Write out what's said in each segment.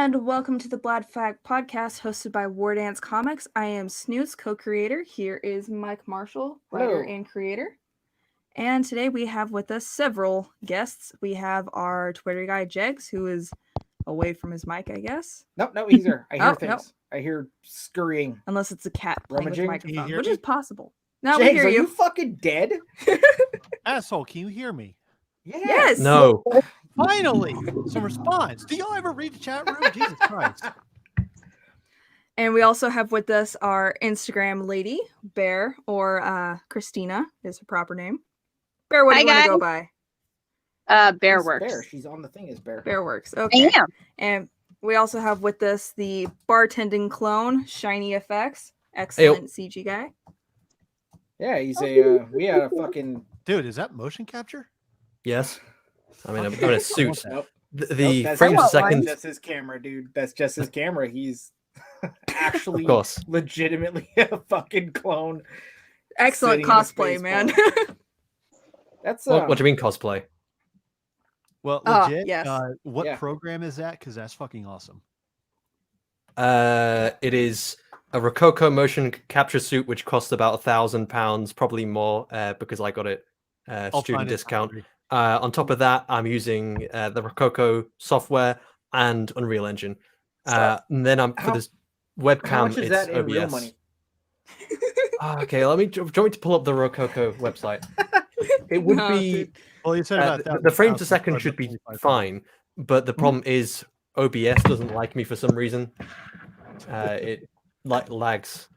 And welcome to the Blood Fact podcast hosted by War Dance Comics. I am Snoots, co-creator. Here is Mike Marshall, writer and creator. And today we have with us several guests. We have our Twitter guy, Jegs, who is away from his mic, I guess. No, he's there. I hear things. No. I hear scurrying. Unless it's a cat playing with the microphone, which me? is possible. No, James, we hear are you. you fucking dead? Asshole, can you hear me? Yes. No. Finally, some response. Do y'all ever read the chat room? Jesus Christ. And we also have with us our Instagram lady, Bear, or Christina is her proper name. Bear, what do you want to go by? Bear Works. Bear. She's on the thing as Bear. Bear Works. Okay. I am. And we also have with us the bartending clone, Shiney FX. Excellent CG guy. Yeah, he's a. We had a fucking. Dude, is that motion capture? Yes. I mean, I'm in a suit. Nope. The That's frames a just- second. That's his camera, dude. That's just his camera. He's actually Of course. legitimately a fucking clone. Excellent Sitting in a cosplay, space man. That's What do you mean cosplay? Well, Oh, legit. yes. What Yeah. program is that? Because that's fucking awesome. It is a Rococo motion capture suit, which cost about £1,000, probably more, because I got it I'll student find it discount. after. On top of that, I'm using the Rococo software and Unreal Engine. And then I'm for this webcam. How much is it's that in OBS. real money? Okay, do you want me to pull up the Rococo website? It would No, be dude. Well, you said about the frames a second should be fine, but the problem is OBS doesn't like me for some reason. It lags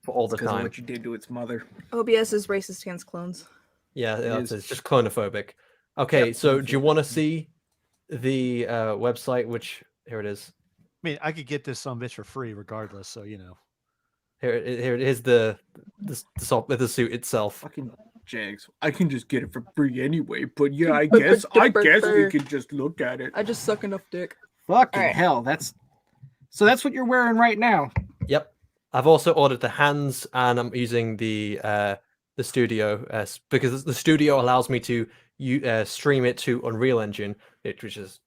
for all the Because of time. what you did to its mother. OBS is racist against clones. Yeah, is. it's just clonophobic. Okay, Yep. so do you want to see the website? Which here it is. I mean, I could get this some bitch for free regardless, so you know. Here it is. The suit itself. Fucking Jags. I can just get it for free anyway. But yeah, I guess we could just look at it. I just suck enough dick. Fucking Alright. hell, that's what you're wearing right now. Yep. I've also ordered the hands, and I'm using the studio because the studio allows me to stream it to Unreal Engine, which is.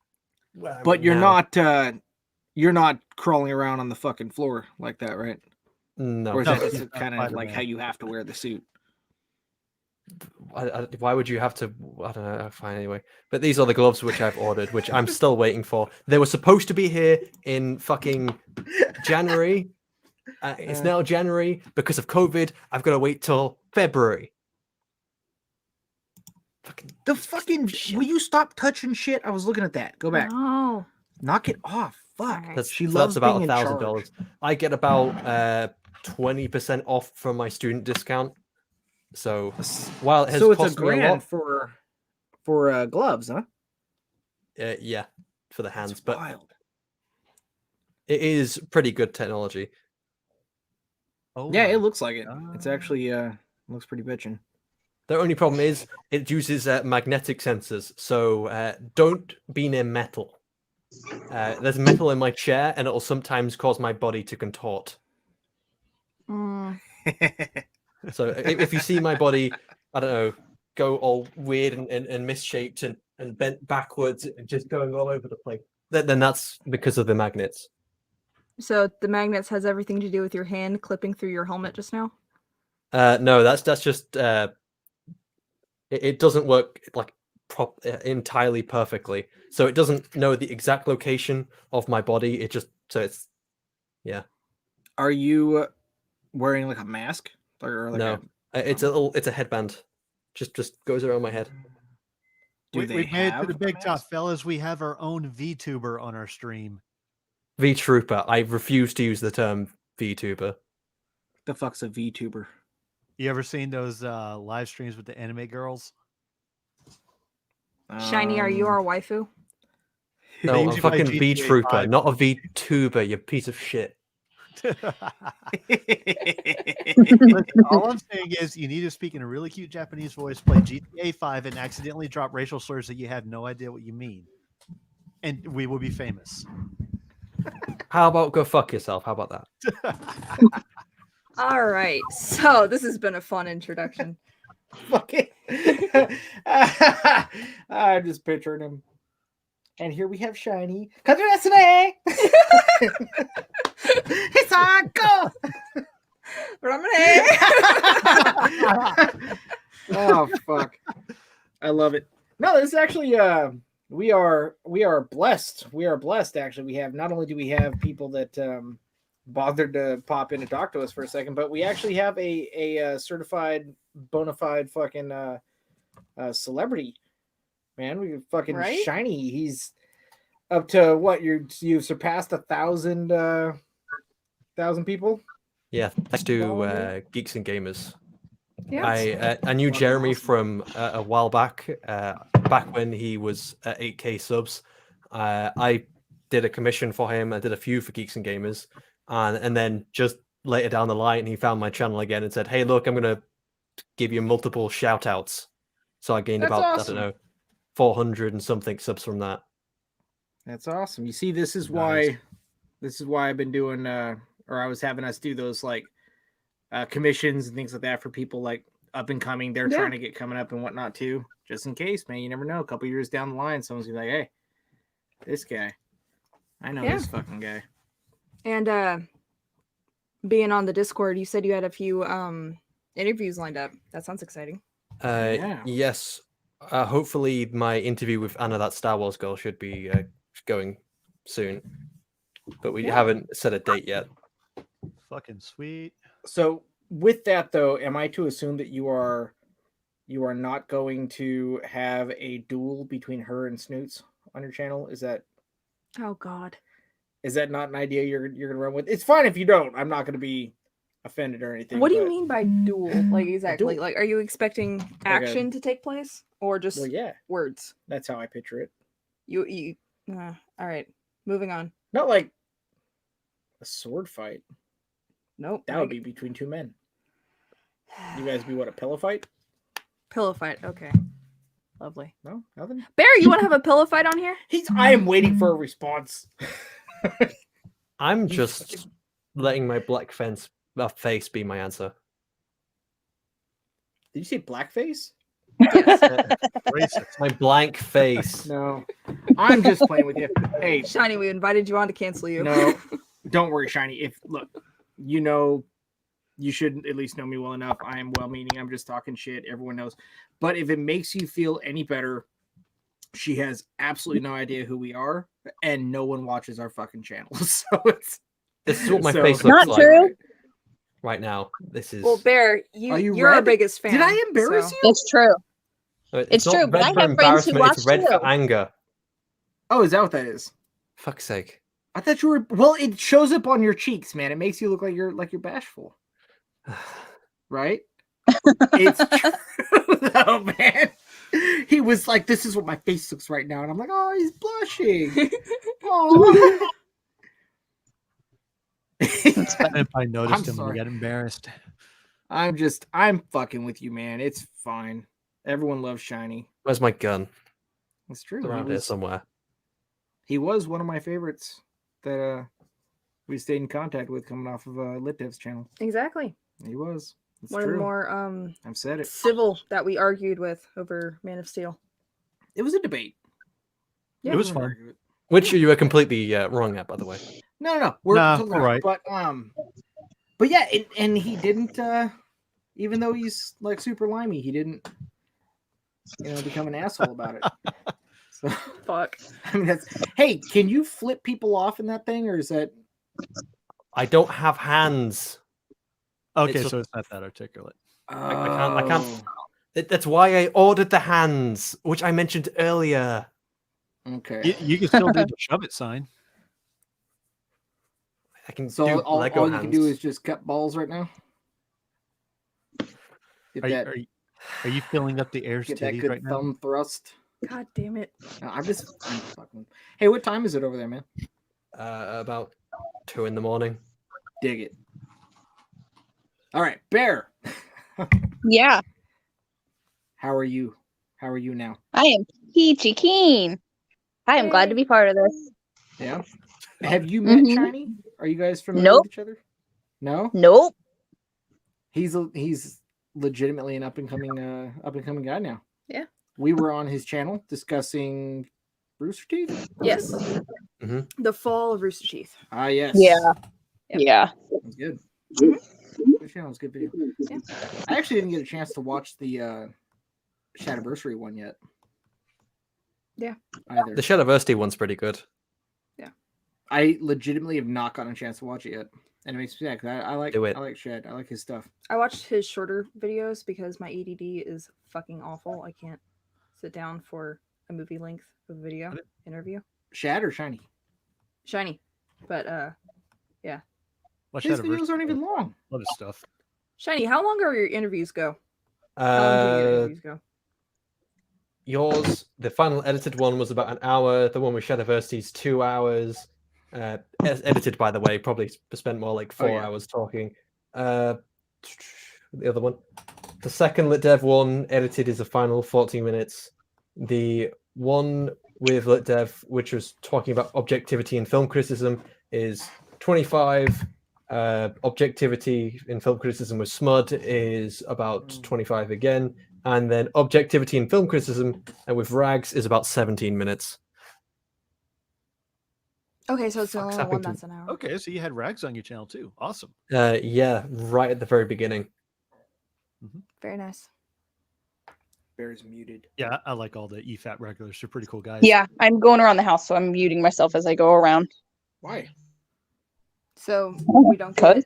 But you're not crawling around on the fucking floor like that, right? No. Or is No, that it's just kind of like Spider-Man. how you have to wear the suit? Why would you have to? I don't know. Fine anyway. But these are the gloves which I've ordered, which I'm still waiting for. They were supposed to be here in fucking January. It's now January because of COVID. I've got to wait till February. Will you stop touching shit? I was looking at that. Go back. No. Knock it off. Fuck. Alright. That's She so loves that's about being in charge. $1,000. I get about 20% off from my student discount. So while it has So it's a cost me a grand lot, for gloves, huh? yeah, for the hands, That's but wild. it is pretty good technology. Oh, Yeah, my it looks like it. It's God. actually looks pretty bitchin'. The only problem is it uses magnetic sensors, so don't be near metal. There's metal in my chair, and it'll sometimes cause my body to contort. Mm. So if you see my body, I don't know, go all weird and misshaped and bent backwards, and just going all over the place, then that's because of the magnets. So the magnets has everything to do with your hand clipping through your helmet just now? No, that's just it doesn't work like entirely perfectly. So it doesn't know the exact location of my body. It just yeah. Are you wearing like a mask or like No, it's a headband. Just goes around my head. Do we they made it to have the a big top, mask? fellas. We have our own VTuber on our stream. VTuber. I refuse to use the term VTuber. The fuck's a VTuber? You ever seen those live streams with the anime girls? Shiny, are you Um, our waifu? No, They I'm usually play fucking GTA VTuber, 5. not a VTuber. You piece of shit. Listen, all I'm saying is you need to speak in a really cute Japanese voice, play GTA 5, and accidentally drop racial slurs that you have no idea what you mean. And we will be famous. How about go fuck yourself? How about that? All right. So this has been a fun introduction. Fucking. I'm just picturing him. And here we have Shiny. Congratulations! It's hardcore. Oh fuck! I love it. No, this is actually we are blessed. We are blessed. Actually, we have not only do we have people that bothered to pop in and talk to us for a second, but we actually have a certified bona fide fucking celebrity. Man, we fucking Right? Shiny. He's up to what? You've surpassed 1,000 people. Yeah, thanks to Geeks and Gamers. Yeah. I knew Fucking Jeremy awesome. from a while back, back when he was at 8K subs. I did a commission for him. I did a few for Geeks and Gamers, and then just later down the line, he found my channel again and said, "Hey, look, I'm gonna give you multiple shout outs." So I gained That's about awesome. I don't know 400 and something subs from that. That's awesome. You see, this is Nice. why I've been doing or I was having us do those like commissions and things like that for people like up and coming. They're Yeah. trying to get coming up and whatnot too, just in case, man. You never know. A couple years down the line, someone's gonna be like, "Hey, this guy, I know Yeah. this fucking guy." And being on the Discord, you said you had a few interviews lined up. That sounds exciting. Yeah. Yes. Hopefully, my interview with Anna, that Star Wars girl, should be going soon, but we haven't set a date yet. Fucking sweet. So with that though, am I to assume that you are not going to have a duel between her and Snoots on your channel? Is that Oh God. not an idea you're gonna run with? It's fine if you don't. I'm not gonna be offended or anything. What do you but- mean by duel? Like exactly. duel. Like, are you expecting action to take place or just Well, yeah, words? that's how I picture it. You. All right. Moving on. Not like a sword fight. Nope. That would be between two men. You guys be what, a pillow fight? Pillow fight. Okay. Lovely. No, nothing. Bear, you want to have a pillow fight on here? I am waiting for a response. I'm just letting my black face be my answer. Did you say blackface? Racist. My blank face. No, I'm just playing with you. Hey, Shiny, we invited you on to cancel you. no, don't worry, Shiny. You should at least know me well enough. I am well-meaning. I'm just talking shit. Everyone knows. But if it makes you feel any better, she has absolutely no idea who we are, and no one watches our fucking channel. So it's This is what my So- face Not looks like true. right now. This is. Well, Bear, Are you you're our red? biggest fan. Did I embarrass so- you? It's true. It's It's true, not but red I for have friends who embarrassment. It's watch red for too. anger. Oh, is that what that is? Fuck's sake. I thought you were. Well, it shows up on your cheeks, man. It makes you look like you're bashful, right? It's true, though, man. He was like, "This is what my face looks right now," and I'm like, "Oh, he's blushing." Oh. If I noticed him, sorry. I get embarrassed. I'm fucking with you, man. It's fine. Everyone loves Shiny. Where's my gun? It's true. It's around here somewhere. He was one of my favorites that we stayed in contact with coming off of Litdev's channel. Exactly. He was. It's One of true. the more I've said it. civil that we argued with over Man of Steel. It was a debate. Yeah. It was wasn't fun. an argument. Which you were completely wrong at, by the way. No. We're Nah, totally we're right. But yeah, and he didn't. Even though he's like super limey, he didn't. Become an asshole about it. So Fuck. I mean, that's. Hey, can you flip people off in that thing, or is that? I don't have hands. Okay, It's so it's not that articulate. I can't. Oh, That's why I ordered the hands, which I mentioned earlier. Okay. You can still do the shove it sign. I can So do all Lego you hands. can do is just cut balls right now. Get Are you, that. are you, are you filling up the air's Get that titties good right now? thumb thrust. God damn it. No, I'm fucking. Hey, what time is it over there, man? About 2 a.m. Dig it. All right, Bear. Yeah, How are you? How are you now? I am Peachy Keen. I am glad to be part of this. Yeah. Have you met Mhm. Shiny? Are you guys familiar Nope. with each other? No. Nope. He's legitimately an up and coming guy now. Yeah. We were on his channel discussing Rooster Teeth. Yes. The Fall of Rooster Teeth. Ah, yes. Yeah. Yep. Yeah. That's good. Mhm. Good channel. It's a good video. Yeah. I actually didn't get a chance to watch the Shadowverse one yet. Yeah. Either. The Shadowverse one's pretty good. I legitimately have not gotten a chance to watch it yet. And it makes me sad, 'cause I like Do it. I like Shad. I like his stuff. I watched his shorter videos because my ADD is fucking awful. I can't sit down for a movie length of video interview. Shad or Shiny? Shiny. But Watch His Shadowverse. videos aren't even long. A lot of stuff. Shiny, how long are your interviews go? How long do your interviews go? Yours, the final edited one was about an hour. The one with Shadowverse 2 hours. Edited, by the way, probably spent more like 4 hours talking. The other one, the second Lit Dev one, edited is a final 14 minutes. The one with Lit Dev, which was talking about objectivity in film criticism, is 25. Objectivity in film criticism with Smud is about 25 again. And then objectivity in film criticism with Rags is about 17 minutes. Okay, so it's the only happened one to- that's an hour. Okay, so you had Rags on your channel too. Awesome. Yeah, right at the very beginning. Very nice. Bear's muted. Yeah, I like all the EFAT regulars. They're pretty cool guys. Yeah, I'm going around the house, so I'm muting myself as I go around. Why? So we don't Cut. get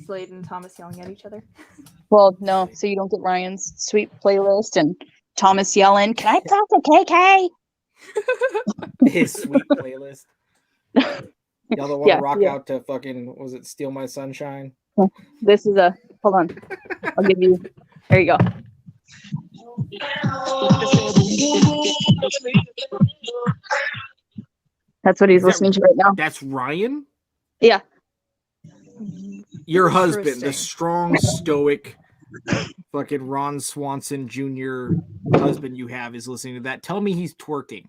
Slade and Thomas yelling at each other. Well, no, so you don't get Ryan's sweet playlist and Thomas yelling, "Can I talk to KK?" His sweet playlist. Y'all don't want to rock yeah. out to fucking, was it Steal My Sunshine? This is a hold on. I'll give you. There you go. That's what he's Is that- listening to right now. That's Ryan? Yeah. Your husband, the Interesting. strong, stoic, fucking Ron Swanson Jr. husband you have is listening to that. Tell me he's twerking.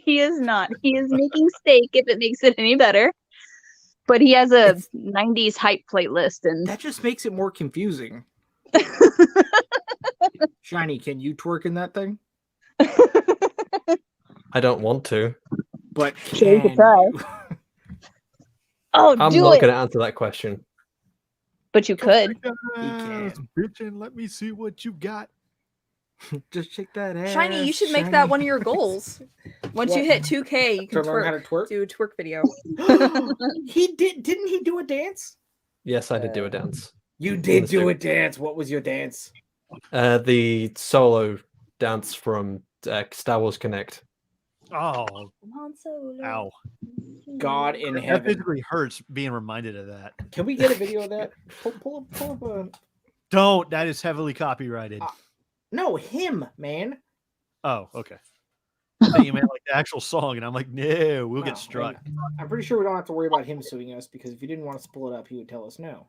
He is not. He is making steak if it makes it any better. But he has a 90s hype playlist and That just makes it more confusing. Shiny, can you twerk in that thing? I don't want to. But Sure, you can could try. you? oh, I'm do not it. going to answer that question. But you could. can. Bitchin', let me see what you got. Just check that ass. Shiny, you should make Shiny. that one of your goals. Once you What? hit 2K, you can To learn how to twerk? do a twerk video. He didn't he do a dance? Yes, I did do a dance. You In did the do suit. a dance. What was your dance? The solo dance from Star Wars Connect. Oh, Han Solo. ow. God in That heaven. physically hurts being reminded of that. Can we get a video of that? Pull up a... Don't. That is heavily copyrighted. No, him, man. Oh, okay. I think you meant like the actual song, and I'm like, no, we'll No, get struck. I'm pretty sure we don't have to worry about him suing us because if he didn't want us to pull it up, he would tell us no.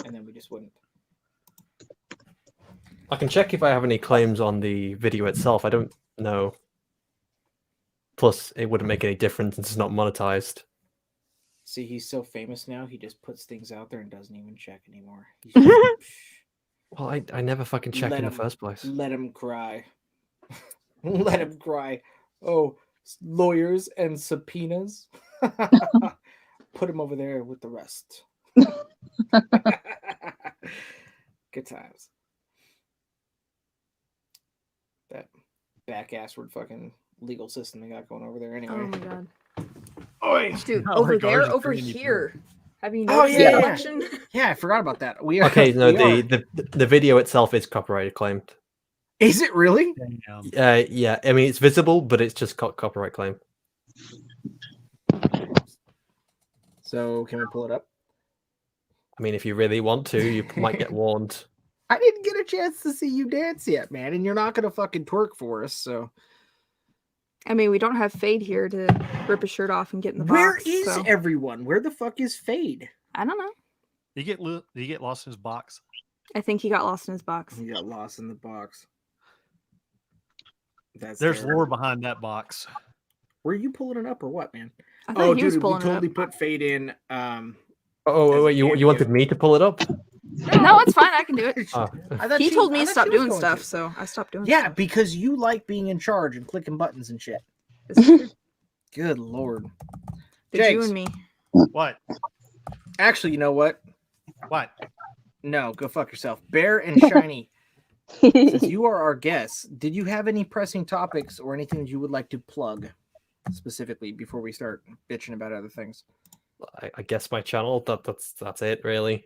And then we just wouldn't. I can check if I have any claims on the video itself. I don't know. Plus, it wouldn't make any difference since it's not monetized. See, he's so famous now, he just puts things out there and doesn't even check anymore. He's just, Well, I never fucking check Let in the him- first place. let him cry. Let him cry. Oh, lawyers and subpoenas. Put him over there with the rest. Good times. That back-assward fucking legal system they got going over there anyway. Oh my god. Oi. Dude, Not over like there, ours is over pretty neat here. Have you Oh, noticed yeah, the yeah. election? Yeah, I forgot about that. We are, Okay, no, we are. the video itself is copyright claimed. Is it really? Damn. Yeah, I mean it's visible, but it's just copyright claim. So can we pull it up? I mean, if you really want to, you might get warned. I didn't get a chance to see you dance yet, man, and you're not gonna fucking twerk for us. So I mean, we don't have Fade here to rip his shirt off and get in the where box. is so everyone? Where the fuck is Fade? I don't know. Did you get lost in his box? I think he got lost in his box. He got lost in the box. That's There's terrible. lore behind that box. Were you pulling it up or what, man? I thought Oh, he was dude, we pulling totally it up. put Fade in. Oh, wait, you wanted me to pull it up? No, it's fine. I can do it. Oh. I thought He she- told I me to thought stop she was doing going stuff, to. so I stopped doing Yeah, stuff. because you like being in charge and clicking buttons and shit. It's true. Good Lord. The Jakes. you and me. What? Actually, you know what? What? No, go fuck yourself. Bear and Shiny, since you are our guests, did you have any pressing topics or anything that you would like to plug specifically before we start bitching about other things? I guess my channel. That's it, really.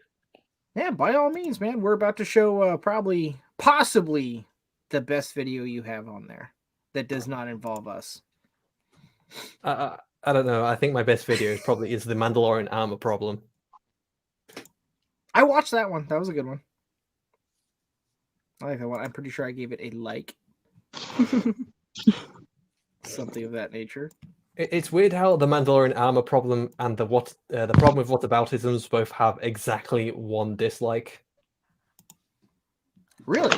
Yeah, by all means, man. We're about to show possibly the best video you have on there that does not involve us. I don't know. I think my best video is the Mandalorian armor problem. I watched that one. That was a good one. I like that one. I'm pretty sure I gave it a like. Something of that nature. It's weird how the Mandalorian armor problem and the problem with whataboutisms both have exactly one dislike. Really?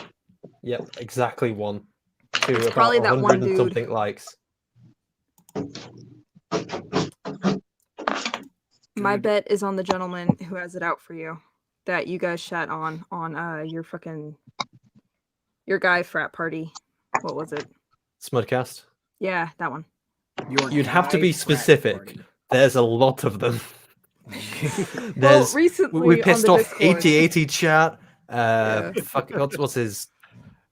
Yep, exactly one. To It's about probably that 100 one and dude. something likes. My bet is on the gentleman who has it out for you that you guys shat on your guy frat party. What was it? Smudcast. Yeah, that one. You'd have to be Frat specific. party. There's a lot of them. Well, There's recently we pissed on off the Discord, 8080 chat. Yeah. Fuck, what's his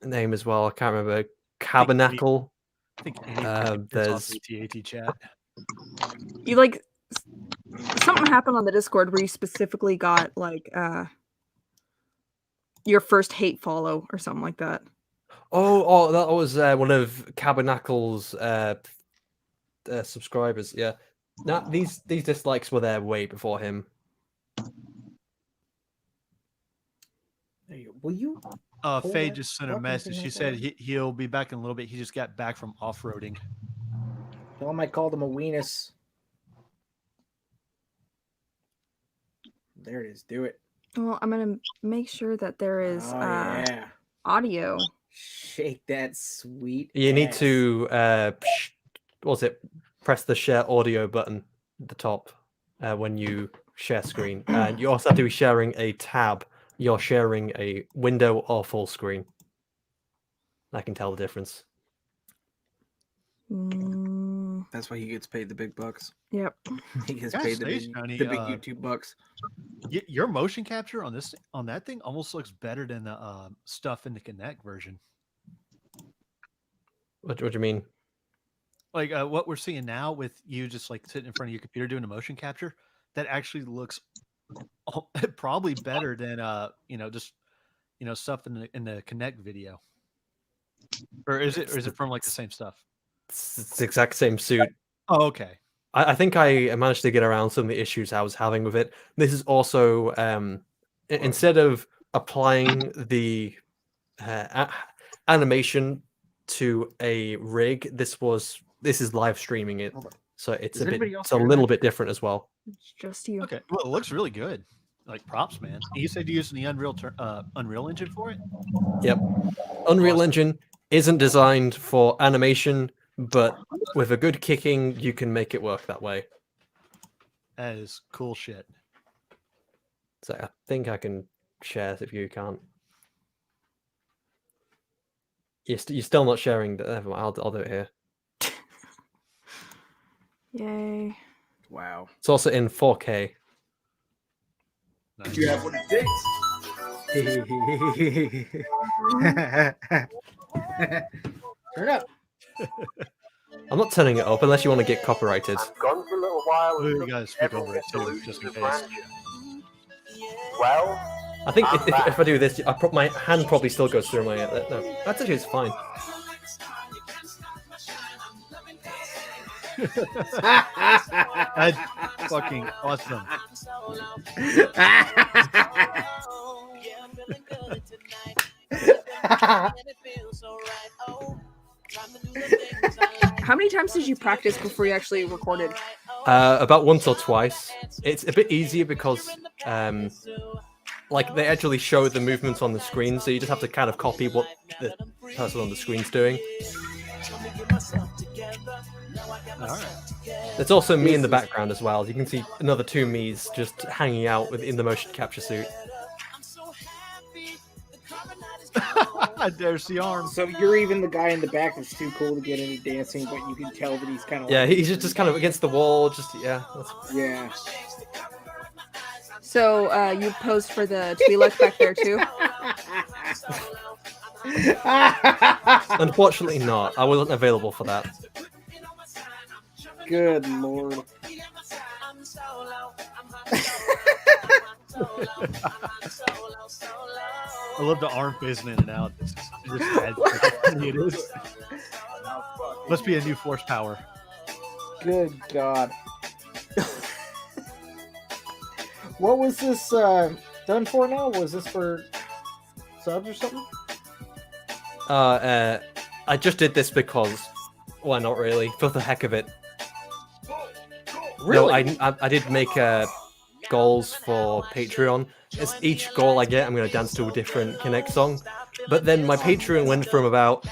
name as well? I can't remember. Cabernacle. I think there's- there's AT chat. you like something happened on the Discord where you specifically got like your first hate follow or something like that. Oh, that was one of Cabernacle's subscribers. Yeah. Now these dislikes were there way before him. There you- Will you? Faye that just sent a fucking message. thing She up said there. he'll be back in a little bit. He just got back from off-roading. Tell him I called him a weenus. There it is. Do it. Well, I'm gonna make sure that there is Oh, yeah. audio. Shake that sweet. You need ass. to press the share audio button at the top when you share screen, and you also have to be sharing a tab. You're sharing a window or full screen. I can tell the difference. That's why he gets paid the big bucks. Yep. He gets Gosh, paid the thanks, big, Johnny. the big YouTube bucks. Your motion capture on that thing almost looks better than the stuff in the Kinect version. What do you mean? Like what we're seeing now with you just like sitting in front of your computer doing a motion capture, that actually looks probably better than just stuff in the Kinect video. Or is it from like the same stuff? It's the exact same suit. Oh, okay. I think I managed to get around some of the issues I was having with it. This is also instead of applying the animation to a rig, this is live streaming it, so it's Does anybody else it's a hear little that? bit different as well. It's just you. Okay. Well, it looks really good. Like props, man. You said you're using the Unreal Engine for it? Yep. Unreal Awesome. Engine isn't designed for animation, but with a good kicking, you can make it work that way. That is cool shit. So I think I can share it if you can't. You're still not sharing. Never mind, I'll do it here. Yay. Wow. It's also in 4K. Nice. You have what it takes. Turn it up. I'm not turning it up unless you want to get copyrighted. Gone for a little while. We gotta speak over it too, just in case. Well, I think if I do this, my hand probably still goes through my. No, that's actually fine. That's fucking awesome. How many times did you practice before you actually recorded? About once or twice. It's a bit easier because like they actually show the movements on the screen, so you just have to kind of copy what the person on the screen's doing. All right. There's also me in the background as well. You can see another two me's just hanging out in the motion capture suit. There's the arm. So you're even the guy in the back that's too cool to get into dancing, but you can tell that he's kind of Yeah, he's just kind of against the wall. Just yeah. So you posed for the Twi'lek back there too? Unfortunately, not. I wasn't available for that. Good lord. I love the arm phasing in and out. It's just adds how funny it is. Must be a new force power. Good God. What was this done for now? Was this for subs or something? I just did this because, well, not really, for the heck of it. Really? No, I did make goals for Patreon. As each goal I get, I'm going to dance to a different Connect song. But then my Patreon went from about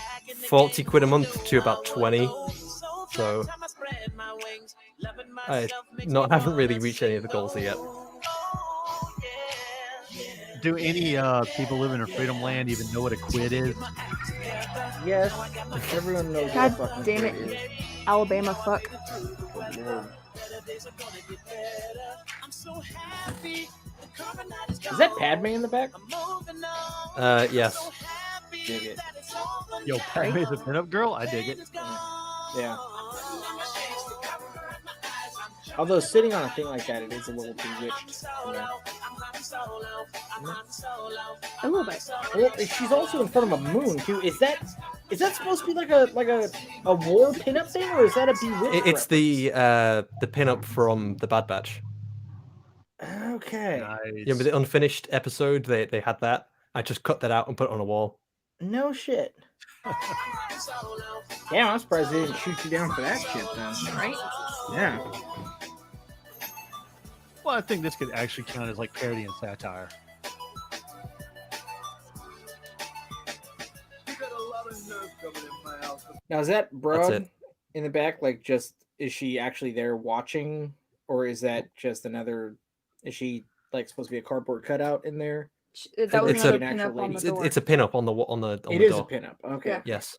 40 quid a month to about 20. So I haven't really reached any of the goals yet. Do any people living in Freedom Land even know what a quid is? Yes. Everyone knows God what fucking damn quid it. is. Alabama fuck. Good lord. Is that Padme in the back? Yes. Dig it. Yo, Padme's a pinup girl? I dig it. Yeah. Although sitting on a thing like that, it is a little bewitched. Yeah. A little bit. Well, she's also in front of a moon too. Is that supposed to be like a war pinup thing, or is that a bewitched? It's the pinup from the Bad Batch. Okay. Nice. Yeah, but the unfinished episode, they had that. I just cut that out and put it on a wall. No shit. Damn, I'm surprised they didn't shoot you down for that shit then. Right? Yeah. Well, I think this could actually count as like parody and satire. Now is that That's Broad it. in the back? Like, just is she actually there watching, or is that just another? Is she like supposed to be a cardboard cutout in there? That was It's another an actual pinup on the lady. door. It's a pinup on the It the is a door. pinup. Okay. Yeah. Yes.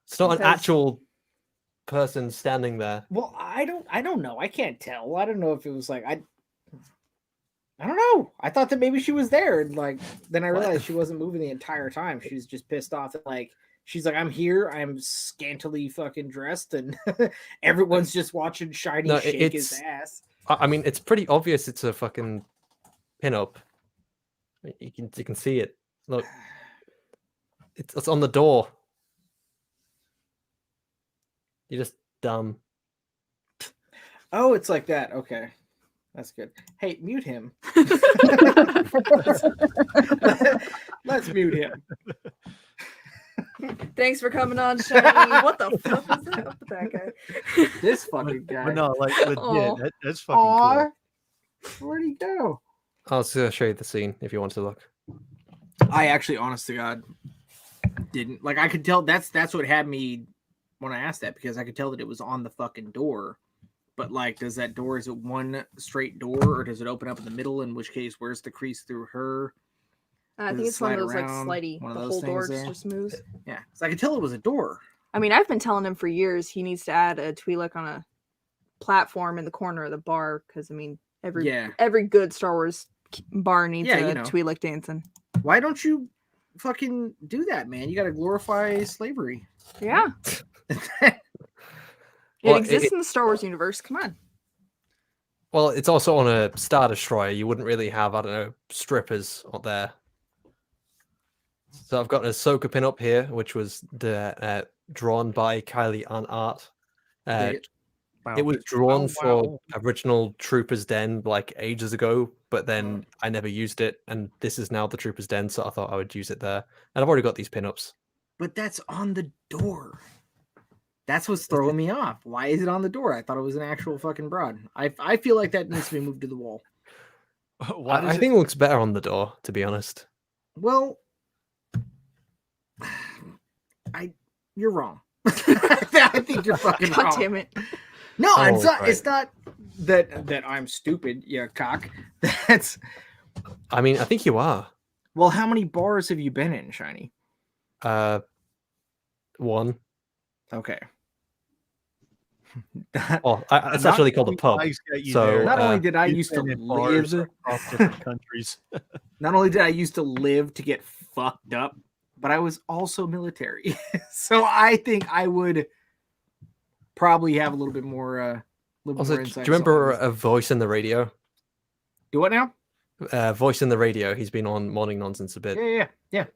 It's not an Because- actual person standing there. Well, I don't know. I can't tell. I don't know if it was like I don't know. I thought that maybe she was there, and like then I What? realized she wasn't moving the entire time. She was just pissed off that like she's like, I'm here. I'm scantily fucking dressed, and everyone's just watching Shiny No, shake his it's- ass. I mean, it's pretty obvious it's a fucking pinup. You can see it. Look, it's on the door. You're just dumb. Oh, it's like that. Okay, that's good. Hey, mute him. Let's mute him. Thanks for coming on, Shiny. What the fuck was that up with that guy? This fucking guy. But no, like legit, Aw. that's fucking Aw, cool. where'd he go? I'll just show you the scene if you want to look. I actually, honest to God, didn't like. I could tell that's what had me when I asked that, because I could tell that it was on the fucking door. But like, does that door, is it one straight door, or does it open up in the middle? In which case, where's the crease through her? I Does think it it's one of slide those like around? slidey. One of The those whole door things there? just moves. Yeah, so I could tell it was a door. I mean, I've been telling him for years he needs to add a Twi'lek on a platform in the corner of the bar, because I mean, every good Star Wars bar needs Yeah, a you know. Twi'lek dancing. Why don't you fucking do that, man? You got to glorify slavery. Yeah, it Well, exists in the Star Wars universe. Come on. Well, it's also on a Star Destroyer. You wouldn't really have, I don't know, strippers up there. So I've got an Ahsoka pin up here, which was drawn by Kylie on art. It was drawn for original Troopers Den like ages ago, but then I never used it, and this is now the Troopers Den, so I thought I would use it there. And I've already got these pinups. But that's on the door. That's what's throwing me off. Why is it on the door? I thought it was an actual fucking broad. I feel like that needs to be moved to the wall. Why does I think it looks better on the door, to be honest. Well, you're wrong. I think you're fucking God wrong. damn it. No, Oh, it's not. right. It's not that I'm stupid. You cock. That's I mean, I think you are. well. How many bars have you been in, Shiny? One. Okay. Oh, it's Not actually called a pub. So not only did I you've used to been in bars live, across different countries. not only did I used to live to get fucked up, but I was also military. So I think I would probably have a little bit more. Also, do you insight. remember a voice in the radio? Do what now? Voice in the radio. He's been on Morning Nonsense a bit. Yeah.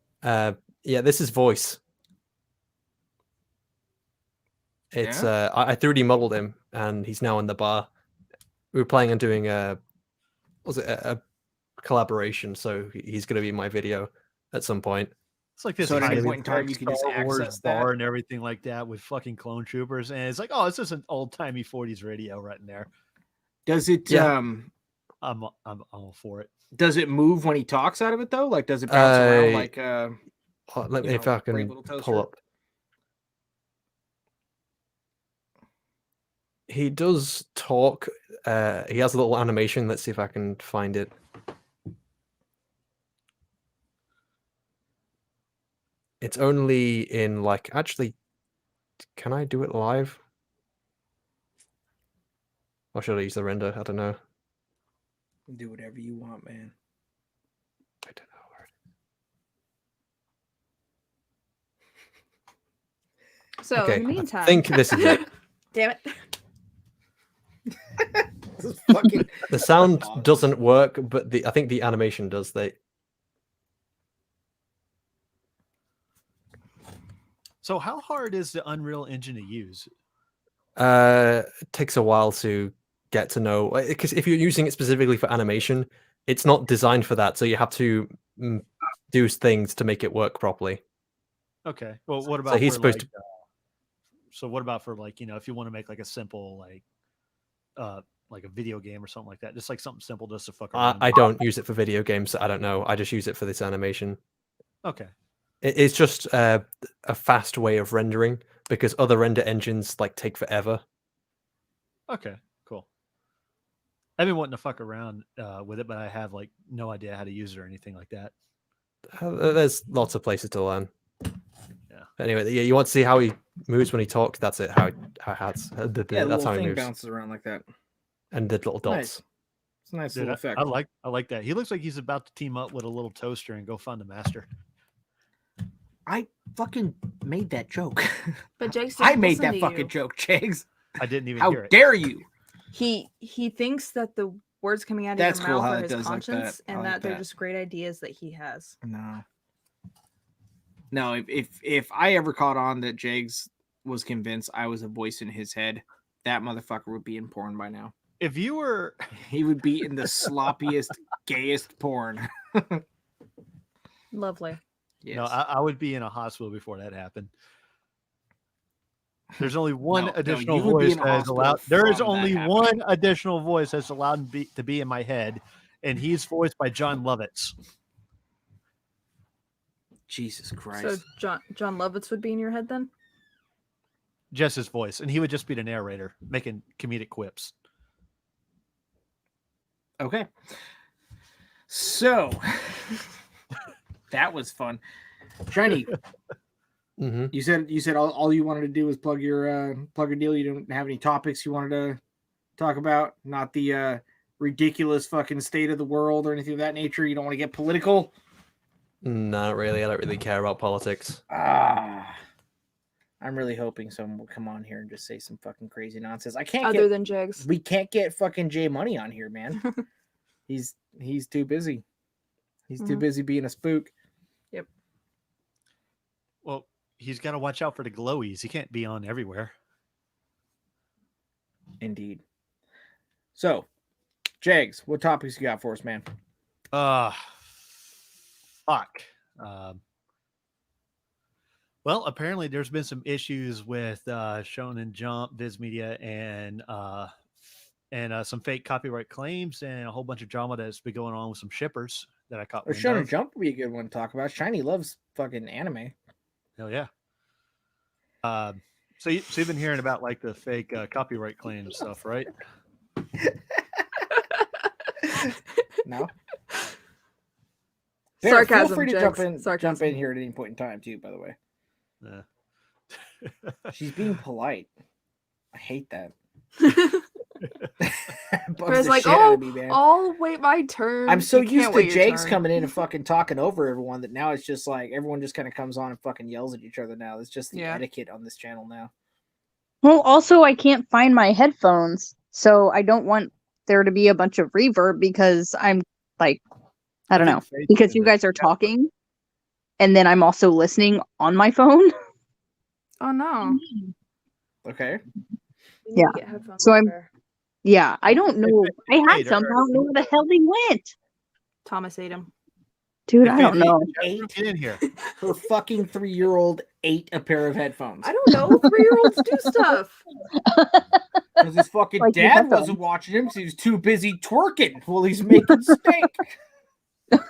Yeah, this is Voice. It's I 3D modeled him, and he's now in the bar. We were planning on doing a collaboration, so he's going to be in my video at some point. It's like this So at any high point in time, you can just Star Wars access that. bar and everything like that with fucking clone troopers, and it's like, oh, it's just an old timey 40s radio right in there. Does it? Yeah. I'm all for it. Does it move when he talks out of it though? Like, does it bounce around like? Let me if I can pull up. He does talk. He has a little animation. Let's see if I can find it. It's only in like, actually, can I do it live? Or should I use the render? I don't know. Do whatever you want, man. I don't know where it is. So Okay, in the meantime, I think this is it. damn it. This is fucking... The sound doesn't work, but I think the animation does. So how hard is the Unreal Engine to use? It takes a while to get to know, because if you're using it specifically for animation, it's not designed for that, so you have to do things to make it work properly. Okay. Well, what about So he's supposed to. So what about for like, if you want to make like a simple like a video game or something like that, just like something simple just to fuck around? I don't use it for video games. So I don't know. I just use it for this animation. Okay. It's just a fast way of rendering, because other render engines like take forever. Okay. Cool. I've been wanting to fuck around with it, but I have like no idea how to use it or anything like that. There's lots of places to learn. Yeah. Anyway, yeah, you want to see how he moves when he talks? That's it. That's how he moves. Bounces around like that. And the little dots. Nice. It's a nice Dude, little effect. I like that. He looks like he's about to team up with a little toaster and go find the master. I fucking made that joke. But Jake, I made that fucking joke, Jags. I didn't even How hear it. dare you? He thinks that the words coming out of That's your cool how mouth are it his does like conscience, that. I and like that they're that. just great ideas that he has. No, if I ever caught on that Jags was convinced I was a voice in his head, that motherfucker would be in porn by now. If you were, he would be in the sloppiest, gayest porn. Lovely. Yes. No, I would be in a hospital before that happened. There's only one additional voice that is allowed. There is only one additional voice that's allowed to be in my head, and he's voiced by John Lovitz. Jesus Christ. So John Lovitz would be in your head then? Just his voice, and he would just be the narrator making comedic quips. Okay. So that was fun. Shiny. Mm-hmm. You said all you wanted to do was plug your deal. You don't have any topics you wanted to talk about, not the ridiculous fucking state of the world or anything of that nature. You don't want to get political. No, not really. I don't really care about politics. I'm really hoping someone will come on here and just say some fucking crazy nonsense. I can't. Other than Jags, we can't get fucking J Money on here, man. He's too busy. He's too busy being a spook. Yep. Well, he's got to watch out for the glowies. He can't be on everywhere. Indeed. So, Jags, what topics you got for us, man? Fuck. Well, apparently there's been some issues with Shonen Jump, Viz Media, and some fake copyright claims and a whole bunch of drama that's been going on with some shippers that I caught. Or Shonen Jump would be a good one to talk about. Shiny loves fucking anime. Hell yeah. So you've been hearing about like the fake copyright claim stuff, right? No. Bear, Sarcasm, feel free to Jax. jump Sarcasm. in here at any point in time too. By the way, Yeah. she's being polite. I hate that. Bugs Bear's the like, shit out oh, of me, man. I'll wait my turn. I'm so You used can't to wait your Jake's turn. coming in and fucking talking over everyone that now it's just like everyone just kind of comes on and fucking yells at each other now. It's just the Yeah. etiquette on this channel now. Well, also, I can't find my headphones, so I don't want there to be a bunch of reverb because I'm like, I don't know, because you guys are talking, and then I'm also listening on my phone. Oh no. Okay. You Yeah. need to get headphones So for I'm- Bear. Yeah, I don't know. I had Wait, some. I don't know where the hell they went. Thomas ate him. Dude, Hey, I don't Faith, know. Get in here. Her fucking 3-year-old ate a pair of headphones. I don't know. 3-year-olds do stuff. Because his fucking Like your dad headphones. wasn't watching him because he was too busy twerking while he's making steak. Dude,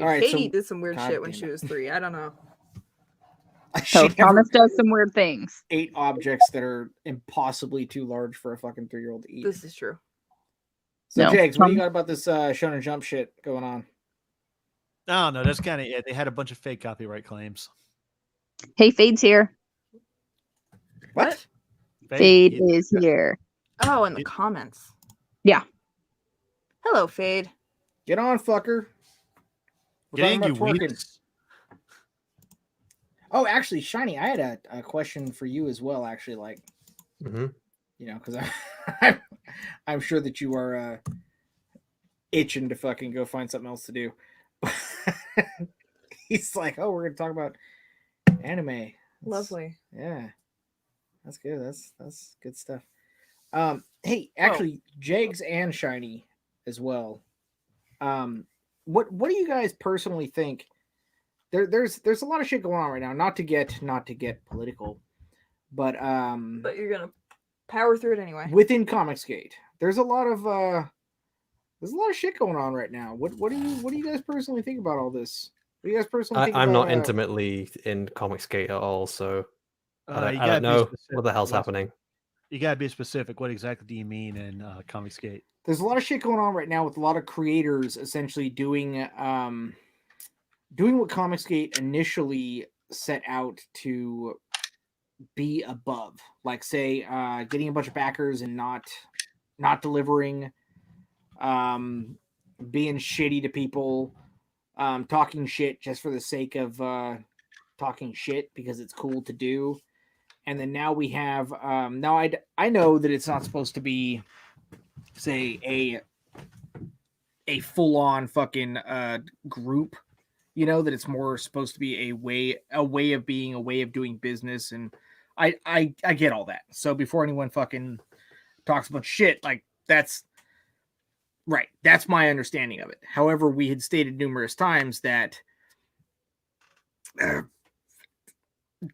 All right, Katie so- did some weird God shit when damn she it. was 3. I don't know. So She never Thomas does some weird things. ate objects that are impossibly too large for a fucking 3-year-old to eat. This is true. So, No, Jags, what do you Tom- got about this Shonen Jump shit going on? No, that's kind of it. They had a bunch of fake copyright claims. Hey, Fade's here. What? Fade he- is here. Oh, in the comments. Yeah. Hello, Fade. Get on, fucker. We're Getting talking you about twerking. weeds. Oh, actually, Shiny, I had a question for you as well. Actually, like, hmm you know, because I'm sure that you are itching to fucking go find something else to do. He's like, oh, we're gonna talk about anime. That's- Lovely. Yeah, that's good. That's good stuff. Hey, actually, Jags and Shiny as well. What do you guys personally think? There's a lot of shit going on right now. Not to get political, but But you're going to power through it anyway. within Comicsgate, there's a lot of shit going on right now. What do you guys personally think about all this? What do you guys personally think? I'm about, not intimately in Comicsgate at all, so I You don't gotta be know specific. what the hell's What's- happening. You gotta be specific. What exactly do you mean in Comicsgate? There's a lot of shit going on right now with a lot of creators essentially doing what Comicsgate initially set out to be above, like say getting a bunch of backers and not delivering, being shitty to people, talking shit just for the sake of talking shit because it's cool to do. And then now we have now I know that it's not supposed to be, say, a full-on fucking group, you know, that it's more supposed to be a way of being, a way of doing business, and I get all that. So before anyone fucking talks about shit, like that's right, that's my understanding of it. However, we had stated numerous times that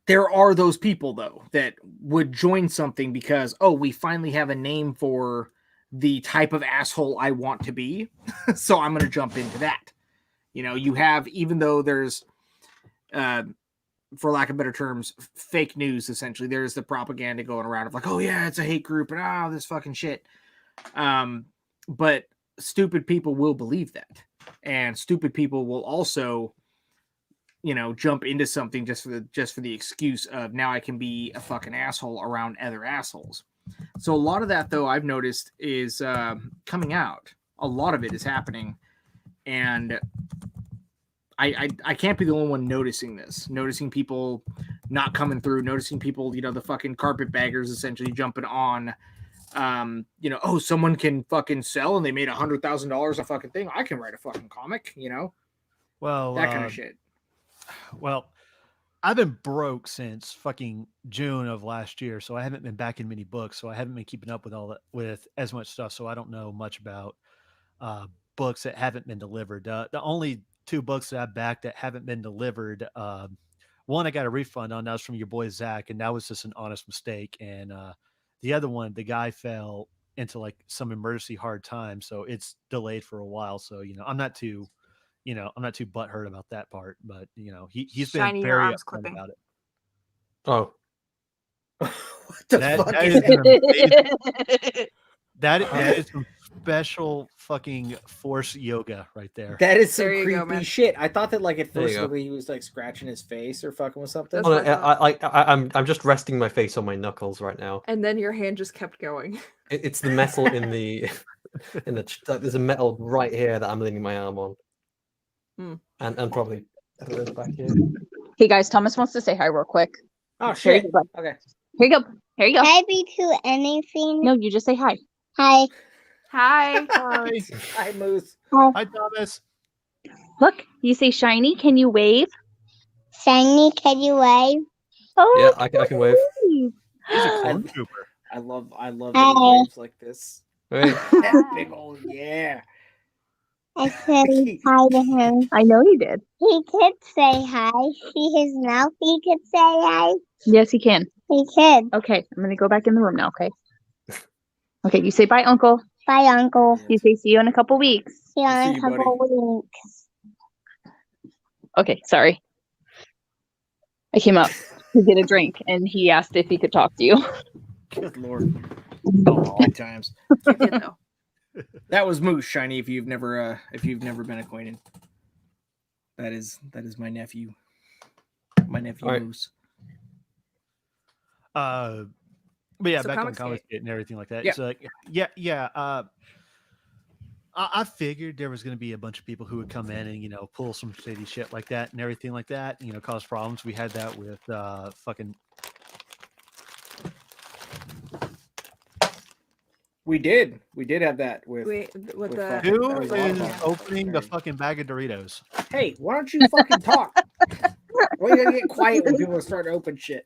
there are those people though that would join something because, oh, we finally have a name for the type of asshole I want to be. So I'm going to jump into that. You know, you have, even though there's, for lack of better terms, fake news, essentially, there's the propaganda going around of like, oh yeah, it's a hate group and this fucking shit. But stupid people will believe that. And stupid people will also, you know, jump into something just for the excuse of now I can be a fucking asshole around other assholes. So a lot of that, though, I've noticed is coming out. A lot of it is happening, and I can't be the only one noticing people not coming through, noticing people, you know, the fucking carpetbaggers essentially jumping on, you know, oh, someone can fucking sell and they made $100,000 a fucking thing. I can write a fucking comic, you know, Well, that kind of shit. Well, I've been broke since fucking June of last year, so I haven't been back in many books, so I haven't been keeping up with all that, with as much stuff, so I don't know much about books that haven't been delivered. The only 2 books that I backed that haven't been delivered, one I got a refund on, that was from your boy Zach, and that was just an honest mistake. And the other one, the guy fell into like some emergency hard time, so it's delayed for a while. So, you know, I'm not too butthurt about that part, but you know, he's been Shiny, your very arm's upfront clipping. about it. Oh, What the That- fuck that is is that? an amazing- that is some special fucking force yoga right there. That is some There you go, creepy man. shit. I thought that like at There you first go. he was like scratching his face or fucking with something. That's Oh, what I thought. I'm just resting my face on my knuckles right now. And then your hand just kept going. It's the metal in the like, there's a metal right here that I'm leaning my arm on, and probably back here. Hey guys, Thomas wants to say hi real quick. Oh Here you shit. go. Okay. Here you go. Here you go. Can I be to anything? No, you just say hi. Hi. Hi. Hi, Hi, Moose. hi, Thomas. Look, you say shiny. Can you wave? Shiny, can you wave? Oh, Yeah, I can wave. wave. He's a I- stormtrooper. I love Hi. that he waves like this. Wait. That big old yeah. I said hi to him. I know you did. He could say hi. See his mouth? He could say hi. Yes, he can. He could. Okay, I'm gonna go back in the room now. Okay. Okay, you say bye, Uncle. Bye, Uncle. You say see you in a couple weeks. See you See in you, a couple weeks. Okay, sorry. I came up to get a drink, and he asked if he could talk to you. Good lord. Good times. You know. That was Moose, Shiny. If you've never been acquainted, that is my nephew. My nephew All right. Moose. But yeah, So back on Comicsgate. Comicsgate and everything like that. Yeah. It's like, yeah. I figured there was going to be a bunch of people who would come in and pull some shady shit like that and everything like that. Cause problems. We had that with fucking. We did have that with. Wait, with With the fucking- Who that was awesome. is opening the Sorry. fucking bag of Doritos? Hey, why don't you fucking talk? Why you gotta get quiet when people start to open shit?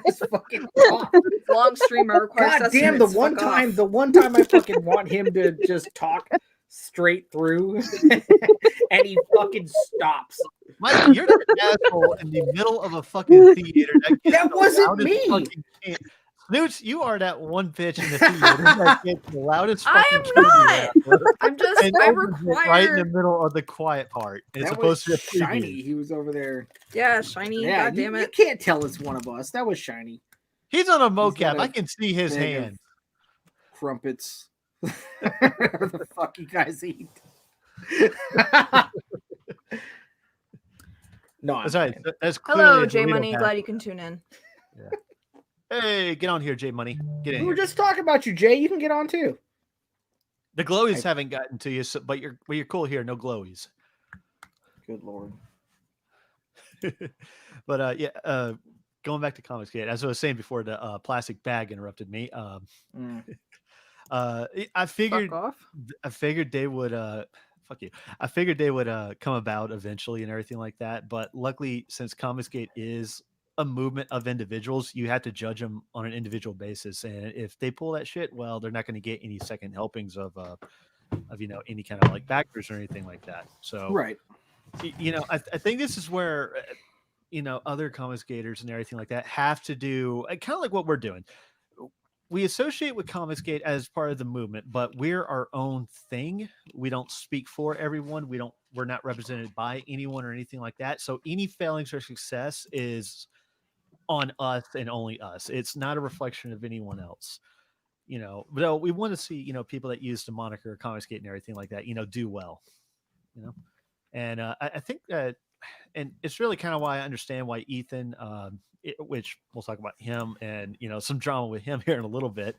Just fucking talk. long streamer requires God damn! The estimates. one Fuck off. time, I fucking want him to just talk straight through, and he fucking stops. Mike, you're that asshole in the middle of a fucking theater. Gets That the wasn't loudest me. fucking can- Snoots, you are that one bitch in the theater that gets the loudest I fucking am Kirby not. rapper I'm just. and I opens it require. right in the middle of the quiet part. It's That was supposed to be a preview. Shiny. He was over there. Yeah, shiny. Yeah, God damn you it. can't tell it's one of us. That was Shiny. He's on a got mocap. a I can see his bag of hand. Crumpets. Whatever the fuck you guys eat. No, I'm That's right. fine. That's Hello, clearly a J Dorito Money. pack. Glad you can tune in. Hey, get on here, J Money. Get in We were here. just talking about you, Jay. You can get on too. The glowies haven't gotten to you, but you're cool here. No glowies. Good lord. But going back to Comicsgate, as I was saying before, the plastic bag interrupted me. I figured Fuck off. they would fuck you. I figured they would come about eventually and everything like that. But luckily, since Comicsgate is a movement of individuals, you have to judge them on an individual basis. And if they pull that shit, well, they're not going to get any second helpings of any kind of like backers or anything like that. So Right. I think this is where other Comicsgaters and everything like that have to do kind of like what we're doing. We associate with Comicsgate as part of the movement, but we're our own thing. We don't speak for everyone. We're not represented by anyone or anything like that. So any failings or success is on us and only us. It's not a reflection of anyone else. But we want to see, people that use the moniker Comicsgate and everything like that, do well. And I think that, and it's really kind of why I understand why Ethan, which we'll talk about him and some drama with him here in a little bit,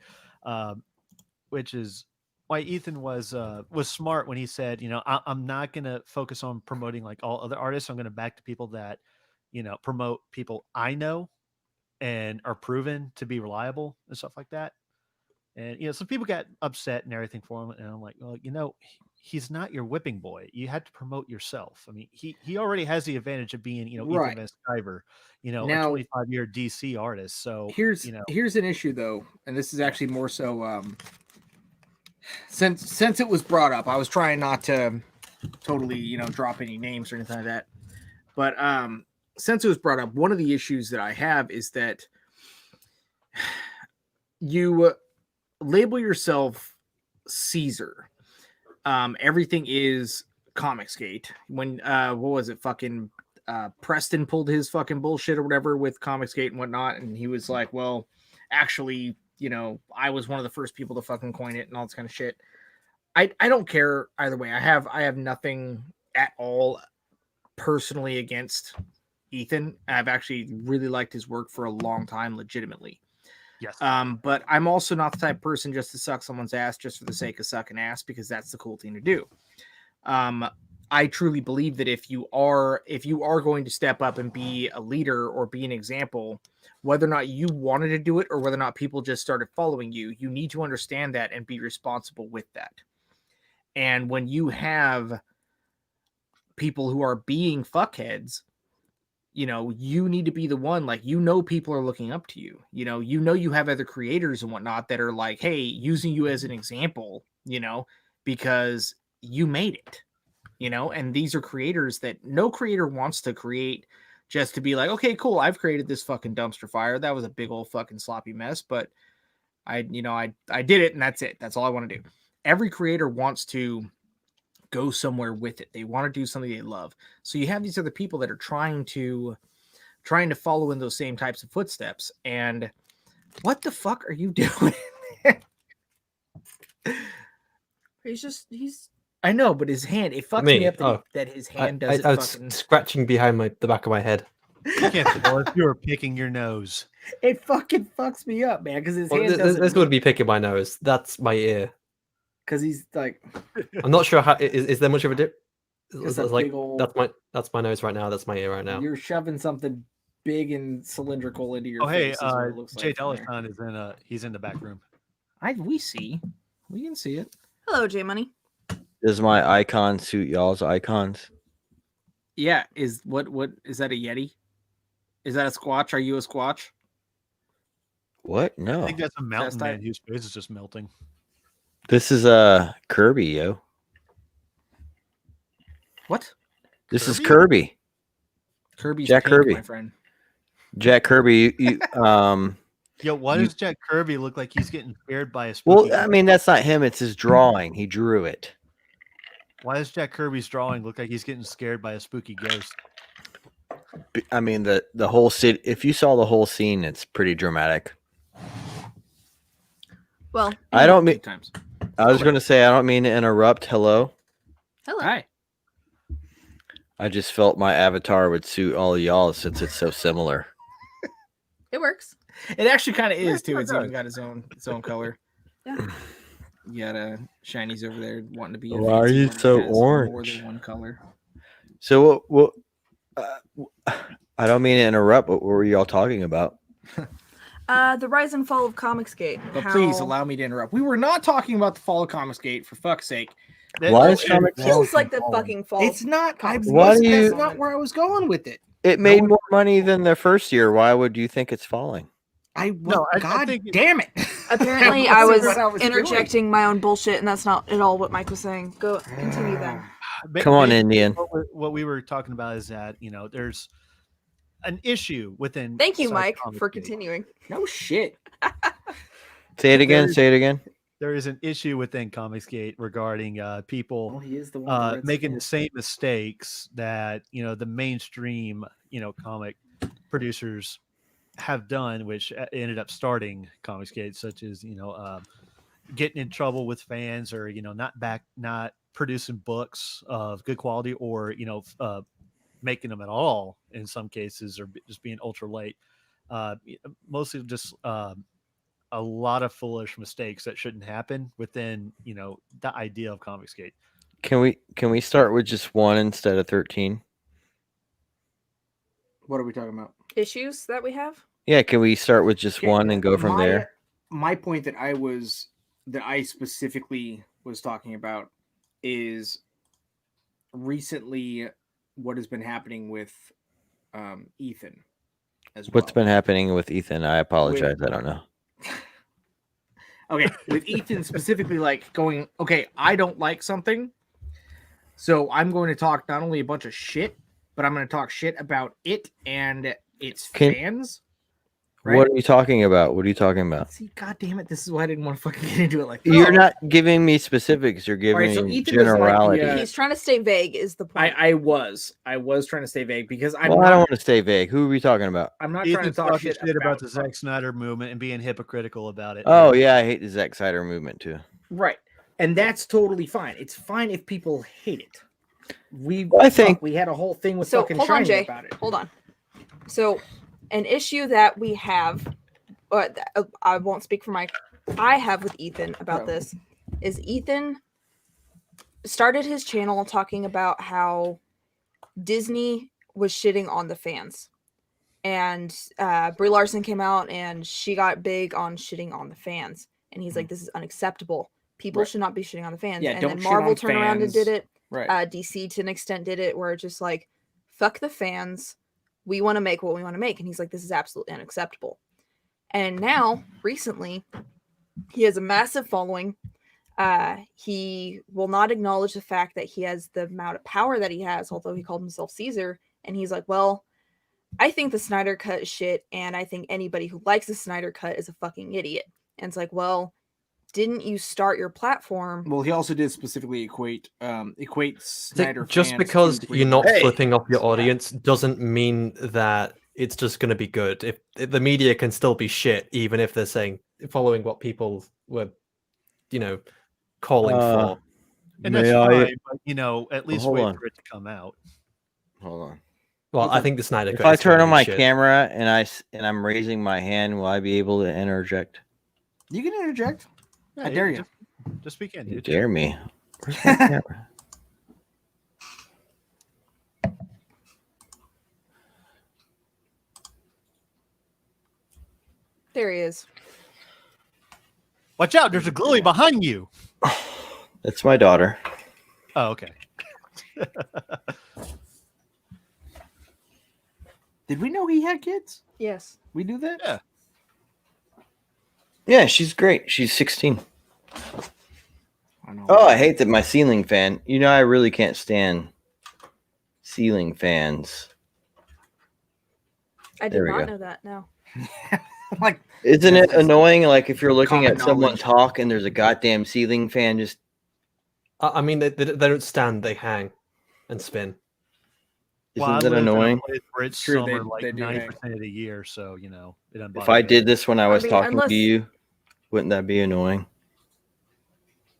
which is why Ethan was smart when he said, I'm not going to focus on promoting like all other artists. I'm going to back the people that promote people I know and are proven to be reliable and stuff like that. And some people got upset and everything for him, and I'm like, well, he's not your whipping boy. You had to promote yourself. I mean, he already has the advantage of being, Right. Ethan Van Sciver, a Now- 25-year DC artist. So Here's an issue though, and this is actually more so since it was brought up. I was trying not to totally, drop any names or anything like that. But since it was brought up, one of the issues that I have is that you label yourself Caesar. Everything is Comicsgate. When what was it? Fucking Preston pulled his fucking bullshit or whatever with Comicsgate and whatnot, and he was like, "Well, actually, you know, I was one of the first people to fucking coin it and all this kind of shit. I don't care either way. I have nothing at all personally against Ethan. I've actually really liked his work for a long time, legitimately. Yes. But I'm also not the type of person just to suck someone's ass just for the sake of sucking ass, because that's the cool thing to do. I truly believe that if you are going to step up and be a leader or be an example, whether or not you wanted to do it or whether or not people just started following you, you need to understand that and be responsible with that. And when you have people who are being fuckheads, you know, you need to be the one, like, you know, people are looking up to you. You know, you have other creators and whatnot that are like, hey, using you as an example, you know, because you made it, you know, and these are creators that no creator wants to create just to be like, okay, cool, I've created this fucking dumpster fire. That was a big old fucking sloppy mess, but I did it and that's it. That's all I want to do. Every creator wants to go somewhere with it. They want to do something they love. So you have these other people that are trying to follow in those same types of footsteps. And what the fuck are you doing? He's I know, but his hand, it fucks me up that his hand doesn't I was scratching behind the back of my head. You can't tell if you were picking your nose. It fucking fucks me up, man, because his hand This doesn't. would be picking my nose. That's my ear. Because he's like, I'm not sure how is there much of a dip. Just a Like big old- that's my nose right now. That's my ear right now. you're shoving something big and cylindrical into your Oh, hey, face. Is what it looks Jay like from there. Deliston he's in the back room. We can see it. hello, J Money. Does my icon suit y'all's icons? Yeah, what is that, a Yeti? Is that a Squatch? Are you a Squatch? What? I No. think that's a mountain type. man whose face is just melting. This is Kirby, yo. What? This is Kirby? Kirby. Kirby's Jack pink, Kirby. my friend. Jack Kirby. You Yo, why You- does Jack Kirby look like he's getting scared by a spooky well, I ghost? mean, that's not him. It's his drawing. He drew it. Why does Jack Kirby's drawing look like he's getting scared by a spooky ghost? I mean, the whole city. If you saw the whole scene, it's pretty dramatic. Well, I don't mean. Times. I was going to say I don't mean to interrupt. Hello. hello. Hi. I just felt my avatar would suit all of y'all since it's so similar. It works. It actually kind of is Yeah, too. it It's even does. got its own color. Yeah. You got Shiny's over there wanting to be. Why are you so More orange? than one color. So what? I don't mean to interrupt, but what were y'all talking about? The rise and fall of Comicsgate. But please allow me to interrupt. We were not talking about the fall of Comicsgate, for fuck's sake. Why is It Comic? feels like the fucking fall. It's not. Why do you- That's not where I was going with it. It made more money than the first year. Why would you think it's falling? I God think damn it! Apparently, That I was what doing. interjecting my own bullshit, and that's not at all what Mike was saying. Go continue then. Come on, Maybe Indian. What we were talking about is that, you know, there's an issue within. Thank you, Psych Mike, Comics for Gate. continuing. No shit. Say it again. Say it again. There is an issue within Comicsgate regarding people He is the one. making the same mistakes that, you know, the mainstream, you know, comic producers have done, which ended up starting Comicsgate, such as, you know, getting in trouble with fans, or, you know, not producing books of good quality, or, you know, making them at all in some cases, or just being ultra late. Mostly just a lot of foolish mistakes that shouldn't happen within, you know, the idea of Comicsgate. Can we start with just one instead of 13? What are we talking about? Issues that we have? Yeah, can we start with just Okay, one and go from there? My point that I specifically was talking about is recently what has been happening with Ethan as well. What's been happening with Ethan? I apologize. I don't know. Okay, with Ethan specifically, like going, okay, I don't like something, so I'm going to talk not only a bunch of shit, but I'm going to talk shit about it and its fans. Right? What are you talking about? What are you talking about? See, god damn it, this is why I didn't want to fucking get into it like that. You're not giving me specifics. You're giving Alright, so me Ethan doesn't like the, generality. He's trying to stay vague is the point. I was trying to stay vague because I don't want to stay vague. Who are we talking about? I'm not trying to Ethan's talk talking shit about the Zack Snyder movement and being hypocritical about it. Oh yeah, I hate the Zack Snyder movement too. Right. And that's totally fine. It's fine if people hate it. We had a whole thing with fucking hold on, Shiny Jay. about it. Hold on. So, an issue that we have, I won't speak for Mike. I have with Ethan about this is Ethan started his channel talking about how Disney was shitting on the fans, and Brie Larson came out and she got big on shitting on the fans, and he's like, "This is unacceptable. People should not be shitting on the fans." Yeah, and don't then shit Marvel on turned around and fans. did it. Right. DC to an extent did it, where it's just like, fuck the fans. We want to make what we want to make. And he's like, this is absolutely unacceptable. And now, recently, he has a massive following. He will not acknowledge the fact that he has the amount of power that he has, although he called himself Caesar. And he's like, well, I think the Snyder Cut is shit, and I think anybody who likes the Snyder Cut is a fucking idiot. And it's like, well, didn't you start your platform? Well, he also did specifically equate Snyder Just fans because to you're not Hey. splitting up your audience doesn't mean that it's just going to be good. If the media can still be shit, even if they're saying following what people were, calling for. And that's fine, but at least hold wait on. for it to come out. Hold on. Well, I think the Snyder Cut. If I is turn gonna on be my shit. camera and I'm raising my hand, will I be able to interject? You can interject. Yeah, I dare you. Just begin. You dare me? Where's my camera? There he is. Watch out! There's a glowy behind you. That's my daughter. Oh, okay. Did we know he had kids? Yes. We knew that? Yeah. Yeah, she's great. She's 16. I know. Oh, I hate that my ceiling fan. I really can't stand ceiling fans. I did There we not go. know that. No. Like, Isn't it annoying? Like if you're looking Common at someone knowledge. talk and there's a goddamn ceiling fan just. I mean, they don't stand; they hang and spin. Isn't I that live in a annoying? place where it's True, summer they like do hang. 90% of the year, so it doesn't If bother I me. did this when I was mean, talking unless- to you, wouldn't that be annoying?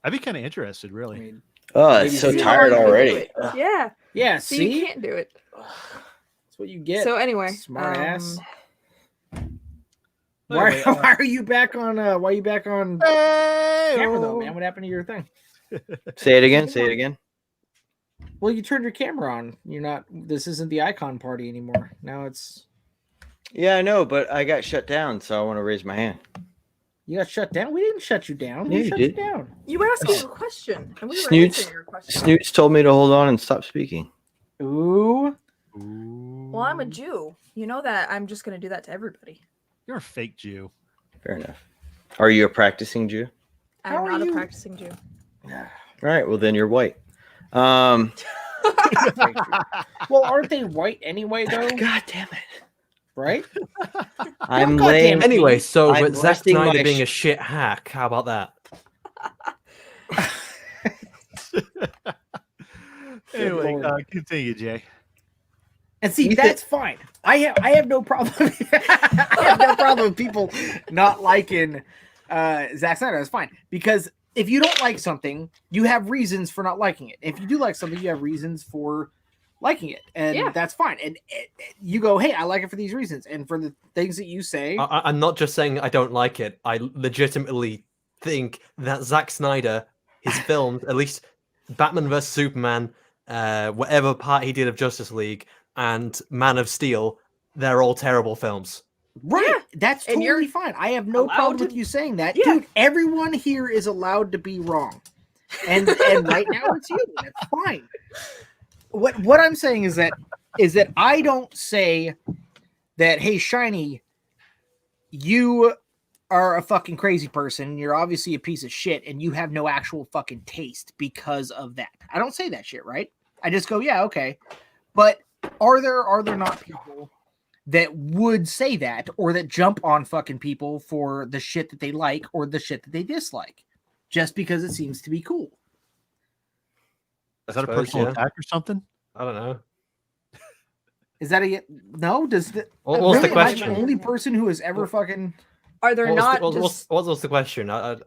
I'd be kind of interested, I really. mean, Oh, Maybe it's so see how tired you can do already. it. Yeah. yeah, So see? you can't do it. That's what you get. So anyway, Smart ass. Anyway, Why are you back on camera though, man? What happened to your thing? Say it again. Say it again. Well, you turned your camera on. This isn't the icon party anymore. Now it's Yeah, I know, but I got shut down, so I want to raise my hand. you got shut down. We didn't shut you down. Yeah, We you shut did. you down. you were asking a question, and we were Snoots. answering your question. Snoots told me to hold on and stop speaking. Ooh. Well, I'm a Jew. You know that I'm just going to do that to everybody. You're a fake Jew. Fair enough. Are you a practicing Jew? How I'm are not a you? practicing Jew. All right. Well, then you're white. Well, aren't they white anyway, though? God damn it! Right? I'm God damn laying. it. Anyway, so I'm with Zack resting Snyder my being a shit hack, how about that? Anyway, Lord. continue, Jay. And see, You that's fine. I have no problem. I have no problem with people not liking Zack Snyder. That's fine, because if you don't like something, you have reasons for not liking it. If you do like something, you have reasons for liking it, and Yeah. that's fine. And you go, "Hey, I like it for these reasons," and for the things that you say. I'm not just saying I don't like it. I legitimately think that Zack Snyder, his films, at least Batman vs Superman, whatever part he did of Justice League, and Man of Steel, they're all terrible films. Right. Yeah. That's And you're totally fine. I have no allowed problem to- with you saying that. Yeah. Dude, everyone here is allowed to be wrong. And right now it's you. That's fine. What I'm saying is that I don't say that, hey, Shiny, you are a fucking crazy person. You're obviously a piece of shit and you have no actual fucking taste because of that. I don't say that shit, right? I just go, yeah, okay. But are there not people that would say that or that jump on fucking people for the shit that they like or the shit that they dislike just because it seems to be cool. Is that a suppose, personal yeah. attack or something? I don't know. Is that a no? Does the What was the really, am I question? the only person who has ever fucking Are there not What just was the question? the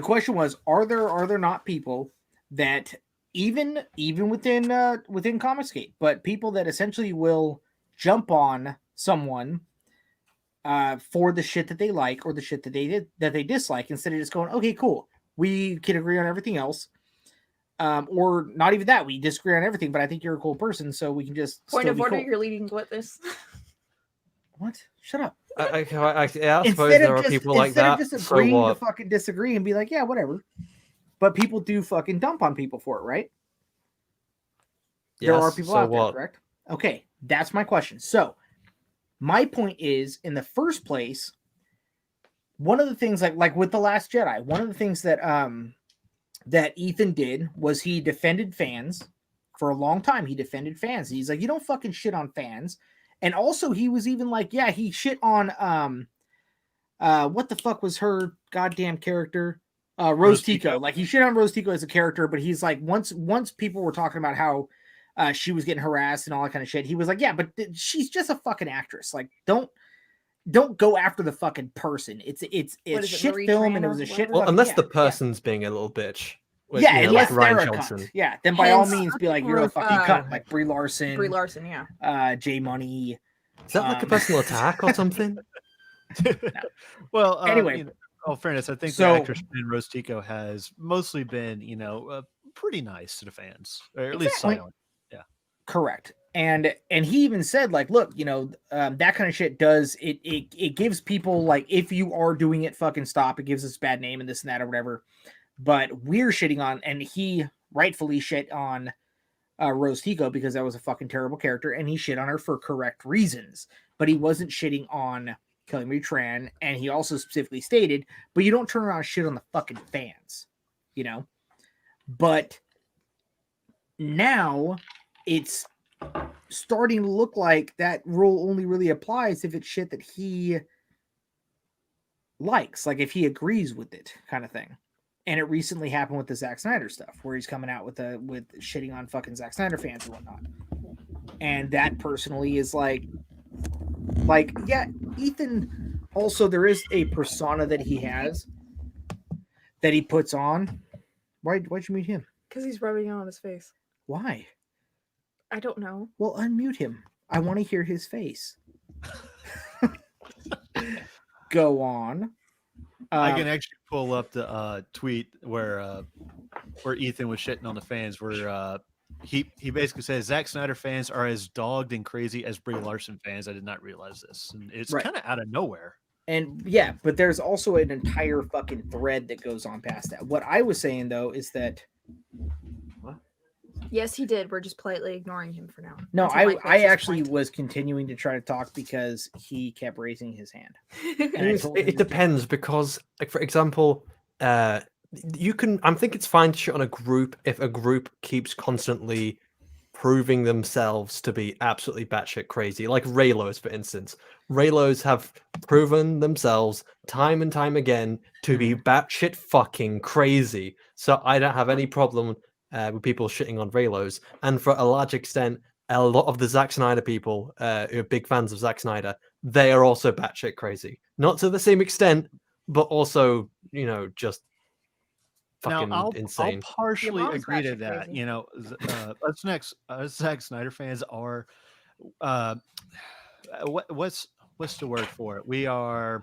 question was, are there not people that even within Comicsgate, but people that essentially will jump on someone for the shit that they like or the shit that they dislike instead of just going, okay, cool, we can agree on everything else, or not even that, we disagree on everything, but I think you're a cool person, so we can just point still of be order? cool. You're leading with this. What? Shut up. I suppose Instead there of are just people like instead that. of just So agreeing to what? fucking disagree and be like, yeah, whatever. But people do fucking dump on people for it, right? There are Yes, people so out what? there, correct? Okay, that's my question. So, my point is, in the first place, one of the things like with The Last Jedi, one of the things that that Ethan did was he defended fans for a long time. He defended fans. He's like, you don't fucking shit on fans. And also he was even like, yeah, he shit on what the fuck was her goddamn character? Rose Tico. Like he shit on Rose Tico as a character, but he's like, once people were talking about how she was getting harassed and all that kind of shit, he was like, yeah, but she's just a fucking actress. Like, don't go after the fucking person. It's shit Marie film, Tran and it or was a shit. Well, fucking, unless yeah, the person's being a little bitch. yeah, you know, unless like Ryan they're a Johnson. cunt. Yeah, then by all Hence, means be like, you're a fucking cunt, like Brie Larson, Brie Larson, yeah. J Money. Is that like a personal attack or something? Well, Anyway, you know, all fairness, I think so- the actress in Rose Tico has mostly been, pretty nice to the fans, or at least Exactly. silent. Correct. And he even said, like, look, that kind of shit does it gives people, like, if you are doing it, fucking stop. It gives us a bad name and this and that or whatever. But we're shitting on, and he rightfully shit on Rose Tico because that was a fucking terrible character, and he shit on her for correct reasons. But he wasn't shitting on Kelly Marie Tran, and he also specifically stated, but you don't turn around and shit on the fucking fans, But now it's starting to look like that rule only really applies if it's shit that he likes, like if he agrees with it, kind of thing. And it recently happened with the Zack Snyder stuff, where he's coming out with shitting on fucking Zack Snyder fans and whatnot. And that personally is like, yeah, Ethan. Also, there is a persona that he has that he puts on. Why'd you mute him? Because he's rubbing it on his face. Why? I don't know. Well, unmute him. I want to hear his face. Go on. I can actually pull up the tweet where Ethan was shitting on the fans, where he basically says Zack Snyder fans are as dogged and crazy as Brie Larson fans. I did not realize this, and it's Right. kind of out of nowhere. And yeah, but there's also an entire fucking thread that goes on past that. What I was saying though is that Yes, he did. We're just politely ignoring him for now. no, Until Mike I makes his actually point. was continuing to try to talk because he kept raising his hand. And I told him It to depends because, like, for example, you can. I think it's fine to shit on a group if a group keeps constantly proving themselves to be absolutely batshit crazy. Like Raylos, for instance. Raylos have proven themselves time and time again to be batshit fucking crazy. So I don't have any problem with people shitting on Raylos. And for a large extent, a lot of the Zack Snyder people who are big fans of Zack Snyder, they are also batshit crazy. Not to the same extent, but also, just fucking Now, insane. I'll partially mom's agree to batshit that. crazy. Us Zack Snyder fans are, what's the word for it? We are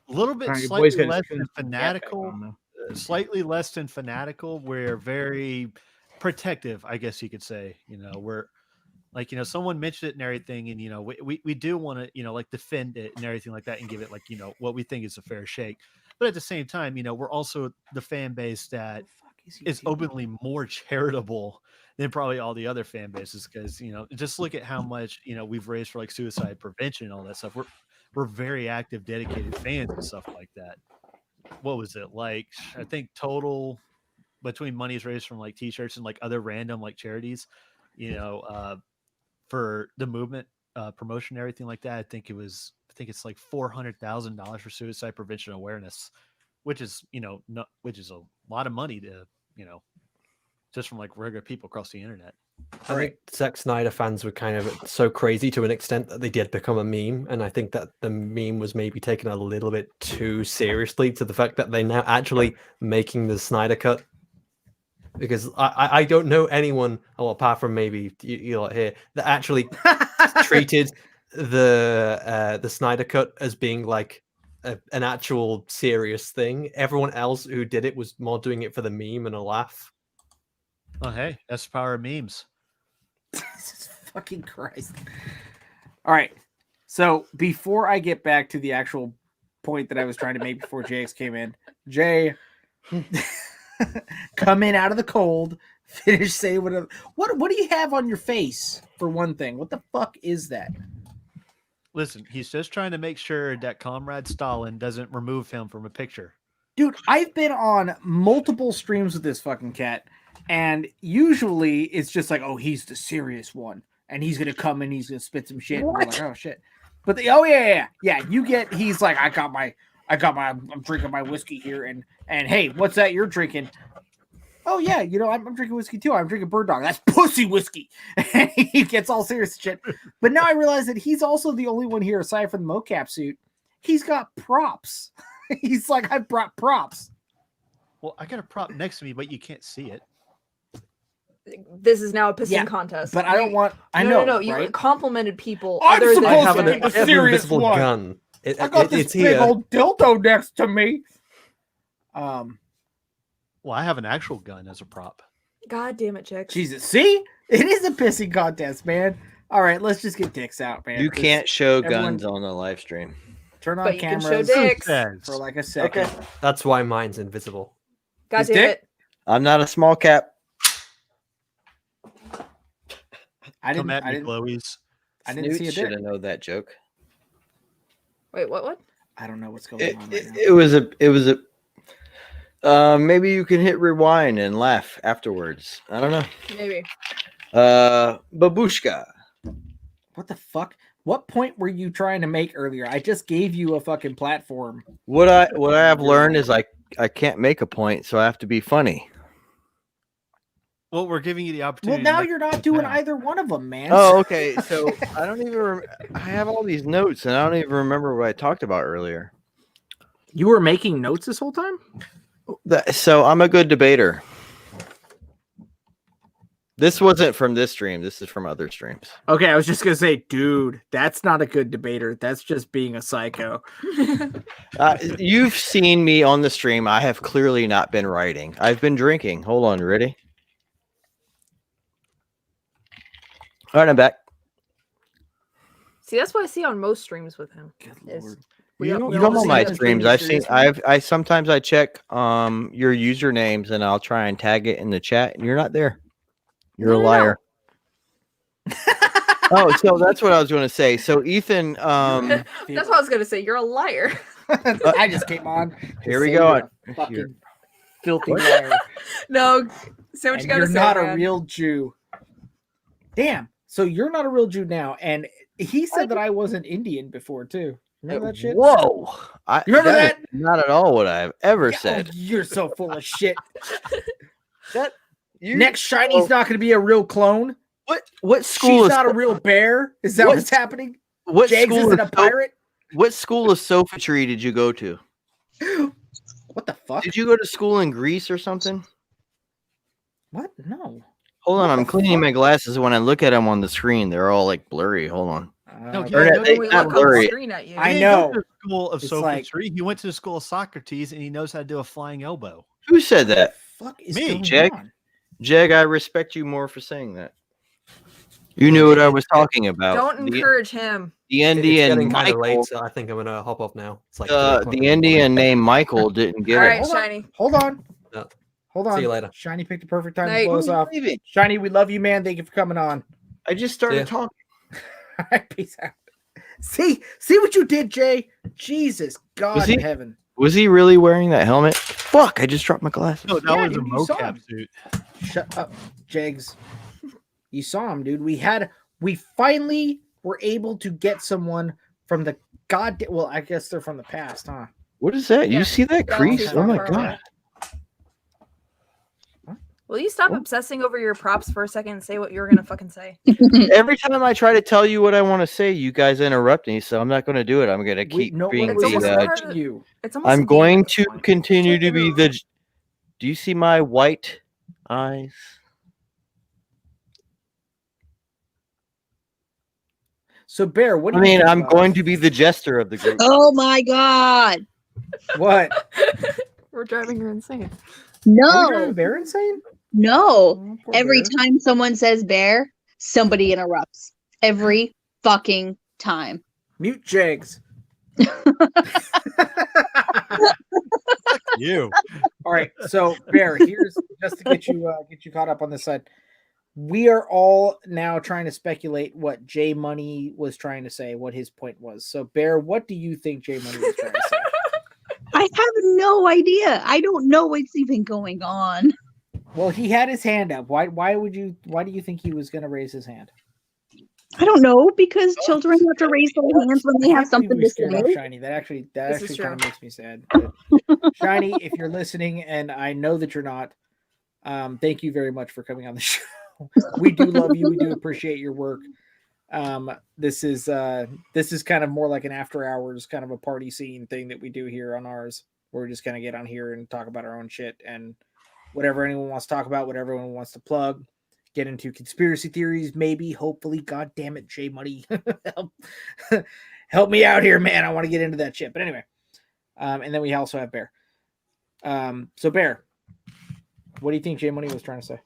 a little bit Your boy's slightly got less his than fanatical. on, though. Slightly less than fanatical. We're very protective, I guess you could say. We're like, someone mentioned it and everything, and we do want to, like, defend it and everything like that and give it, like, what we think is a fair shake. But at the same time, we're also the fan base that is openly more charitable than probably all the other fan bases, because just look at how much we've raised for, like, suicide prevention and all that stuff. We're very active, dedicated fans and stuff like that. What was it like? I think total between monies raised from, like, t-shirts and, like, other random, like, charities, for the movement promotion and everything like that. I think it's like $400,000 for suicide prevention awareness, which is which is a lot of money to just from like regular people across the internet. I think Zack Snyder fans were kind of so crazy to an extent that they did become a meme, and I think that the meme was maybe taken a little bit too seriously to the fact that they're now actually making the Snyder cut. Because I don't know anyone, apart from maybe you lot here, that actually treated the Snyder cut as being like an actual serious thing. Everyone else who did it was more doing it for the meme and a laugh. Oh, hey, that's the power of memes. Jesus fucking Christ. All right. So before I get back to the actual point that I was trying to make before JX came in, Jay, come in out of the cold, finish saying what do you have on your face, for one thing? What the fuck is that? Listen, he's just trying to make sure that Comrade Stalin doesn't remove him from a picture. Dude, I've been on multiple streams with this fucking cat, and usually it's just like, oh, he's the serious one, and he's gonna come and he's gonna spit some shit. And we're like, oh shit. But he's like, I'm drinking my whiskey here, and hey, what's that you're drinking? Oh yeah, I'm drinking whiskey too. I'm drinking Bird Dog. That's pussy whiskey. And he gets all serious and shit. But now I realize that he's also the only one here, aside from the mocap suit. He's got props. He's like, I brought props. Well, I got a prop next to me, but you can't see it. This is now a pissing contest. But I don't want. No. You right? complimented people. I'm other supposed than to have be the serious invisible one. gun. I got this it's big here. old dildo next to me. Well, I have an actual gun as a prop. God damn it, Jack. Jesus, see, it is a pissing contest, man. All right, let's just get dicks out, man. You can't show everyone- guns on the live stream. Turn on But you can cameras show dicks. for like a second. Okay. That's why mine's invisible. God His damn dick? it. I'm not a small cap. I Come at me, didn't Chloe's. I didn't see a should dick. have known that joke. Wait, what? I don't know what's going on right now. It was a. Maybe you can hit rewind and laugh afterwards. I don't know. Maybe. Babushka. What the fuck? What point were you trying to make earlier? I just gave you a fucking platform. What I have learned is I can't make a point, so I have to be funny. Well, we're giving you the Well, opportunity. now to make you're not it doing now. either one of them, man. Oh, okay. So I don't even. I have all these notes, and I don't even remember what I talked about earlier. You were making notes this whole time? So I'm a good debater. This wasn't from this stream. This is from other streams. Okay, I was just gonna say, dude, that's not a good debater. That's just being a psycho. You've seen me on the stream. I have clearly not been writing. I've been drinking. Hold on, ready? All right, I'm back. See, that's what I see on most streams with him. Good lord. We You don't come on see my him streams. being I've seen. serious. I sometimes I check your usernames and I'll try and tag it in the chat, and you're not there. You're a No. liar. Oh, so that's what I was going to say. So Ethan, That's what I was gonna say. You're a liar. I just came on. to Here we say go. you're a fucking filthy liar. No, say what And you gotta you're say. not man. a real Jew. Damn. So you're not a real Jew now. And he said that I wasn't Indian before too. Remember that shit? Whoa! You remember is that? Not at all what I've ever Yeah, said. oh, you're so full of shit. That you, Next Shiny's not going to be a real clone. what school She's is not a real bear. Is that What- what's happening? what Jags school isn't of a pirate. what school of sophistry did you go to? What the fuck? Did you go to school in Greece or something? What? No. Hold on, What I'm the cleaning fuck? my glasses. When I look at them on the screen, they're all like blurry. Hold on. No, Uh, yeah, Ernest, no, they- we not look on the blurry. screen at you. I He didn't go know. to the school of It's like- sophistry. He went to the school of Socrates, and he knows how to do a flying elbow. Who said What that? the fuck is Me, going Jag. on? Jeg, I respect you more for saying that. You knew what I was talking about. Don't The- encourage him. The It's Indian getting kind of Michael, late, so I think I'm gonna hop off now. It's like 3 o'clock in the morning. Indian named Michael didn't get All it. right, Hold on. Shiny. Hold on. No. Hold on. See you later. Shiny picked the perfect time Night. to blow us off. Leave it. Shiny, we love you, man. Thank you for coming on. I just started Yeah. talking. All right, peace out. See what you did, Jay? Jesus God Was in he- heaven. Was he really wearing that helmet? Fuck! I just dropped my glasses. No, that Yeah, was a dude, you saw him. mocap suit. Shut up, Jags. You saw him, dude. We finally were able to get someone from the goddamn. Well, I guess they're from the past, huh? What is that? Yeah. You see that crease? too Oh my far away. god! Will you stop obsessing over your props for a second and say what you were gonna fucking say? Every time I try to tell you what I want to say, you guys interrupt me. So I'm not going to do it. I'm going to keep being It's almost the. part of- you. It's almost a I'm game going at this to point. continue to be the. Do you see my white eyes? So, Bear, what do I you mean, think I'm about going this? to be the jester of the group. Oh my god! What? We're driving her insane. Are we No, driving Bear insane? no. Oh, poor Every Bear. time someone says bear, somebody interrupts. Every fucking time. Mute Jags. You. All right, so Bear, here's just to get you caught up on this side. We are all now trying to speculate what J Money was trying to say, what his point was. So, Bear, what do you think J Money was trying to say? I have no idea. I don't know what's even going on. Well, he had his hand up. Why do you think he was going to raise his hand? I don't know, because children have to raise their hands when they I have can't believe something we to scared off say. Shiny. That actually This is kind of true. makes me sad. But Shiny, if you're listening, and I know that you're not, thank you very much for coming on the show. We do love you. We do appreciate your work. This is kind of more like an after hours kind of a party scene thing that we do here on ours, where we just kind of get on here and talk about our own shit and whatever anyone wants to talk about, whatever anyone wants to plug, get into conspiracy theories, maybe, hopefully. God damn it, J Money. Help me out here, man. I want to get into that shit. But anyway, and then we also have Bear. So Bear, what do you think J Money was trying to say?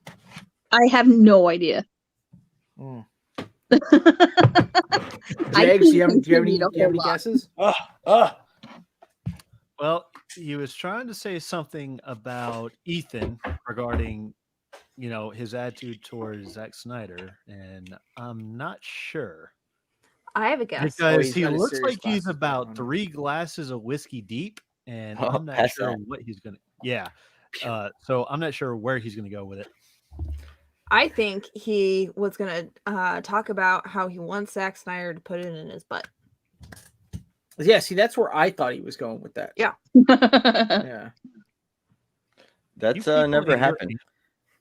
I have no idea. Mm. I Jags, do you can't have any contribute a whole lot. guesses? Well, he was trying to say something about Ethan regarding, his attitude towards Zack Snyder, and I'm not sure I have a guess. because he's he got his looks serious like he's glasses back about on. 3 glasses of whiskey deep, and Oh, I'm not pass sure that. what he's gonna. Yeah, so I'm not sure where he's gonna go with it. I think he was gonna talk about how he wants Zack Snyder to put it in his butt. Yeah, see, that's where I thought he was going with that. Yeah. Yeah. That's You people never in your-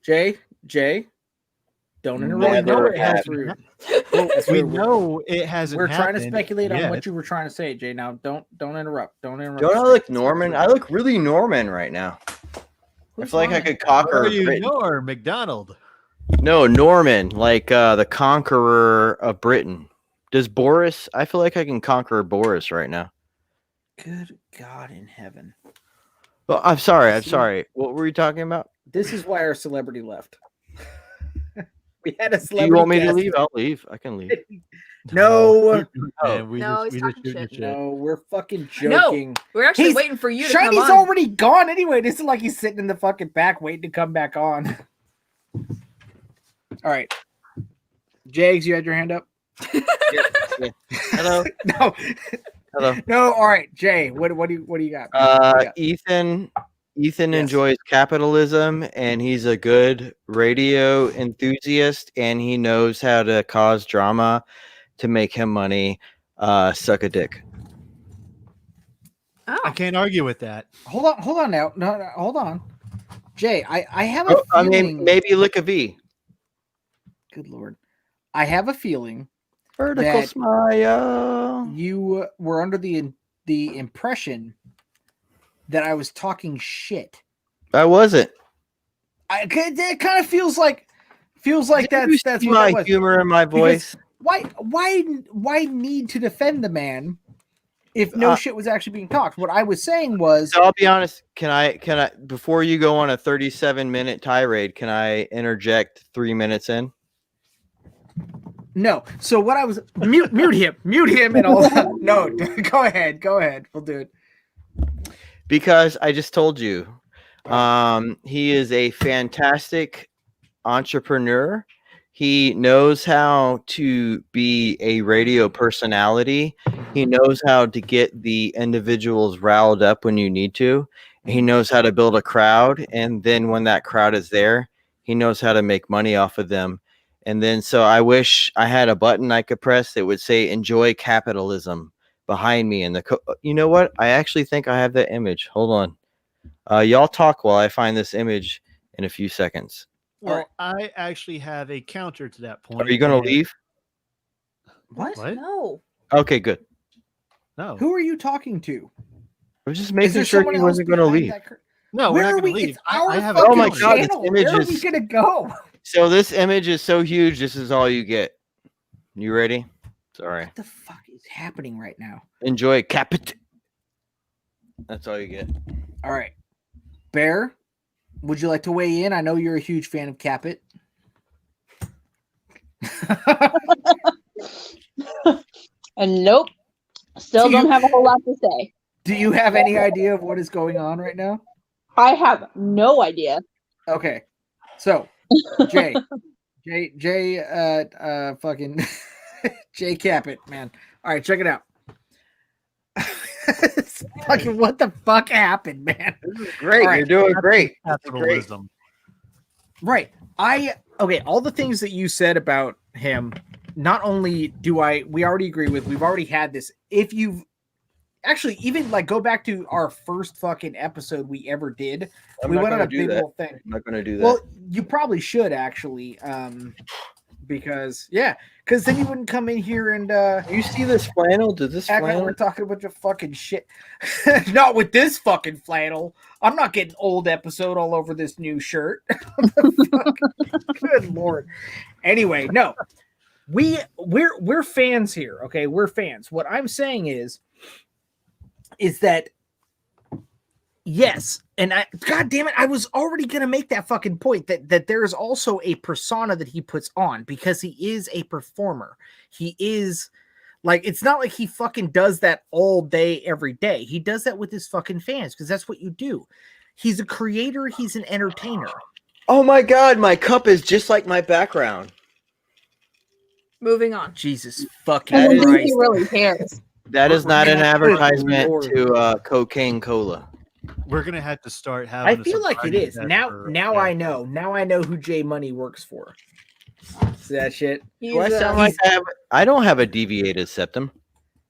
Jay, happened. don't interrupt. Never That's happened. rude. Well, That's we rude. know it hasn't. We're trying to happened speculate on yet. what you were trying to say, Jay. Now, don't interrupt. Don't interrupt. Don't I look Norman? I look really Norman right now. I feel like I could Where conquer are you, Britain. Norm McDonald? No, Norman, like the conqueror of Britain. Does Boris? I feel like I can conquer Boris right now. Good God in heaven. Well, I'm sorry. See? What were you talking about? This is why our celebrity left. We had a Do celebrity. you want me to guest. leave? I'll leave. I can leave. No. Man, we No, just he's shooting talking shit. shit. No, we're fucking No. joking. We're actually He's- waiting for you to Shiny's come on. already gone anyway. This is like he's sitting in the fucking back waiting to come back on. All right. Jags, you had your hand up? Hello. No. Hello. No, all right. Jay, what do you got? Yeah. Ethan Yes. enjoys capitalism, and he's a good radio enthusiast, and he knows how to cause drama to make him money. Suck a dick. Oh. I can't argue with that. Hold on now. No, hold on. Jay, I have a Oh, I feeling. mean, maybe lick a V. Good Lord. I have a feeling Vertical that- smile. you were under the impression that I was talking shit. I wasn't. It kind of feels like Did you that's see what my that was. humor in my voice. Why need to defend the man if no shit was actually being talked? What I was saying was, So I'll be honest. Can I before you go on a 37-minute tirade, can I interject 3 minutes in? no. So what I was mute him and all that. No, go ahead. We'll do it. Because I just told you, he is a fantastic entrepreneur. He knows how to be a radio personality. He knows how to get the individuals riled up when you need to. He knows how to build a crowd. And then when that crowd is there, he knows how to make money off of them. And then so I wish I had a button I could press that would say "Enjoy Capitalism" behind me. And you know what? I actually think I have that image. Hold on. Y'all talk while I find this image in a few seconds. Well, I actually have a counter to that point. Are you going to leave? What? No. Okay, good. No. Who are you talking to? I was just Is making there sure someone he else wasn't going to behind leave. that No, Where we're are not going to we? leave. It's our I have fucking Oh my God, this channel. image Where are is- we gonna go? So this image is so huge. This is all you get. You ready? Sorry. What the fuck is happening right now? Enjoy Capit. That's all you get. All right, Bear, would you like to weigh in? I know you're a huge fan of Capit. And nope, still Do you- don't have a whole lot to say. Do you have any idea of what is going on right now? I have no idea. Okay, so Jay, fucking Jay Capit, man. All right, check it out. Fucking what the fuck happened, man? This is great. All right. You're doing great. Capitalism. Right. All the things that you said about him, not only we already agree with, we've already had this. If you've actually even like go back to our first fucking episode we ever did, we went on a big old thing. I'm not going to do that. Well, you probably should actually, because then you wouldn't come in here and you see this flannel? Does this act like flannel? we're talking a bunch of fucking shit. Not with this fucking flannel. I'm not getting old episode all over this new shirt. Good Lord. Anyway, no. We're fans here, okay? We're fans. What I'm saying is that yes, and God damn it, I was already gonna make that fucking point that there is also a persona that he puts on because he is a performer. He is like, it's not like he fucking does that all day, every day. He does that with his fucking fans because that's what you do. He's a creator, he's an entertainer. Oh my God, my cup is just like my background. Moving on. Jesus fucking And then Christ. he really cares. That is not an Good advertisement Lord. to cocaine cola. We're gonna have to start having. I a feel like it surprise is. test Now for- now yeah. I know. Now I know who J Money works for. See that shit? He's, Do I sound like I don't have a deviated septum.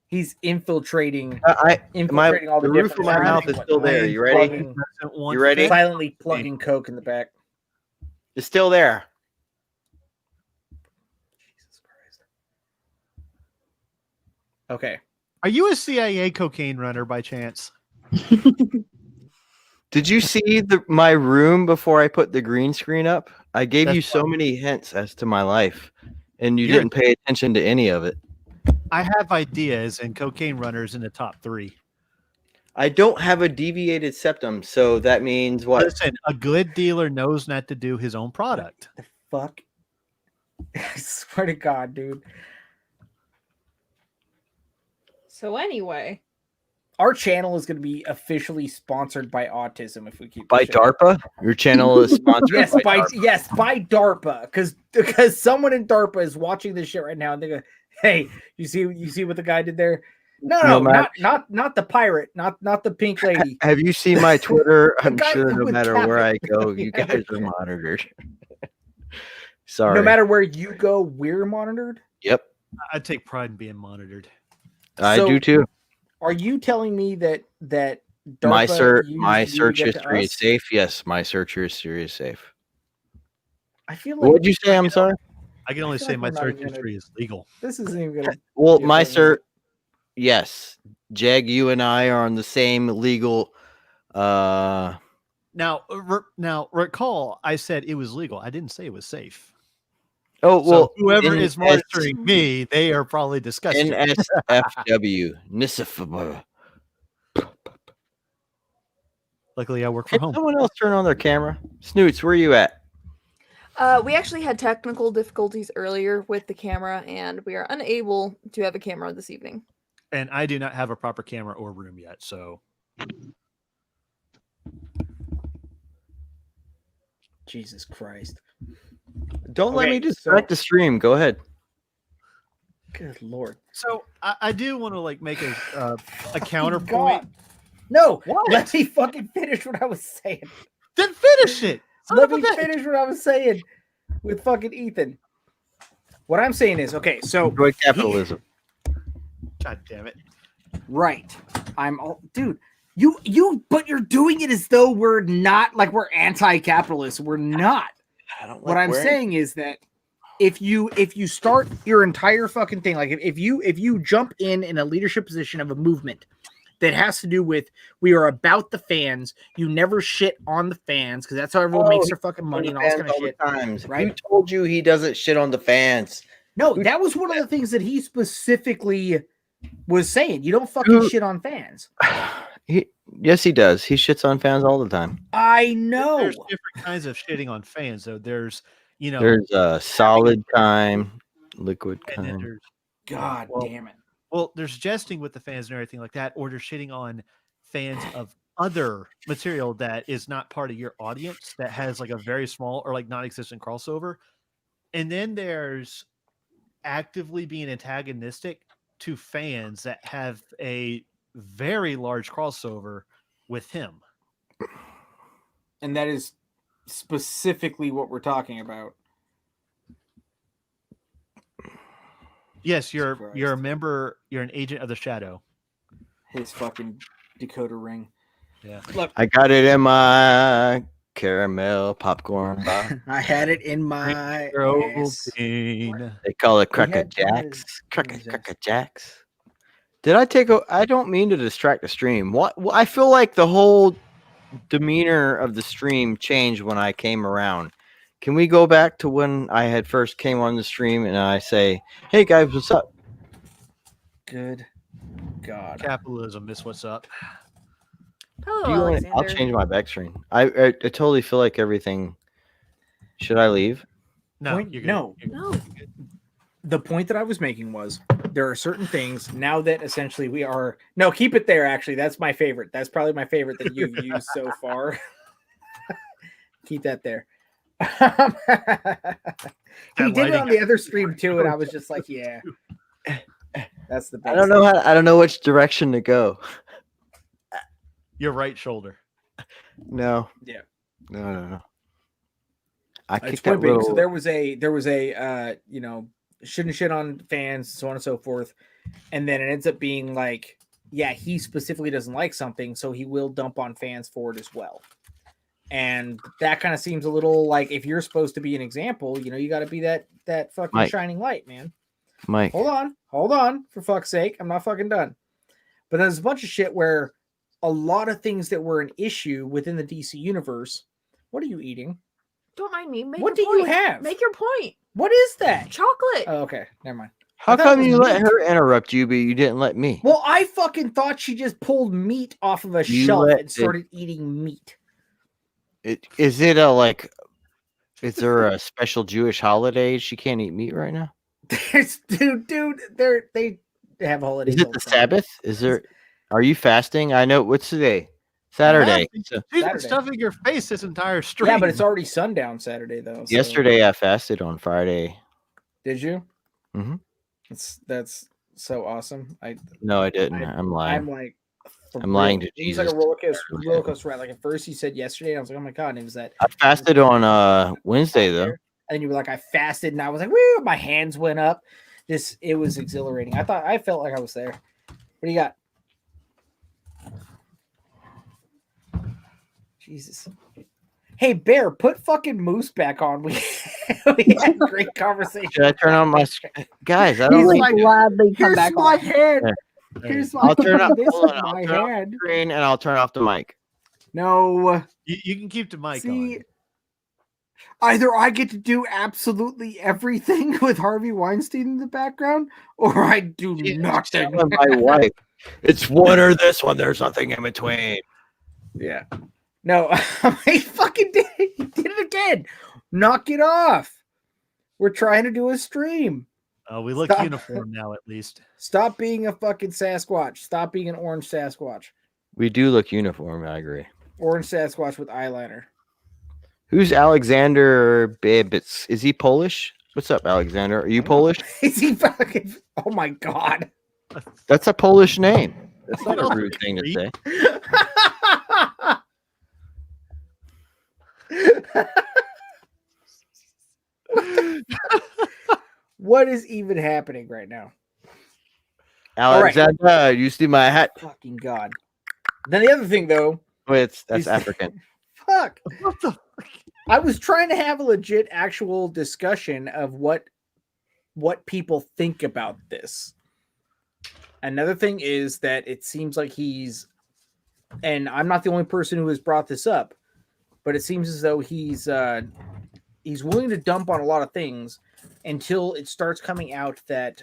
He's infiltrating My infiltrating all the the roof of different my mouth is still there. You ready? Plugging- Doesn't want You ready? fit. silently plugging coke in the back. It's still there. Jesus Christ. Okay. Are you a CIA cocaine runner by chance? Did you see my room before I put the green screen up? I gave That's you so many hints as to my life, and you You're- didn't pay attention to any of it. I have ideas, and cocaine runners in the top 3. I don't have a deviated septum, so that means what? Listen, a good dealer knows not to do his own product. The fuck? I swear to God, dude. So anyway, Our channel is going to be officially sponsored by autism if we keep By this shit. DARPA? Your channel is sponsored Yes, by DARPA. by DARPA, because someone in DARPA is watching this shit right now and they go, "Hey, you see what the guy did there? No, not the pirate, not the pink lady. Have you seen my Twitter? I'm guy sure no with matter Capit. where I go, you Yeah, guys are monitored. Sorry. No matter where you go, we're monitored." Yep, I take pride in being monitored. I So, do too. Are you telling me that DARPA My used my you to search get to history is us? safe. Yes, my search history is safe. I feel like What'd you say? I'm sorry. I can only feel say like my we're not search even gonna- history is legal. this isn't even gonna. Well, Yeah, my but- search. Yes, Jeg, you and I are on the same legal. Now, recall, I said it was legal. I didn't say it was safe. Oh So well, whoever is monitoring me, they are probably disgusting. NSFW. NSFW. Luckily, I work from Can home. someone else turn on their camera? Snoots, where you at? we actually had technical difficulties earlier with the camera, and we are unable to have a camera this evening. And I do not have a proper camera or room yet. So Jesus Christ. Don't let Okay, me distract the stream. Go ahead. Good Lord. I do want to like make a counterpoint. God. No, What? let me fucking finish what I was saying. Then finish it. Son Let of a me bitch. finish what I was saying with fucking Ethan. What I'm saying is, okay, so Enjoy capitalism. God damn it. right. I'm all dude. But you're doing it as though we're not like we're anti-capitalist. We're not. I don't What I'm saying is that if you start your entire fucking thing, like if you jump in a leadership position of a movement that has to do with we are about the fans, you never shit on the fans because that's how everyone makes their fucking money and all this kind of shit. Times. Right? Who told you he doesn't shit on the fans? No, that was one of the things that he specifically was saying. You don't fucking shit on fans. Yes, he does. He shits on fans all the time. I know. There's different kinds of shitting on fans, though. There's, There's a solid kind, liquid and then kind. there's God damn it. Well, there's jesting with the fans and everything like that, or there's shitting on fans of other material that is not part of your audience that has like a very small or like non-existent crossover. And then there's actively being antagonistic to fans that have a very large crossover with him. And that is specifically what we're talking about. Yes, you're a member, you're an agent of the Shadow. His fucking decoder ring. Yeah. Look, I got it in my caramel popcorn box. I had it in my ass. They call it Cracker Jacks. Cracker Jacks. Did I take I don't mean to distract the stream. What I feel like the whole demeanor of the stream changed when I came around. Can we go back to when I had first came on the stream and I say, "Hey guys, what's up?" Good God. Capitalism is what's up. Hello, Alexander. I'll change my back screen. I totally feel like everything. Should I leave? No, No. The point that I was making was there are certain things now that essentially we are. No, keep it there. Actually, that's my favorite. That's probably my favorite that you've used so far. Keep that there. He did it on the other stream too, and I was just like, "Yeah, that's the best." I don't know which direction to go. Your right shoulder. No. Yeah. No. I It's kicked that big. little... So there was a shouldn't shit on fans, so on and so forth, and then it ends up being like, yeah, he specifically doesn't like something, so he will dump on fans for it as well. And that kind of seems a little like if you're supposed to be an example, you got to be that fucking Mike. shining light, man. Mike. Hold on, for fuck's sake, I'm not fucking done. But there's a bunch of shit where a lot of things that were an issue within the DC universe. What are you eating? Don't mind me. What do you have? Make your point. What is that? Chocolate. Oh, okay, never mind. How I thought come it was you let meat. her interrupt you, but you didn't let me? Well, I fucking thought she just pulled meat off of a You shelf let and started eating meat. Is there a special Jewish holiday she can't eat meat right now? dude, they have holidays. Is it all the time. Sabbath? Are you fasting? I know. What's today? Saturday. So You've been Saturday. stuffing your face this entire stream. Yeah, but it's already sundown Saturday though. so- yesterday I fasted on Friday. Did you? Mhm. That's so awesome. No, I didn't. I'm lying. I'm like, for I'm lying to It was like a Jesus. roller coaster ride. Like at first you said yesterday, and I was like, oh my god, and it was that. I fasted on Wednesday though. And then you were like, I fasted, and I was like, woo, my hands went up. It was exhilarating. I felt like I was there. What do you got? Jesus. Hey Bear, put fucking Moose back on. We had a great conversation. Should I turn on my guys? I don't He's like. like, gladly come Here's back my on. hand. Hey, Here's my I'll turn off. this Hold is on, I'll my turn off the hand. screen and I'll turn off the mic. No. You can keep the mic See, on. either I get to do absolutely everything with Harvey Weinstein in the background, or I do nothing. Telling my wife, it's one or this one. There's nothing in between. Yeah. No, he fucking did it. He did it again. Knock it off. We're trying to do a stream. We look Stop. uniform now, at least. Stop being a fucking Sasquatch. Stop being an orange Sasquatch. We do look uniform. I agree. Orange Sasquatch with eyeliner. Who's Alexander Babitz? Is he Polish? What's up, Alexander? Are you Polish? Is he fucking? Oh my god. That's a Polish name. That's not a rude thing to say. What is even happening right now? Alexander, you see my hat? Fucking God. Then the other thing, though. Wait, that's is- African. Fuck. What the? I was trying to have a legit, actual discussion of what people think about this. Another thing is that it seems like he's, and I'm not the only person who has brought this up, but it seems as though he's willing to dump on a lot of things until it starts coming out that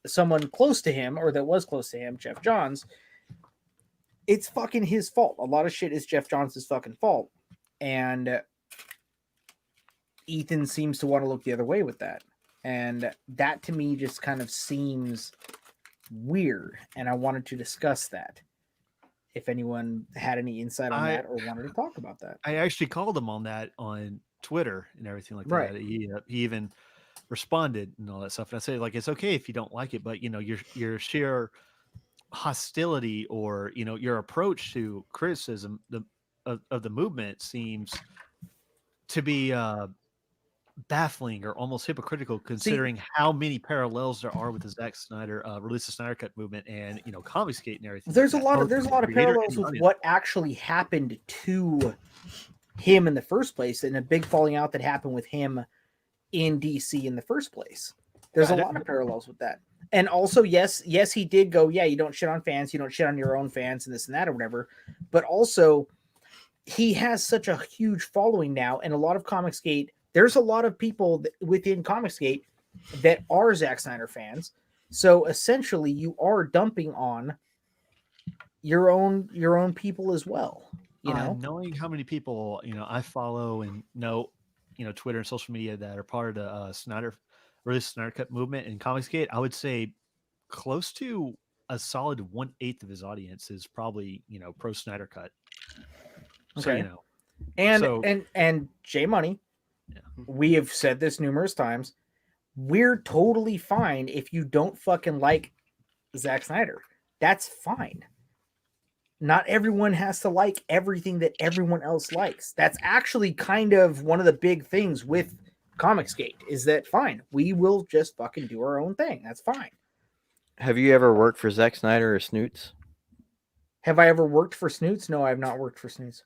someone close to him, or that was close to him, Jeff Johns, it's fucking his fault. A lot of shit is Jeff Johns' fucking fault. And Ethan seems to want to look the other way with that. And that to me just kind of seems weird. And I wanted to discuss that. If anyone had any insight on that or wanted to talk about that. I actually called him on that on Twitter and everything like Right. that. He even responded and all that stuff. And I say, like, it's okay if you don't like it, but your sheer hostility or your approach to criticism of the movement seems to be baffling or almost hypocritical, considering how many parallels there are with the Zack Snyder release the Snyder Cut movement and Comicsgate and everything. There's like a lot of creator parallels and with audience. what actually happened to him in the first place, and a big falling out that happened with him in DC in the first place. There's a lot of parallels with that. And also, yes, he did go, yeah, you don't shit on fans, you don't shit on your own fans and this and that or whatever. But also, he has such a huge following now, and a lot of Comicsgate, there's a lot of people within Comicsgate that are Zack Snyder fans. So essentially, you are dumping on your own people as well. Knowing how many people I follow and know, Twitter and social media that are part of the Snyder Cut movement and Comicsgate, I would say close to a solid 1/8 of his audience is probably pro Snyder Cut. Okay. So and J Money, we have said this numerous times. We're totally fine if you don't fucking like Zack Snyder. That's fine. Not everyone has to like everything that everyone else likes. That's actually kind of one of the big things with Comicsgate is that fine. We will just fucking do our own thing. That's fine. Have you ever worked for Zack Snyder or Snoots? Have I ever worked for Snoots? No, I have not worked for Snoots.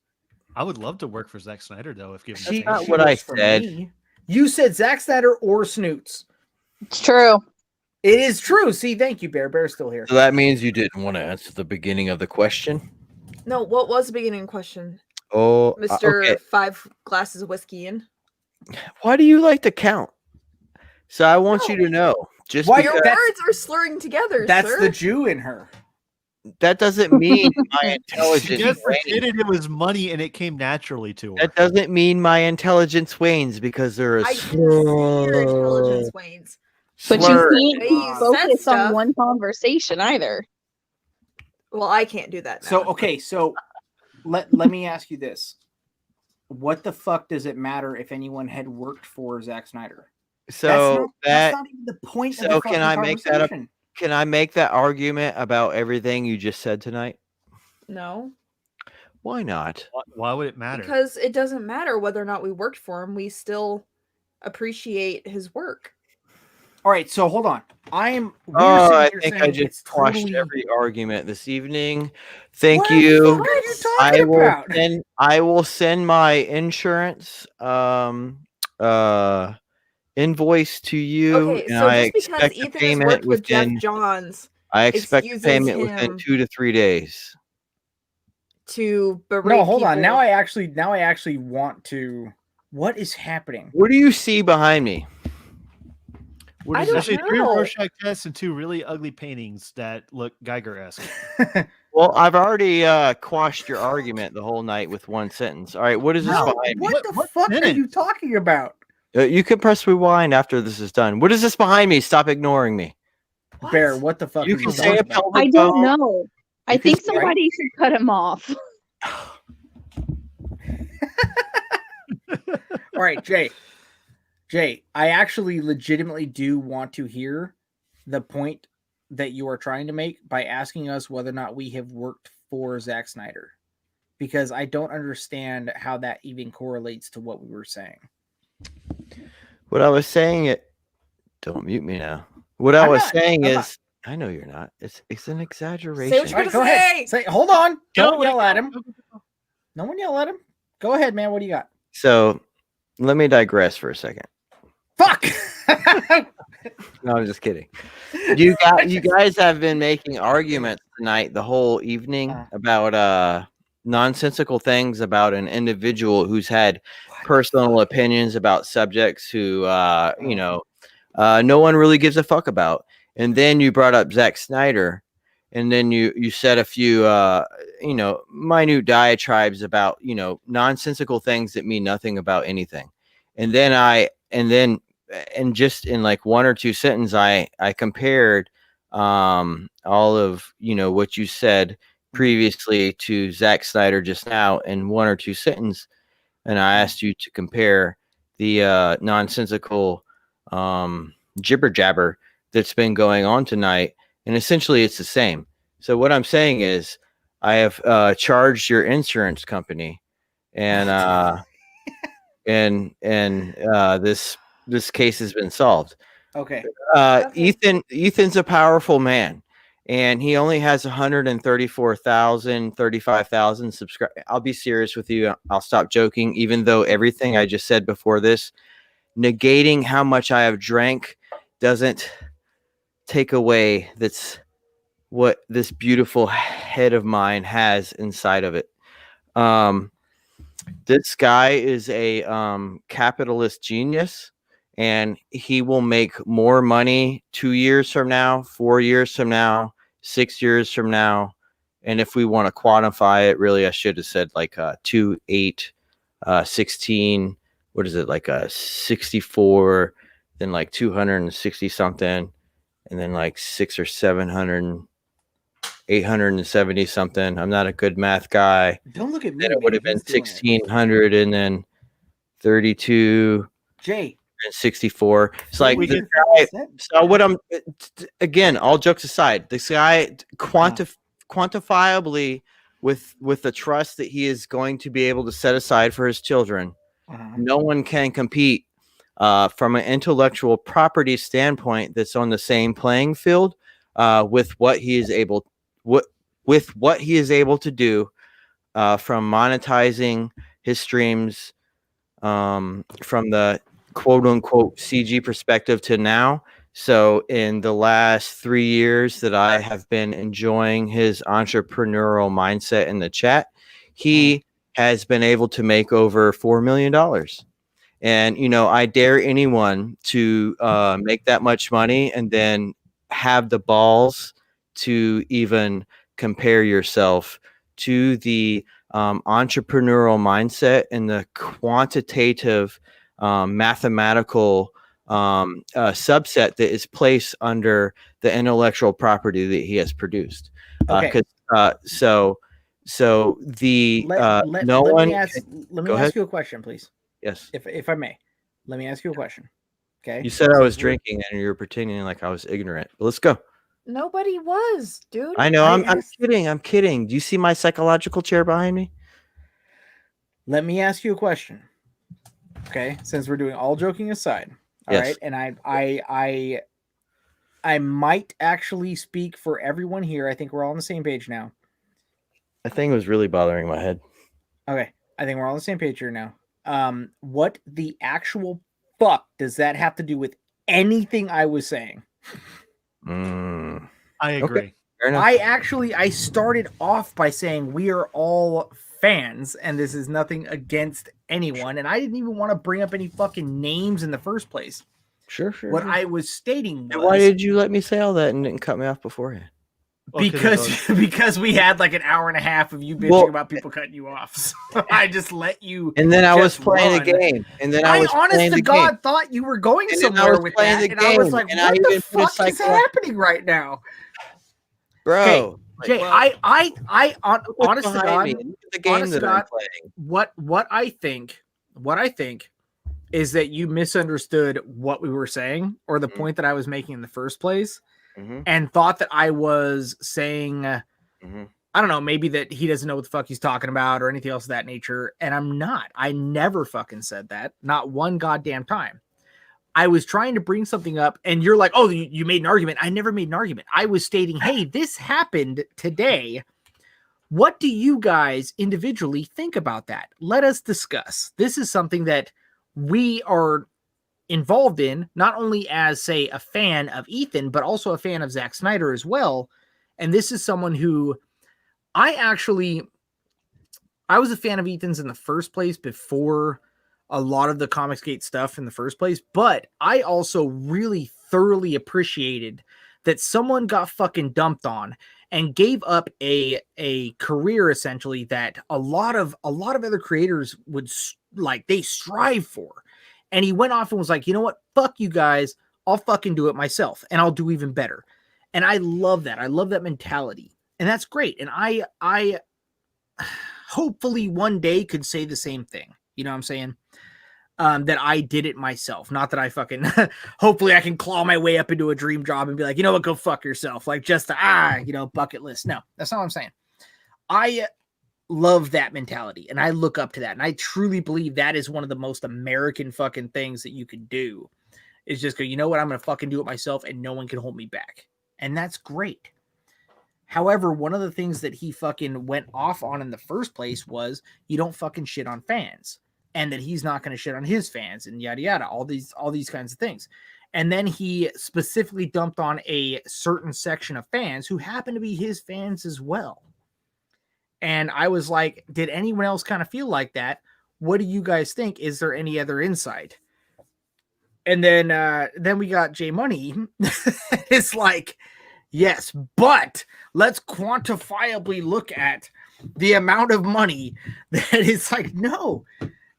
I would love to work for Zack Snyder though, if given the She, chance. not she what I works for said. me. You said Zack Snyder or Snoots. It's true. It is true. See, thank you, Bear. Bear's still here. So that means you didn't want to answer the beginning of the question. No, what was the beginning question? Oh, Mr. okay. 5 glasses of whiskey in. Why do you like to count? So I want you No. to know, just Why Your because words are slurring together, That's sir. the Jew in her. that doesn't mean my She intelligence just wanes. pretended it was money and it came naturally to her. That doesn't mean my intelligence wanes because there is I didn't see your intelligence wanes. But slur. you Way you can't said focus on stuff. one conversation either. Well, I can't do that now. So okay, so let me ask you this: what the fuck does it matter if anyone had worked for Zack Snyder? So that's not even the point. so of the can fucking I make that up? conversation. Can I make that argument about everything you just said tonight? No, Why not? Why would it matter? because it doesn't matter whether or not we worked for him. We still appreciate his work. All right, so hold on. we're Oh, sitting I here think I saying just it's quashed totally- every argument this evening. Thank What you. the fuck are you I talking will about? I will send my insurance invoice to you, Okay, and so I just because expect the Ethan has payment worked with Jeff within. Johns I expect the excuses payment within him 2 to 3 days. to berate No, hold on. people- Now I actually want to. What is happening? What do you see behind me? What I is don't actually 3 know. Rorschach tests and 2 really ugly paintings that look Geiger-esque. Well, I've already quashed your argument the whole night with one sentence. All right, what is this No, behind me? what the What fuck are sentence? you talking about? You can press rewind after this is done. What is this behind me? Stop ignoring me. What? Bear, what the fuck You are can you say talking a about? pelvic I don't bone. know. I You can think say- somebody should cut him off. All right, Jay, I actually legitimately do want to hear the point that you are trying to make by asking us whether or not we have worked for Zack Snyder, because I don't understand how that even correlates to what we were saying. What I was saying Don't mute me now. What I I'm was not. saying I'm is, not. I know you're not. It's an exaggeration. Say what you're All right, gonna go ahead. say. Hold on. Don't Go, yell go, at him. go, go, go. No one yell at him. Go ahead, man. What do you got? So let me digress for a second. Fuck. No, I'm just kidding. You guys have been making arguments tonight the whole evening about nonsensical things about an individual who's had personal opinions about subjects who no one really gives a fuck about. And then you brought up Zack Snyder, and then you said a few minute diatribes about nonsensical things that mean nothing about anything. And just in like one or two sentences, I compared all of what you said previously to Zack Snyder just now in one or two sentences, and I asked you to compare the nonsensical jibber jabber that's been going on tonight, and essentially it's the same. So what I'm saying is, I have charged your insurance company, and this case has been solved. Okay. Ethan's a powerful man, and he only has 35,000 subscribers. I'll be serious with you. I'll stop joking, even though everything I just said before this, negating how much I have drank, doesn't take away that's what this beautiful head of mine has inside of it. This guy is a capitalist genius, and he will make more money 2 years from now, 4 years from now, 6 years from now. And if we want to quantify it, really, I should have said like 2, 8, 16. What is it? Like 64, then like 260 something, and then like 600 or 700, 870 something. I'm not a good math guy. Don't look at me. Then it would have been 1600, and then 32. Jay. And 64. It's like We this can- guy. So what I'm again, all jokes aside, this guy quantifiably with the trust that he is going to be able to set aside for his children. No one can compete from an intellectual property standpoint that's on the same playing field with what he is able to do from monetizing his streams from the quote unquote CG perspective to now. So in the last 3 years that I have been enjoying his entrepreneurial mindset in the chat, he has been able to make over $4 million. And, I dare anyone to make that much money and then have the balls to even compare yourself to the entrepreneurial mindset and the quantitative mathematical subset that is placed under the intellectual property that he has produced. Okay. So the Let me ask you a question, please. Yes. If I may, let me ask you a question. Okay. You said I was drinking and you were pretending like I was ignorant. But let's go. Nobody was, dude. I know. I'm kidding. I'm kidding. Do you see my psychological chair behind me? Let me ask you a question. Okay, since we're doing all joking aside, all right, and I might actually speak for everyone here. I think we're all on the same page now. That thing was really bothering my head. Okay, I think we're all on the same page here now. What the actual fuck does that have to do with anything I was saying? I agree. Okay. Fair enough. I started off by saying we are all fans, and this is nothing against anyone, and I didn't even want to bring up any fucking names in the first place. Sure. What I was stating was, And why did you let me say all that and didn't cut me off beforehand? Because we had like an hour and a half of you bitching about people cutting you off. So I just let you. And then I was just playing run. a game. And then I was honest playing to the God game. thought you were going And then I somewhere was with playing that, the and I was game, like, and I "What the even put a fuck is cycle- happening right now, Bro? Jay?" Like, I look what's honest to behind God, me. Look at the game honest to that I'm God, playing. what I think is that you misunderstood what we were saying or the point that I was making in the first place, and thought that I was saying, I don't know, maybe that he doesn't know what the fuck he's talking about or anything else of that nature. And I'm not. I never fucking said that. Not one goddamn time. I was trying to bring something up and you're like, oh, you made an argument. I never made an argument. I was stating, hey, this happened today. What do you guys individually think about that? Let us discuss. This is something that we are involved in, not only as, say, a fan of Ethan, but also a fan of Zack Snyder as well. And this is someone who I was a fan of Ethan's in the first place before a lot of the Comicsgate stuff in the first place, but I also really thoroughly appreciated that someone got fucking dumped on and gave up a career essentially that a lot of other creators would they strive for. And he went off and was like, you know what? Fuck you guys. I'll fucking do it myself and I'll do even better. And I love that. I love that mentality. And that's great. And I hopefully one day could say the same thing. You know what I'm saying? That I did it myself. Not that I fucking, hopefully I can claw my way up into a dream job and be like, you know what, go fuck yourself. Like just bucket list. No, that's not what I'm saying. I love that mentality and I look up to that. And I truly believe that is one of the most American fucking things that you could do is just go, you know what, I'm going to fucking do it myself and no one can hold me back. And that's great. However, one of the things that he fucking went off on in the first place was you don't fucking shit on fans. And that he's not going to shit on his fans and yada yada, all these kinds of things. And then he specifically dumped on a certain section of fans who happen to be his fans as well. And I was like, did anyone else kind of feel like that? What do you guys think? Is there any other insight? And then we got J Money. It's like, yes, but let's quantifiably look at the amount of money that is like, no.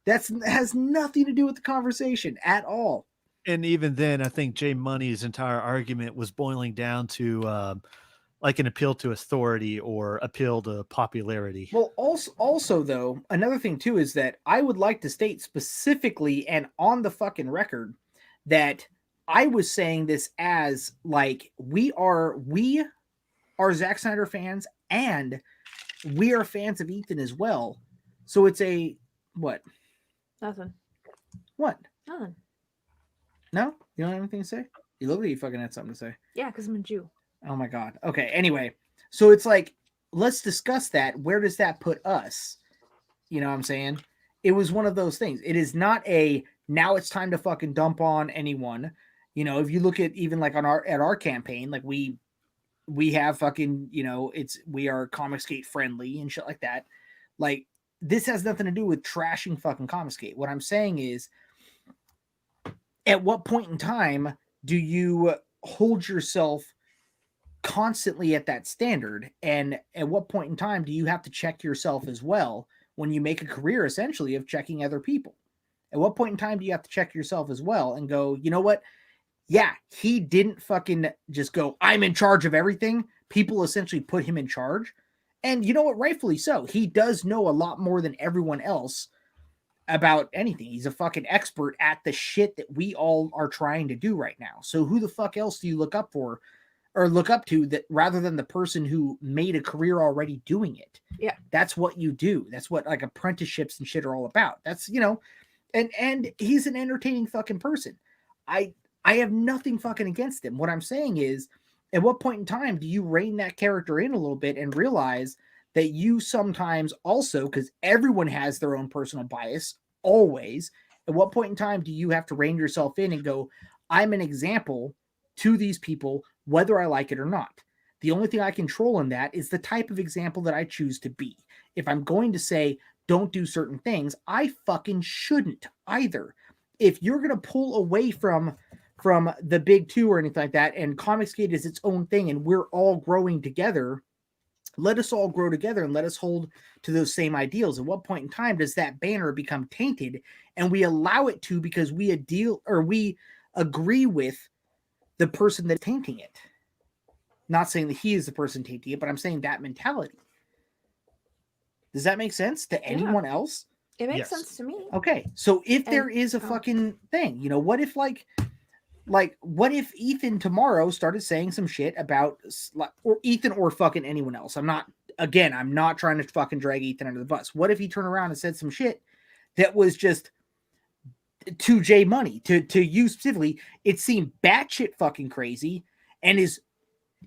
That has nothing to do with the conversation at all. And even then, I think Jay Money's entire argument was boiling down to like an appeal to authority or appeal to popularity. Well, also though, another thing too is that I would like to state specifically and on the fucking record that I was saying this as like we are Zack Snyder fans and we are fans of Ethan as well. So it's a what? Nothing. What? Nothing. No? You don't have anything to say? You look like you fucking had something to say. Yeah, because I'm a Jew. Oh my God. Okay. Anyway, so it's like, let's discuss that. Where does that put us? You know what I'm saying? It was one of those things. It is not a, now it's time to fucking dump on anyone. You know, if you look at even like at our campaign, like we have fucking, you know, we are Comicsgate friendly and shit like that. Like, this has nothing to do with trashing fucking Comicsgate. What I'm saying is, at what point in time do you hold yourself constantly at that standard? And at what point in time do you have to check yourself as well when you make a career essentially of checking other people? At what point in time do you have to check yourself as well and go, you know what? Yeah, he didn't fucking just go, I'm in charge of everything. People essentially put him in charge. And you know what? Rightfully so. He does know a lot more than everyone else about anything. He's a fucking expert at the shit that we all are trying to do right now. So who the fuck else do you look up for or look up to that rather than the person who made a career already doing it? Yeah. That's what you do. That's what like apprenticeships and shit are all about. That's, you know, and he's an entertaining fucking person. I have nothing fucking against him. What I'm saying is, at what point in time do you rein that character in a little bit and realize that you sometimes also, because everyone has their own personal bias, always, at what point in time do you have to rein yourself in and go, I'm an example to these people, whether I like it or not? The only thing I control in that is the type of example that I choose to be. If I'm going to say, don't do certain things, I fucking shouldn't either. If you're going to pull away from the big two or anything like that, and Comicsgate is its own thing and we're all growing together, let us all grow together and let us hold to those same ideals. At what point in time does that banner become tainted and we allow it to because we agree with the person that's tainting it? Not saying that he is the person tainting it, but I'm saying that mentality. Does that make sense to anyone else? It makes sense to me. Okay, so if there is a fucking thing, you know, what if like what if Ethan tomorrow started saying some shit about, or Ethan or fucking anyone else? I'm not trying to fucking drag Ethan under the bus. What if he turned around and said some shit that was just to J Money, to you specifically, it seemed batshit fucking crazy and is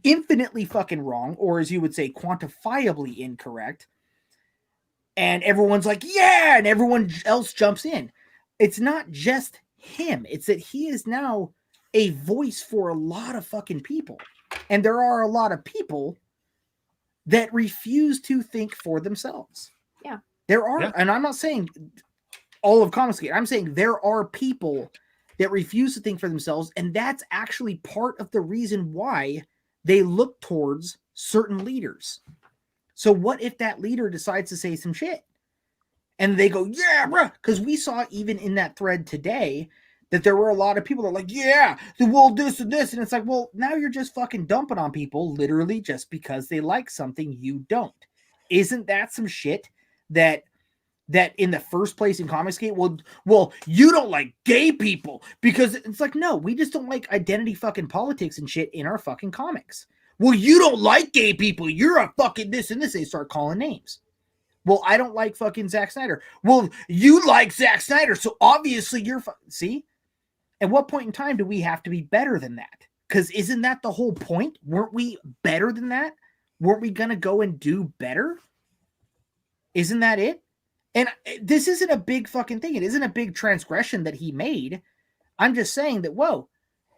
infinitely fucking wrong, or as you would say, quantifiably incorrect. And everyone's like, yeah, and everyone else jumps in. It's not just him. It's that he is now a voice for a lot of fucking people. And there are a lot of people that refuse to think for themselves. Yeah. There are, and I'm not saying all of Comicsgate. I'm saying there are people that refuse to think for themselves, and that's actually part of the reason why they look towards certain leaders. So what if that leader decides to say some shit? And they go, yeah, bro. Because we saw even in that thread today that there were a lot of people that are like, yeah, well, this and this. And it's like, well, now you're just fucking dumping on people literally just because they like something you don't. Isn't that some shit that in the first place in Comicsgate, well, you don't like gay people because it's like, no, we just don't like identity fucking politics and shit in our fucking comics. Well, you don't like gay people. You're a fucking this and this. They start calling names. Well, I don't like fucking Zack Snyder. Well, you like Zack Snyder, so obviously you're see? At what point in time do we have to be better than that? Because isn't that the whole point? Weren't we better than that? Weren't we going to go and do better? Isn't that it? And this isn't a big fucking thing. It isn't a big transgression that he made. I'm just saying that, whoa,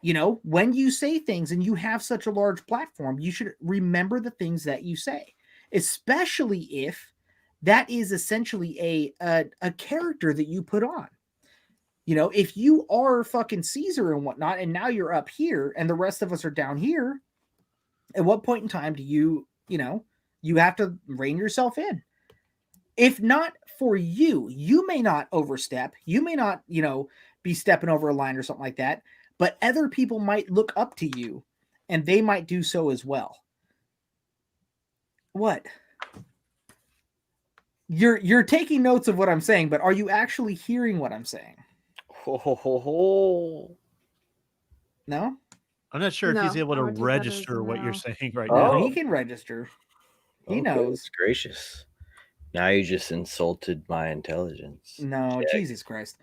you know, when you say things and you have such a large platform, you should remember the things that you say, especially if that is essentially a character that you put on. You know, if you are fucking Caesar and whatnot, and now you're up here and the rest of us are down here, at what point in time do you have to rein yourself in? If not for you, you may not overstep. You may not, be stepping over a line or something like that, but other people might look up to you and they might do so as well. What? You're taking notes of what I'm saying, but are you actually hearing what I'm saying? Ho. No? I'm not sure if he's No, able I to would take that as a register what you're no. saying right No, now. he can register. He knows. Goodness gracious. Now you just insulted my intelligence. No, Jack. Jesus Christ.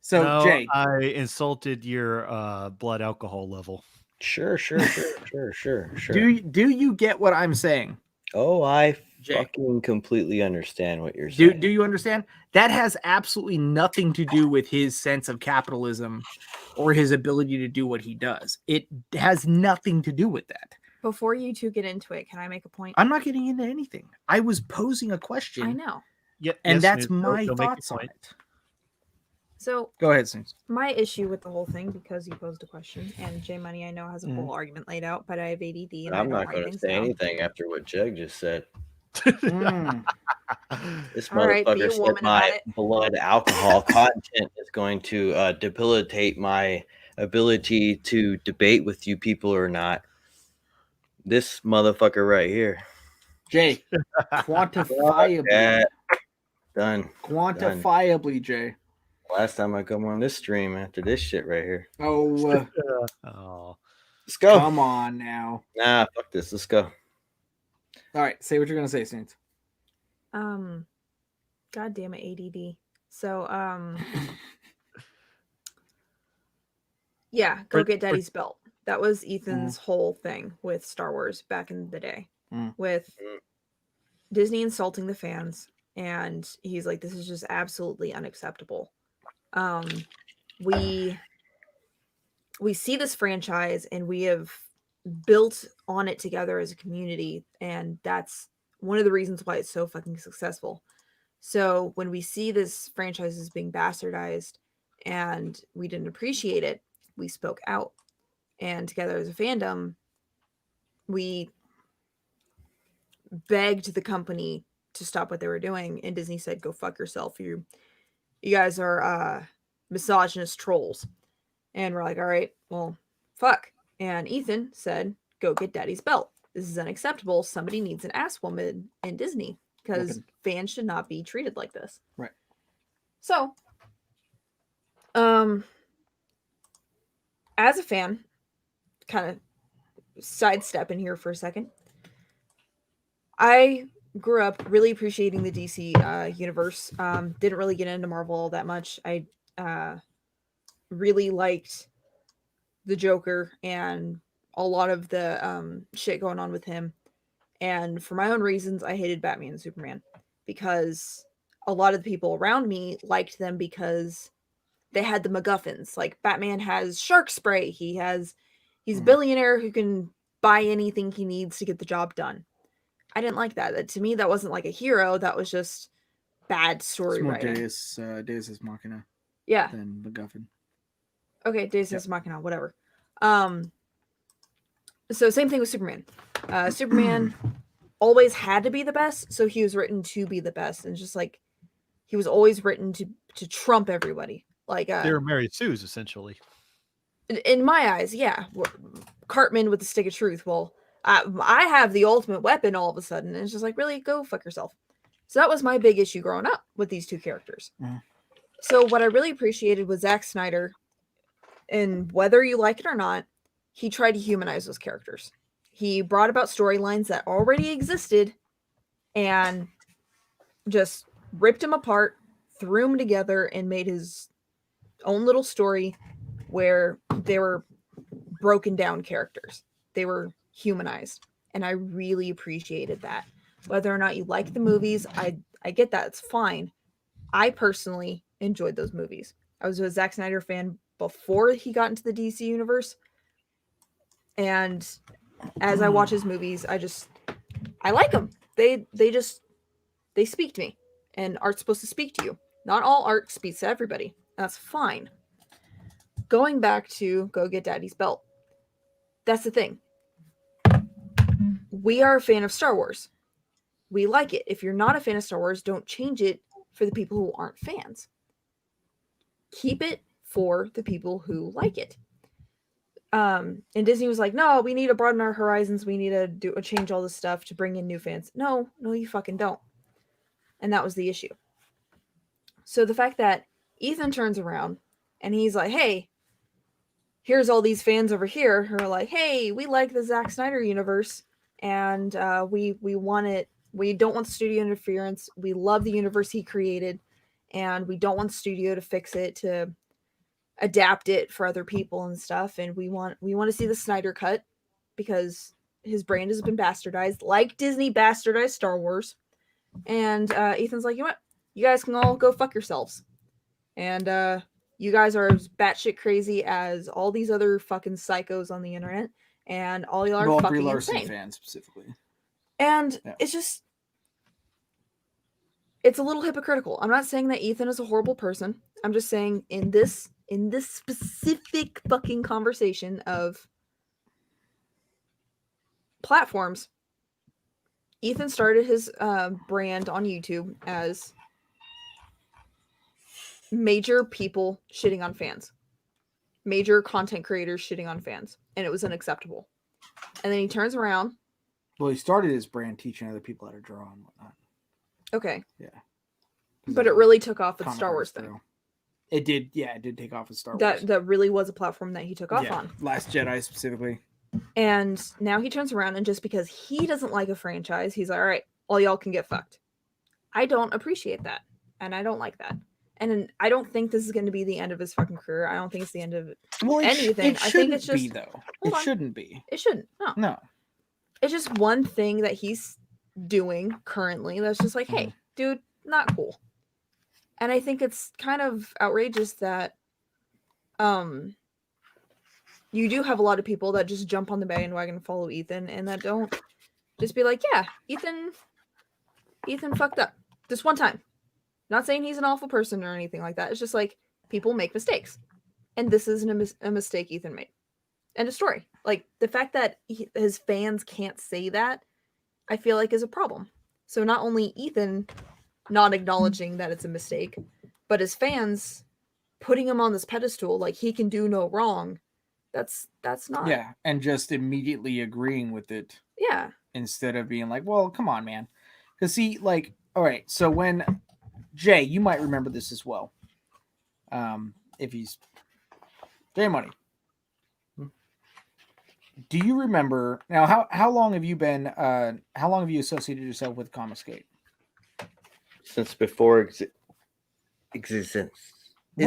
So, No, Jay. I insulted your blood alcohol level. Sure. Do you get what I'm saying? Oh, I Jay. fucking completely understand what you're saying. Do you understand? That has absolutely nothing to do with his sense of capitalism or his ability to do what he does. It has nothing to do with that. Before you two get into it, can I make a point? I'm not getting into anything. I was posing a question. I know. Yeah, And yes, that's Snoop, my go make your thoughts on point. it. So Go ahead, Snooze. my issue with the whole thing, because you posed a question, and J Money I know has a whole argument laid out, but I have ADD and I'm I don't not write going to things say down. anything after what Jug just said. Mm. This All right, be motherfucker a said woman my about it. blood alcohol content is going to debilitate my ability to debate with you people or not. This motherfucker right here. Jay, quantifiably. Yeah. Done. Quantifiably, Jay. Last time I come on this stream after this shit right here. Oh, Oh, Let's go. come on now. Nah, fuck this. Let's go. All right, say what you're going to say, Snooze. God damn it, ADD. So, yeah, go get Daddy's belt. That was Ethan's whole thing with Star Wars back in the day, with Disney insulting the fans, and he's like, "This is just absolutely unacceptable." We see this franchise, and we have built on it together as a community, and that's one of the reasons why it's so fucking successful. So when we see this franchise is being bastardized and we didn't appreciate it, we spoke out. And together as a fandom, we begged the company to stop what they were doing. And Disney said, go fuck yourself. You guys are misogynist trolls. And we're like, all right, well, fuck. And Ethan said, go get Daddy's belt. This is unacceptable. Somebody needs an ass woman in Disney. Because fans should not be treated like this. Right. So, as a fan, kind of sidestepping here for a second, I grew up really appreciating the DC universe. Didn't really get into Marvel all that much. I really liked the Joker and a lot of the shit going on with him. And for my own reasons, I hated Batman and Superman because a lot of the people around me liked them because they had the MacGuffins. Like Batman has shark spray. He's a billionaire who can buy anything he needs to get the job done. I didn't like that. To me, that wasn't like a hero. That was just bad story It's more writing. Deus Ex Machina Yeah. than MacGuffin. Okay, Deus Ex Machina, whatever. So same thing with Superman. Superman always had to be the best, so he was written to be the best, and just like he was always written to trump everybody. Like They were Mary Sue's essentially. in my eyes, yeah. Cartman with the stick of truth. Well, I have the ultimate weapon all of a sudden, and it's just like, really, go fuck yourself. So that was my big issue growing up with these two characters. So what I really appreciated was Zack Snyder, and whether you like it or not, he tried to humanize those characters. He brought about storylines that already existed and just ripped them apart, threw them together, and made his own little story where they were broken down characters. They were humanized. And I really appreciated that. Whether or not you like the movies, I get that. It's fine. I personally enjoyed those movies. I was a Zack Snyder fan before he got into the DC universe. And as I watch his movies, I like them. They speak to me. And art's supposed to speak to you. Not all art speaks to everybody. That's fine. Going back to Go Get Daddy's Belt. That's the thing. We are a fan of Star Wars. We like it. If you're not a fan of Star Wars, don't change it for the people who aren't fans. Keep it for the people who like it. And Disney was like, no, we need to broaden our horizons. We need to change all this stuff to bring in new fans. No, you fucking don't. And that was the issue. So the fact that Ethan turns around and he's like, hey, here's all these fans over here who are like, hey, we like the Zack Snyder universe and we want it. We don't want studio interference. We love the universe he created and we don't want studio to fix it, to adapt it for other people and stuff. And we want to see the Snyder cut because his brand has been bastardized like Disney bastardized Star Wars. And Ethan's like, you know what? You guys can all go fuck yourselves. And you guys are as batshit crazy as all these other fucking psychos on the internet. And all y'all are fucking insane. fans specifically. And it's a little hypocritical. I'm not saying that Ethan is a horrible person. I'm just saying in this specific fucking conversation of platforms, Ethan started his brand on YouTube as major people shitting on fans. Major content creators shitting on fans. And it was unacceptable. And then he turns around. Well, he started his brand teaching other people how to draw and whatnot. Okay. Yeah. But it really took off with the Star Wars thing. It did, it did take off with Star Wars. That really was a platform that he took off on. Last Jedi specifically. And now he turns around and just because he doesn't like a franchise, he's like, all right, all y'all can get fucked. I don't appreciate that. And I don't like that. And I don't think this is going to be the end of his fucking career. I don't think it's the end of anything. I think it's just... It shouldn't be. It shouldn't. No. It's just one thing that he's doing currently that's just like, hey, dude, not cool. And I think it's kind of outrageous that you do have a lot of people that just jump on the bandwagon and follow Ethan and that don't just be like, yeah, Ethan fucked up this one time. Not saying he's an awful person or anything like that. It's just like people make mistakes. And this is a mistake Ethan made. End of story. Like the fact that his fans can't say that, I feel like is a problem. So not only Ethan not acknowledging that it's a mistake, but his fans putting him on this pedestal like he can do no wrong. That's not. Yeah, and just immediately agreeing with it. Yeah. Instead of being like, well, come on, man. Because see, like, all right, so when Jay, you might remember this as well. If he's Jay Money. Do you remember now how long have you been how long have you associated yourself with Comicsgate? Since before existence.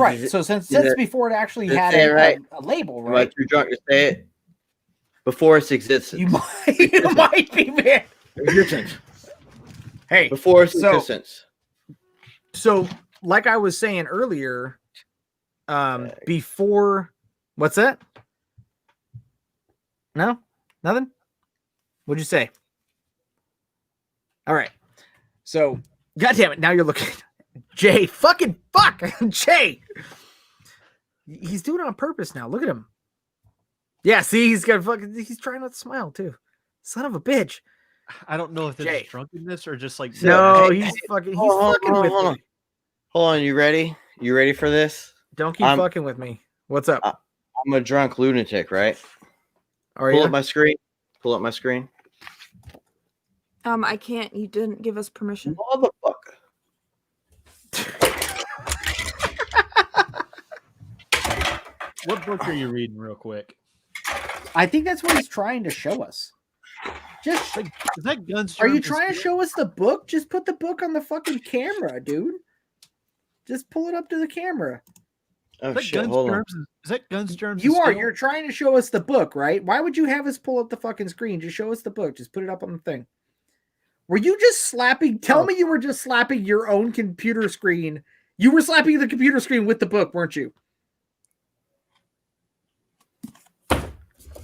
Right. So since before it actually had a label, Am I right? too drunk to say it? Before its existence. You might be, man. Existence. Hey, Before its existence. So, like I was saying earlier, before what's that? No, nothing. What'd you say? All right. So, goddamn it! Now you're looking, Jay. Fucking fuck, Jay. He's doing it on purpose now. Look at him. Yeah, see, he's trying not to smile too. Son of a bitch. I don't know if it's drunkenness or just like he's fucking with me. Hold on, you ready? You ready for this? Don't keep fucking with me. What's up? I'm a drunk lunatic, right? Pull up my screen. Pull up my screen. I can't. You didn't give us permission. Motherfucker. What book are you reading, real quick? I think that's what he's trying to show us. Just like, is that guns? Are you trying to show us the book? Just put the book on the fucking camera, dude. Just pull it up to the camera. Oh shit! Hold on. Is that guns, germs? You're trying to show us the book, right? Why would you have us pull up the fucking screen? Just show us the book. Just put it up on the thing. Were you just slapping? Tell me you were just slapping your own computer screen. You were slapping the computer screen with the book, weren't you?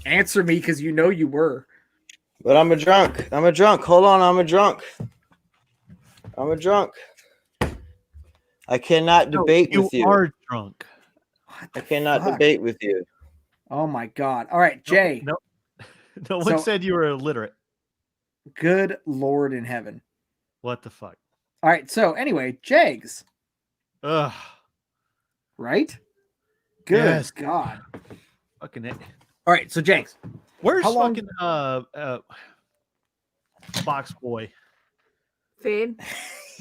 Answer me, because you know you were. But I'm a drunk. I'm a drunk. Hold on, I'm a drunk. I'm a drunk. I cannot debate with you. You are drunk. I cannot debate with you. Oh my god. All right, Jay. No one said you were illiterate. Good Lord in heaven. What the fuck? All right, so anyway, Jags. Ugh. Right? Good God. Fucking it. All right, so Jags. Where's fucking Box Boy? Fade.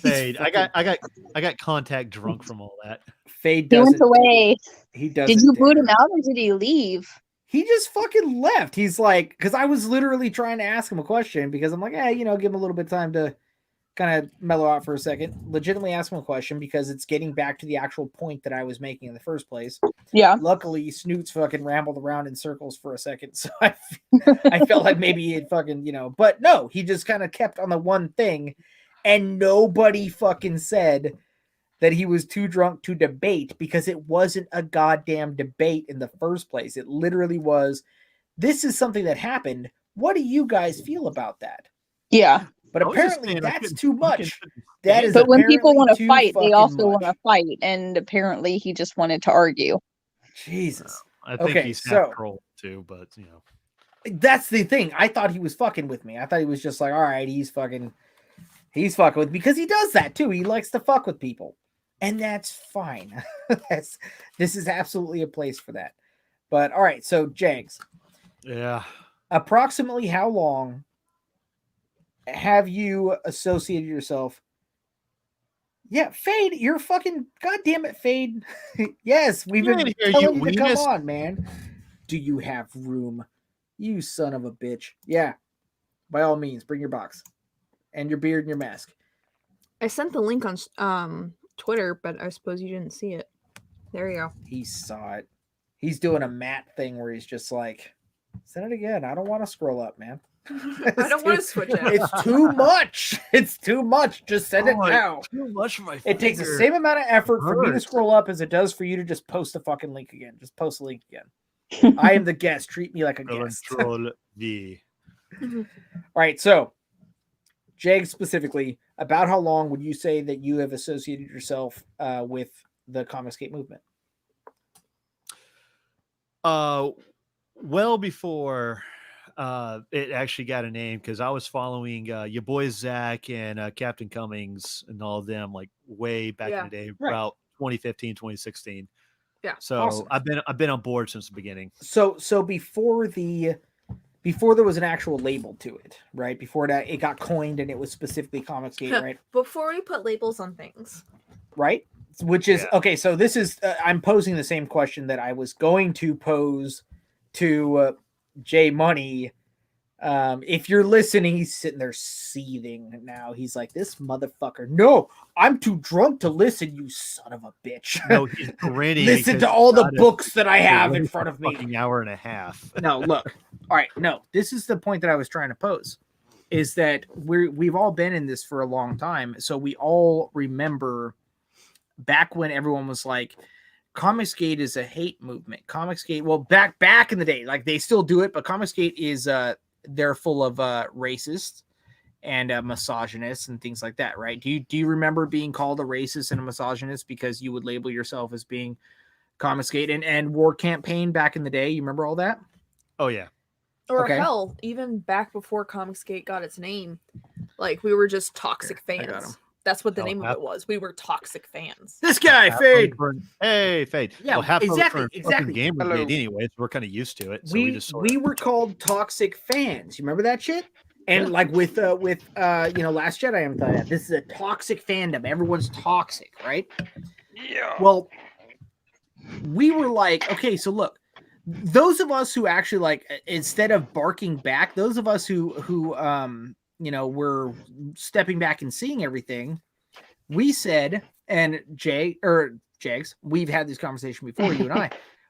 I got contact drunk from all that. Fade doesn't. He went away. He doesn't. Did you boot him out or did he leave? He just fucking left. He's like, because I was literally trying to ask him a question because I'm like, give him a little bit of time to kind of mellow out for a second. Legitimately ask him a question because it's getting back to the actual point that I was making in the first place. Yeah. Luckily, Snoots fucking rambled around in circles for a second, so I felt like maybe he had fucking, but no, he just kind of kept on the one thing, and nobody fucking said that he was too drunk to debate because it wasn't a goddamn debate in the first place. It literally was, this is something that happened. What do you guys feel about that? Yeah. But apparently that's too much. But when people want to fight, they also want to fight. And apparently he just wanted to argue. Jesus. I think he's half troll too, but that's the thing. I thought he was fucking with me. I thought he was just like, all right, he's fucking with me because he does that too. He likes to fuck with people. And that's fine. This is absolutely a place for that. But all right, so Jags. Yeah. Approximately how long have you associated yourself? Yeah, Fade, you're fucking goddamn it, Fade. Yes, we've been telling you to come on, man. Do you have room? You son of a bitch. Yeah. By all means, bring your box. And your beard and your mask. I sent the link on Twitter, but I suppose you didn't see it. There you go. He saw it. He's doing a Matt thing where he's just like, send it again. I don't want to scroll up, man. I don't want to switch out. It's too much. It's too much. Just send it now. Too much for my It takes the same amount of effort for me to scroll up as it does for you to just post the fucking link again. Just post the link again. I am the guest. Treat me like a guest. Control V. All right, so Jag specifically, about how long would you say that you have associated yourself with the Comicscape movement? Well before it actually got a name, because I was following your boys Zach and Captain Cummings and all of them like way back in the day, about 2015, 2016. Yeah. So awesome. I've been on board since the beginning. So before there was an actual label to it, right? Before that, it got coined and it was specifically Comicsgate, right? Before we put labels on things, right? Which is okay. So this is I'm posing the same question that I was going to pose to J Money If you're listening, he's sitting there seething now. He's like, this motherfucker. No, I'm too drunk to listen, you son of a bitch. No, he's grinning. Listen because to all the God, books that I it's have been in front of me. fucking hour and a half. No, look. All right, no. This is the point that I was trying to pose. Is that we've all been in this for a long time. So we all remember back when everyone was like, Comicsgate is a hate movement. Comicsgate, well, back in the day, like they still do it, but Comicsgate is they're full of racists and misogynists and things like that, right? Do you remember being called a racist and a misogynist because you would label yourself as being Comicsgate and War Campaign back in the day? You remember all that? Oh yeah. Or Okay. hell, even back before Comicsgate got its name, like we were just toxic I got him. fans. That's what the Oh, name of half- it was. We were toxic fans. This guy, Fade. Hey, Fade. Yeah, well, half exactly, of it exactly. Gamergate Hello. anyway, so we're kind of used to it. So we just sort we were called toxic fans. You remember that shit? And like with Last Jedi, I'm telling you, this is a toxic fandom. Everyone's toxic, right? Yeah. Well, we were like, okay, so look, those of us who actually like, instead of barking back, those of us who were stepping back and seeing everything, we said, and Jags, we've had this conversation before, you and I,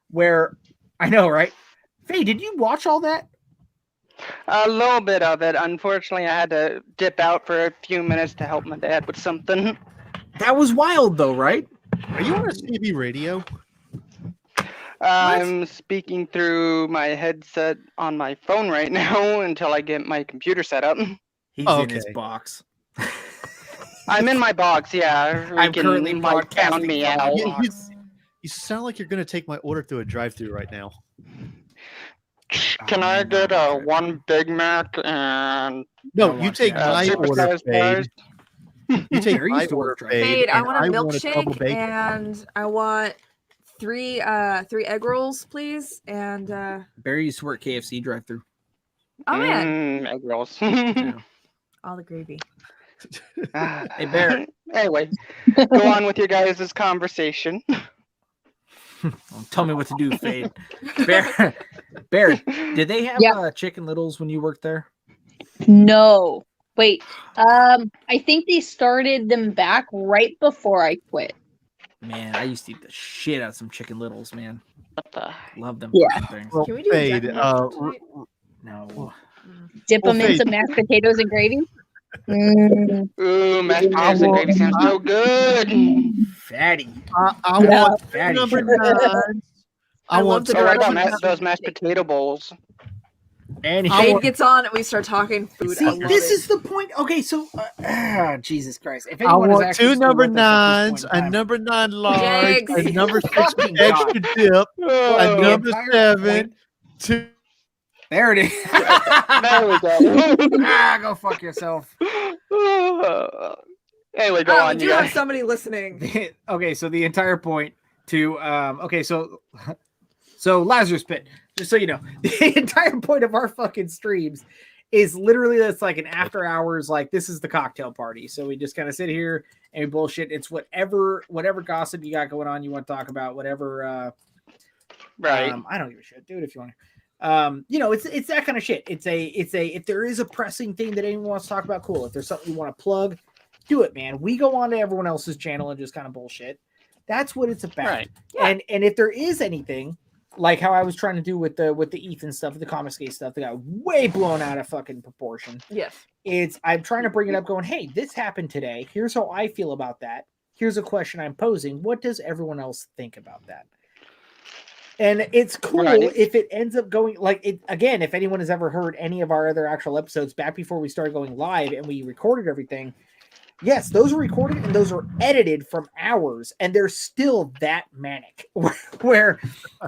where I know, right? Faye, did you watch all that? A little bit of it. Unfortunately, I had to dip out for a few minutes to help my dad with something. That was wild, though, right? Are you on a CB radio? I'm speaking through my headset on my phone right now until I get my computer set up. He's Oh, in his okay. box. I'm in my box, yeah. I'm currently Found broadcasting me from my out. box. You sound like you're gonna take my order through a drive-through right now. Can I get one Big Mac and No, don't you want take that. my super order, sized fries? Fade. You take Barry my used to order, work drive-thru. Fade. Fade, I and want a double milkshake bacon. and I want three egg rolls, please. And Barry used to work KFC drive-through. oh man, Egg rolls. all the gravy. Hey, Bear. Anyway, go on with your guys' conversation. Tell me what to do, Fade. Bear, did they have Yeah. Chicken Littles when you worked there? No. Wait. I think they started them back right before I quit. Man, I used to eat the shit out of some Chicken Littles, man. What the? Love them Yeah. fucking things. Well, Can we do Fade, Jack and Jill tonight? No. Dip Well, them in Faith- some mashed potatoes and gravy. Mm. Ooh, mashed potatoes and gravy sounds so good. Fatty. I Yeah. want Fatty number sugar. 9. I I want love the So what direction about that those you mashed take. potato bowls? And Fade gets on and we start talking food. See, I love this it. is the point. Okay, so Jesus Christ! If I anyone is want actually two still number with us at this 9s, point in a time- number 9 large, Jags. a number 6 Fucking with extra God. dip, a Oh, number entire 7, point- 2. There it is. there we go. Go fuck yourself. Anyway, go We on, do you have guys. somebody listening. Okay, so the entire point to so Lazarus Pit, just so you know, the entire point of our fucking streams is literally it's like an after hours, like this is the cocktail party. So we just kind of sit here and we bullshit. It's whatever gossip you got going on, you want to talk about, whatever Right. I don't give a shit, do it if you want to. It's that kind of shit. It's a if there is a pressing thing that anyone wants to talk about, cool. If there's something you want to plug, do it, man. We go on to everyone else's channel and just kind of bullshit. That's what it's about. Right. Yeah. And if there is anything like how I was trying to do with the Ethan stuff, the Comicsgate stuff, that got way blown out of fucking proportion. Yes. I'm trying to bring it up, going, hey, this happened today. Here's how I feel about that. Here's a question I'm posing. What does everyone else think about that? And it's cool Right. if it ends up going like it again. If anyone has ever heard any of our other actual episodes back before we started going live and we recorded everything, yes, those are recorded and those are edited from hours, and they're still that manic. Where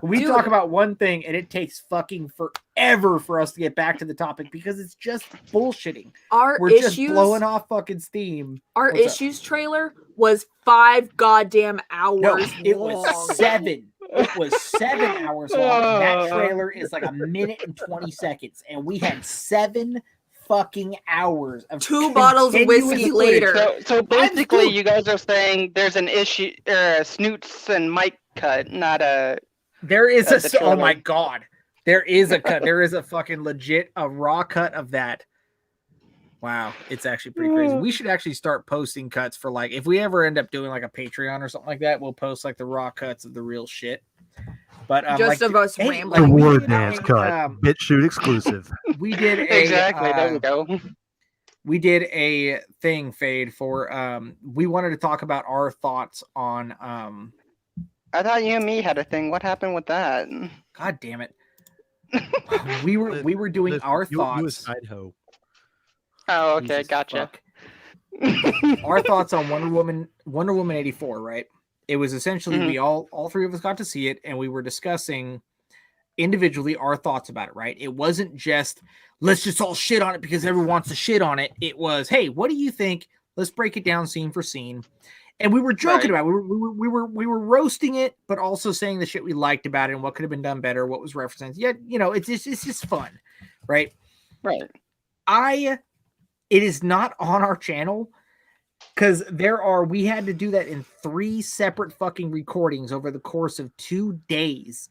we Dude. talk about one thing and it takes fucking forever for us to get back to the topic because it's just bullshitting. Our We're just issues, blowing off fucking steam. our What's up? issues trailer was 5 goddamn hours No, it long. was 7. It was 7 hours long. And that trailer is like 1:20, and we had 7 fucking hours of 2 bottles of continuous whiskey footage. later. So basically, good. you guys are saying there's an issue, a Snoots and Mike cut, not a. There is the oh trailer. my god, There is a cut. There is a fucking legit a raw cut of that. Wow, it's actually pretty crazy. We should actually start posting cuts for like if we ever end up doing like a Patreon or something like that, we'll post like the raw cuts of the real shit. But Just like, of us hey, rambling. The we War did Dance a, cut. BitChute exclusive. We did a Exactly. There we go. we did a thing, Fade, for we wanted to talk about our thoughts on I thought you and me had a thing. What happened with that? God damn it. We were doing our thoughts. You a side hoe. Oh, okay, Jesus gotcha. fuck. Our thoughts on Wonder Woman 84, right? It was essentially we all three of us got to see it, and we were discussing individually our thoughts about it, right? It wasn't just let's just all shit on it because everyone wants to shit on it. It was, hey, what do you think? Let's break it down scene for scene. And we were joking about it. We were roasting it, but also saying the shit we liked about it and what could have been done better, what was referenced. Yet, it's just fun, right? Right. It is not on our channel because we had to do that in 3 separate fucking recordings over the course of 2 days.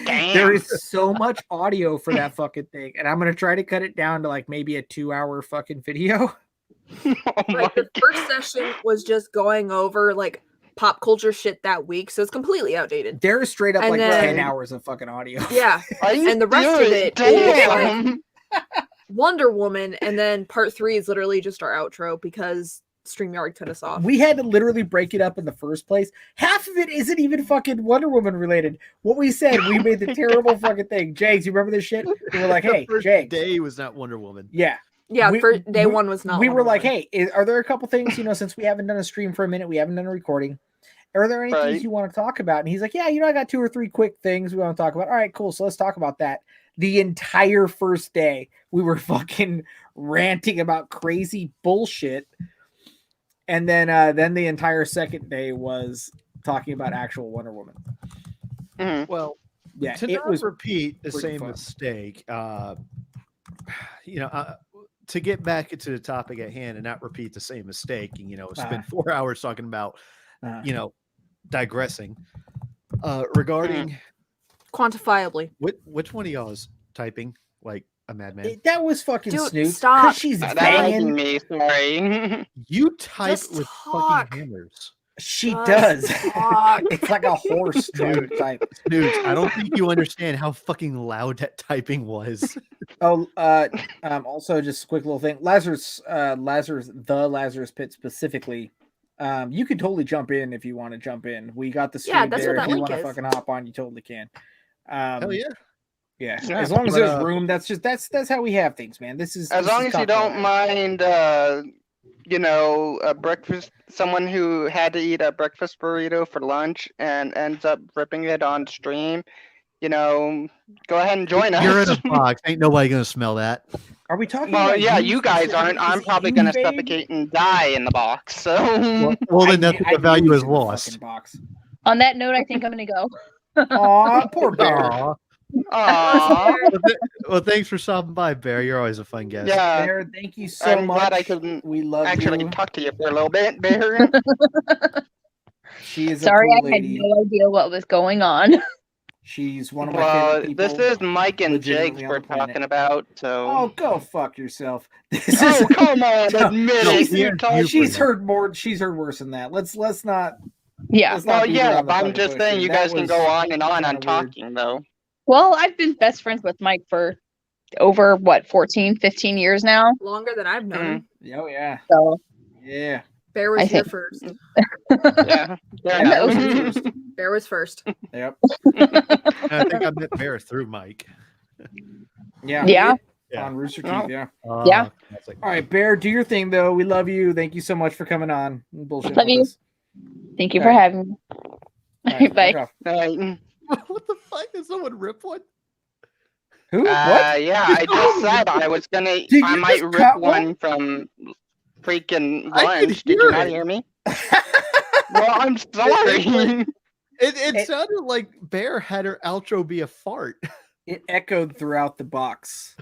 Damn. There is so much audio for that fucking thing, and I'm gonna try to cut it down to like maybe a 2-hour fucking video. Like the first session was just going over like pop culture shit that week, so it's completely outdated. There is straight up And like then- 10 hours of fucking audio. Yeah, and the rest of it is like Wonder Woman, and then part 3 is literally just our outro because StreamYard cut us off. We had to literally break it up in the first place. Half of it isn't even fucking Wonder Woman related. What we said, we made the terrible fucking thing. Jags, you remember this shit? We were like, hey, the first Jags. day was not Wonder Woman. Yeah. Yeah, We- day we- 1 was not. We Wonder were like, Woman. hey, are there a couple things, since we haven't done a stream for a minute, we haven't done a recording. Are there any things Right. you want to talk about? And he's like, yeah, I got 2 or 3 quick things we want to talk about. All right, cool. So let's talk about that. The entire first day, we were fucking ranting about crazy bullshit. And then the entire second day was talking about actual Wonder Woman. Well, Yeah, to it not was repeat the pretty same fun. mistake, to get back into the topic at hand and not repeat the same mistake, and spend 4 hours talking about, digressing. Regarding Quantifiably. which one of y'all is typing like a madman? that was fucking Dude, Snoop. stop. 'Cause she's That might be banging. me. Sorry. You type Just with talk. fucking hammers. She Just does. talk. It's like a horse type. Dude, I don't think you understand how fucking loud that typing was. Oh, also just a quick little thing. Lazarus Pit specifically. You can totally jump in if you want to jump in. We got the stream Yeah, that's there. what If that you link want to is. fucking hop on, you totally can. Hell yeah. Yeah. Yeah, As long as but, there's room, that's how we have things, man. This is As this long is as you don't complimentary. mind, a breakfast, someone who had to eat a breakfast burrito for lunch and ends up ripping it on stream, go ahead and join us. You're in a box. Ain't nobody gonna smell that. Are we talking Well, about yeah, you guys specifically? aren't. I'm Is it probably you, gonna babe? suffocate and die in the box. So. Well, then that's I what the knew value he is was in the lost. fucking box. On that note, I think I'm gonna go. Aw, poor bear. Aw. Aw. Well, thanks for stopping by, Bear. You're always a fun guest. Yeah. Bear, thank you so I'm much. glad I could We love actually you. talk to you for a little bit, Bear. She is Sorry, a cool I had lady. no idea what was going on. She's one of my Well, favorite people. this is Mike and legitimately Jake on we're the planet. talking about, so. Oh, go fuck yourself. This Oh, is come on, admit No, it. yeah, You're talking. you- she's heard more. She's heard worse than that. Let's not. Yeah. Let's not Well, beat yeah, around the but I'm fucking just bush saying here. you That guys can was go on and on kinda on weird. talking, though. Well, I've been best friends with Mike for over 14, 15 years now. Longer than I've known him. Oh yeah, So yeah. Bear was I here think- first. Yeah. Yeah, know. that was the first. Bear was first. Yep. I think I met Bear through Mike. Yeah. Yeah. Yeah. On Rooster Teeth. Oh. Yeah. Yeah. That's like, All right, Bear, do your thing though. We love you. Thank you so much for coming on. Bullshit. Love with you. us. thank you All for right. having me. All right, Bye. fuck off. Right. what the fuck? Did someone rip one? Who? What? Yeah, I just said I was gonna. Did you I might just rip cut one from freaking I could lunch. Did you hear not it. hear me? Well, I'm sorry. It sounded like Bear had her outro be a fart. It echoed throughout the box.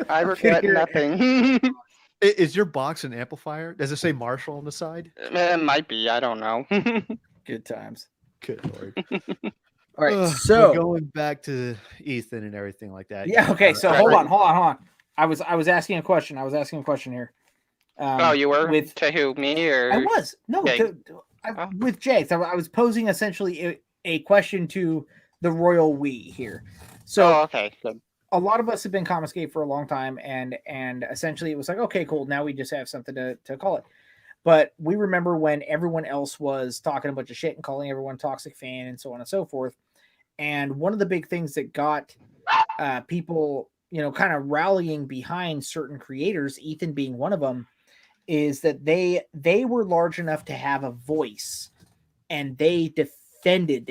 I regret hear it. nothing. Is your box an amplifier? Does it say Marshall on the side? It might be. I don't know. Good times. Good lord. All right, Well, so going back to Ethan and everything like that. yeah, okay. So Right, hold right. on. I was asking a question. Here. Oh, you were with to who, me or? I was no Yeah. Oh. with Jay. So I was posing essentially a question to the royal we here. So Oh, okay, good. a lot of us have been Comicsgate for a long time, and essentially it was like, okay, cool. Now we just have something to call it. But we remember when everyone else was talking a bunch of shit and calling everyone toxic fan and so on and so forth. And one of the big things that got people, kind of rallying behind certain creators, Ethan being one of them, is that they were large enough to have a voice, and they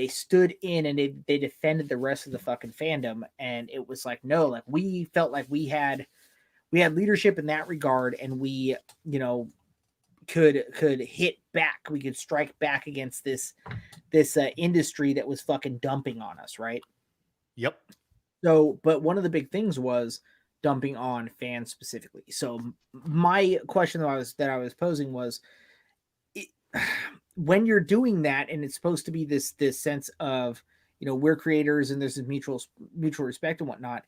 stood in, and they defended the rest of the fucking fandom. And it was like, no, like we felt like we had leadership in that regard, and we, could hit back. We could strike back against this industry that was fucking dumping on us, right? Yep. So, but one of the big things was dumping on fans specifically. So my question that I was posing was, when you're doing that, and it's supposed to be this sense of, we're creators and there's this mutual respect and whatnot,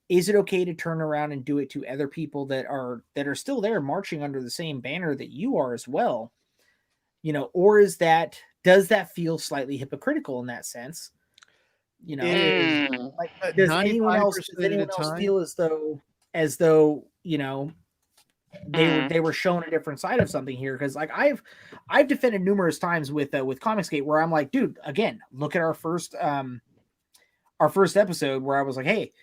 is it okay to turn around and do it to other people that are still there marching under the same banner that you are as well? Or does that feel slightly hypocritical in that sense? Like, does anyone else feel as though they were shown a different side of something here? Because like I've defended numerous times with Comicsgate, where I'm like, dude, again, look at our first episode where I was like, hey,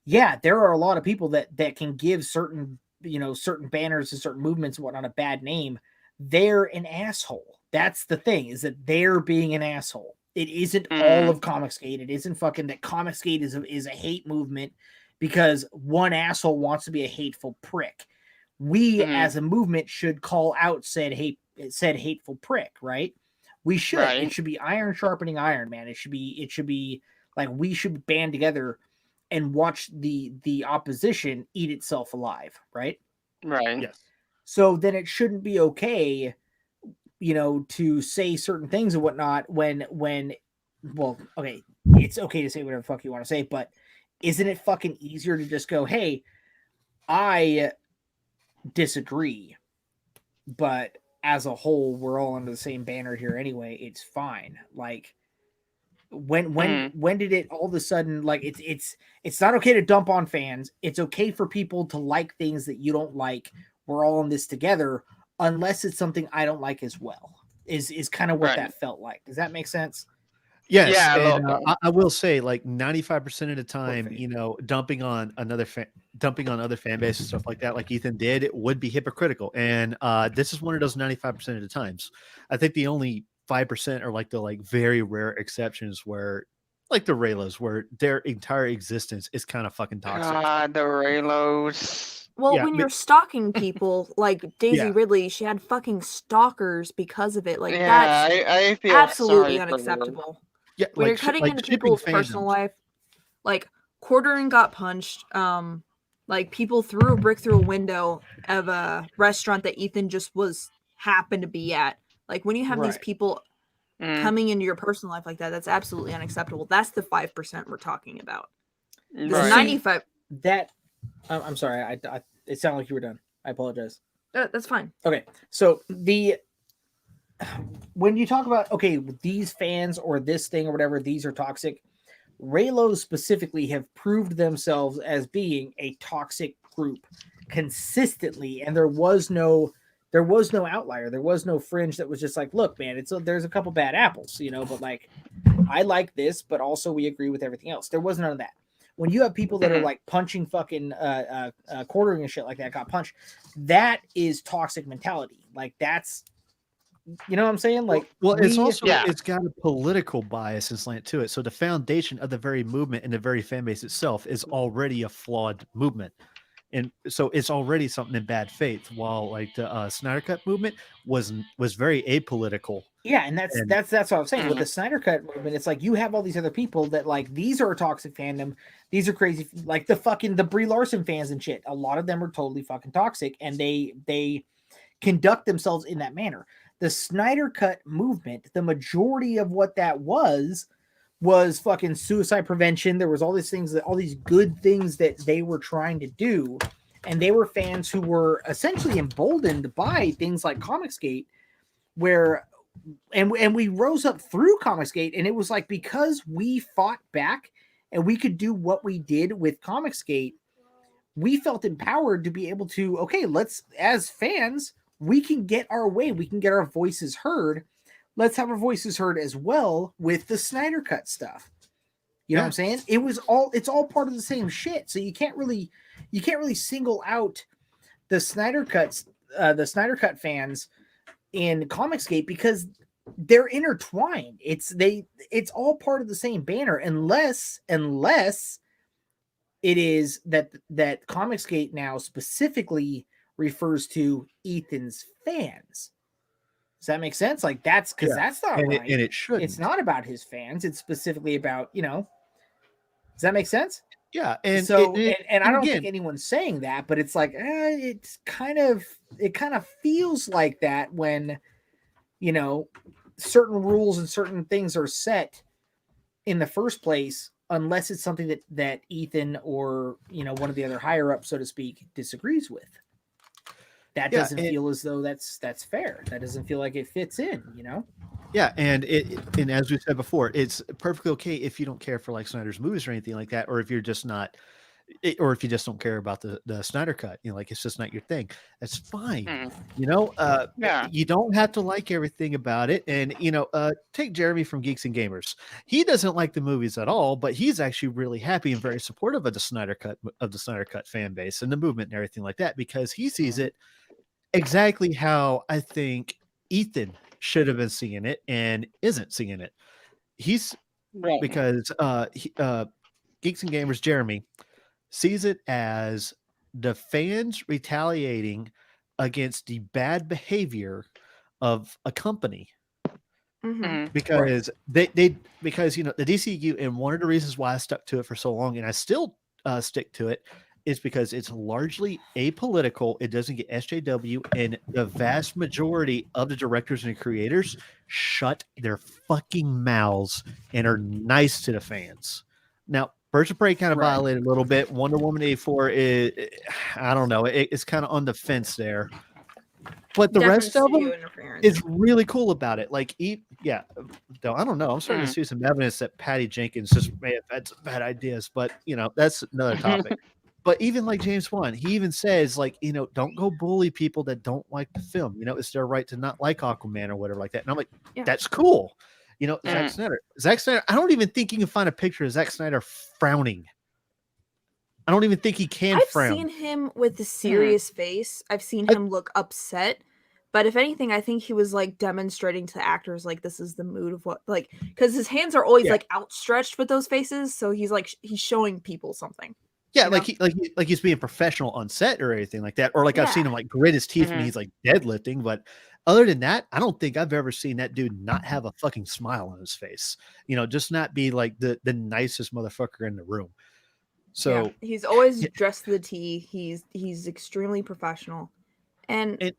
yeah, there are a lot of people that can give certain banners and certain movements and whatnot a bad name. They're an asshole. That's the thing, is that they're being an asshole. It isn't all of Comicsgate. It isn't fucking that Comicsgate is a hate movement because one asshole wants to be a hateful prick. We as a movement should call out said hateful prick, right? We should. Right. It should be iron sharpening iron, man. It should be like we should band together and watch the opposition eat itself alive, right? Right. Yes. So then it shouldn't be okay, to say certain things and whatnot when well, okay, it's okay to say whatever the fuck you want to say, but isn't it fucking easier to just go, hey, I disagree, but as a whole, we're all under the same banner here anyway. It's fine. Like, when did it all of a sudden, like, it's not okay to dump on fans. It's okay for people to like things that you don't like. We're all in this together, unless it's something I don't like as well. Is kind of what that felt like. Does that make sense? Yes, Yeah, and I will say, like 95% of the time, dumping on other fan bases and stuff like that, like Ethan did, it would be hypocritical. And this is one of those 95% of the times. I think the only 5% are like the very rare exceptions where, like the Raylos, where their entire existence is kind of fucking toxic. God, the Raylos. Well, when you're stalking people, like Daisy Ridley, she had fucking stalkers because of it. Like, that's I feel absolutely sorry for her. unacceptable. Yeah, When you're cutting into people's personal life, like Quartering got punched. Like people threw a brick through a window of a restaurant that Ethan just happened to be at. Like when you have these people coming into your personal life like that, that's absolutely unacceptable. That's the 5% we're talking about. The 95. That I'm sorry. I it sounded like you were done. I apologize. That's fine. Okay, so when you talk about, okay, these fans or this thing or whatever, these are toxic. Raylos specifically have proved themselves as being a toxic group consistently, and there was no outlier. There was no fringe that was just like, look, man, there's a couple bad apples, but like, I like this, but also we agree with everything else. There was none of that. When you have people that are like punching fucking Quartering and shit like that, got punched, that is toxic mentality. Like, that's, you know what I'm saying? Like, well, it's also it's got a political bias and slant to it. So the foundation of the very movement and the very fan base itself is already a flawed movement, and so it's already something in bad faith. While like the Snyder Cut movement was very apolitical. Yeah, and that's what I'm saying with the Snyder Cut movement. It's like you have all these other people that like, these are a toxic fandom. These are crazy, like the Brie Larson fans and shit. A lot of them are totally fucking toxic, and they conduct themselves in that manner. The Snyder Cut movement, the majority of what that was was fucking suicide prevention. There was all these things all these good things that they were trying to do. And they were fans who were essentially emboldened by things like Comicsgate, and we rose up through Comicsgate, and it was like because we fought back and we could do what we did with Comicsgate, we felt empowered to be able to, okay, as fans, we can get our way, we can get our voices heard. Let's have our voices heard as well with the Snyder Cut stuff. You know what I'm saying? It's all part of the same shit. So you can't really single out the Snyder Cut fans in Comicsgate because they're intertwined. It's all part of the same banner, unless it is that Comicsgate now specifically refers to Ethan's fans. Does that make sense? Like that's not right. And it should. It's not about his fans. It's specifically about, does that make sense? Yeah. And so, and I don't think anyone's saying that, but it's like, it kind of feels like that when, certain rules and certain things are set in the first place, unless it's something that Ethan or, one of the other higher ups, so to speak, disagrees with. That doesn't feel as though that's fair. That doesn't feel like it fits in, Yeah, and as we said before, it's perfectly okay if you don't care for like Snyder's movies or anything like that, or if you're just not, or if you just don't care about the Snyder Cut, like it's just not your thing. That's fine, Yeah. You don't have to like everything about it. And take Jeremy from Geeks and Gamers. He doesn't like the movies at all, but he's actually really happy and very supportive of the Snyder Cut fan base and the movement and everything like that, because he sees it exactly how I think Ethan should have been seeing it and isn't seeing it. He's Right. because Geeks and Gamers Jeremy sees it as the fans retaliating against the bad behavior of a company. Because the DCU, and one of the reasons why I stuck to it for so long and I still stick to it is because it's largely apolitical. It doesn't get SJW, and the vast majority of the directors and creators shut their fucking mouths and are nice to the fans. Now, Birds of Prey kind of violated a little bit. Wonder Woman 84 is, I don't know, it's kind of on the fence there. But the rest of them is really cool about it. Like, though I don't know. I'm starting to see some evidence that Patty Jenkins just may have had some bad ideas, but that's another topic. But even like James Wan, he even says, like, don't go bully people that don't like the film. It's their right to not like Aquaman or whatever like that. And I'm like, that's cool. Zack Snyder, I don't even think you can find a picture of Zack Snyder frowning. I don't even think he can frown. I've seen him with a serious face. I've seen him look upset. But if anything, I think he was like demonstrating to the actors, like, this is the mood of what, like, because his hands are always like outstretched with those faces. So he's showing people something. Yeah, like he's being professional on set or anything like that. Or like I've seen him like grit his teeth when he's like deadlifting. But other than that, I don't think I've ever seen that dude not have a fucking smile on his face. Just not be like the nicest motherfucker in the room. So he's always dressed to the T. He's extremely professional. And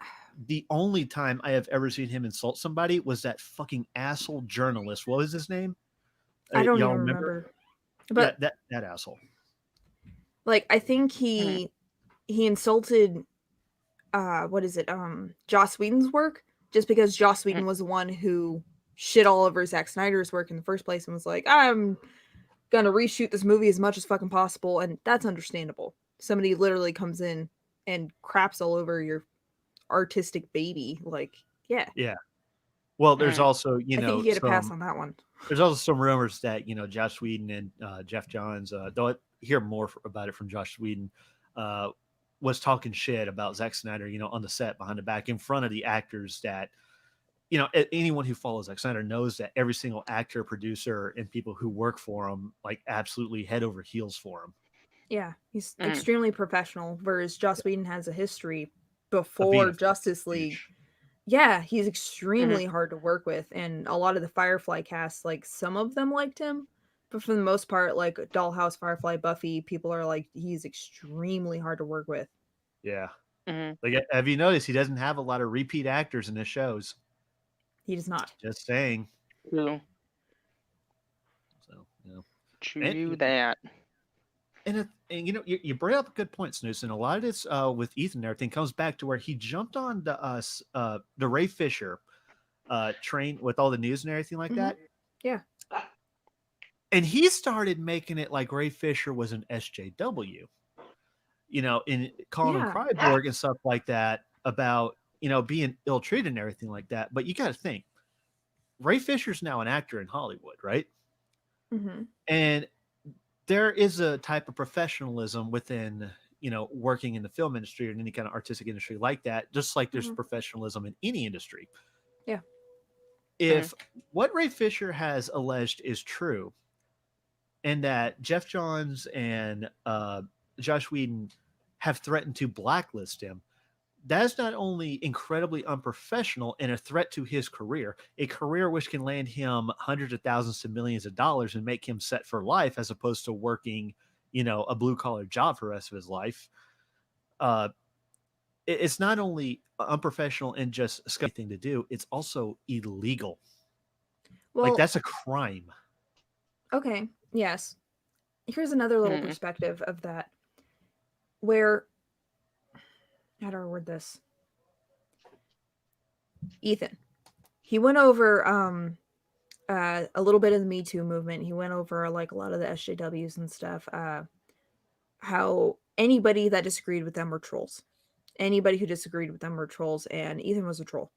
the only time I have ever seen him insult somebody was that fucking asshole journalist. What was his name? I don't even remember. But that asshole. Like, I think he insulted Joss Whedon's work, just because Joss Whedon was the one who shit all over Zack Snyder's work in the first place and was like, I'm gonna reshoot this movie as much as fucking possible, and that's understandable. Somebody literally comes in and craps all over your artistic baby, like, yeah. Well, there's also I think you get a pass on that one. There's also some rumors that Joss Whedon and Jeff Johns, though I hear more about it from Joss Whedon, was talking shit about Zack Snyder, on the set behind the back in front of the actors. That anyone who follows Zack Snyder knows that every single actor, producer, and people who work for him, like, absolutely head over heels for him. Yeah, he's extremely professional, whereas Joss Whedon has a history before Justice League. Yeah, he's extremely hard to work with, and a lot of the Firefly cast, like, some of them liked him, but for the most part, like Dollhouse, Firefly, Buffy, people are like, he's extremely hard to work with. Yeah. Like, have you noticed he doesn't have a lot of repeat actors in his shows? He does not. Just saying. True. So, True that. And you know, you bring up a good point, Snooze, and a lot of this with Ethan and everything comes back to where he jumped on the Ray Fisher train with all the news and everything like that. Yeah. And he started making it like Ray Fisher was an SJW, you know, in calling him Cryborg and stuff like that about, you know, being ill-treated and everything like that. But you got to think, Ray Fisher's now an actor in Hollywood, right? Mm-hmm. And there is a type of professionalism within, you know, working in the film industry or in any kind of artistic industry like that, just like there's professionalism in any industry. Yeah. If what Ray Fisher has alleged is true, and that Jeff Johns and Josh Whedon have threatened to blacklist him, that is not only incredibly unprofessional and a threat to his career, a career which can land him hundreds of thousands to millions of dollars and make him set for life as opposed to working, you know, a blue collar job for the rest of his life. It's not only unprofessional and just a scummy thing to do, it's also illegal. Well, like that's a crime. Okay. Yes. Here's another little perspective of that. Where, how do I word this? Ethan. He went over a little bit of the Me Too movement. He went over like a lot of the SJWs and stuff. How anybody that disagreed with them were trolls. Anybody who disagreed with them were trolls, and Ethan was a troll.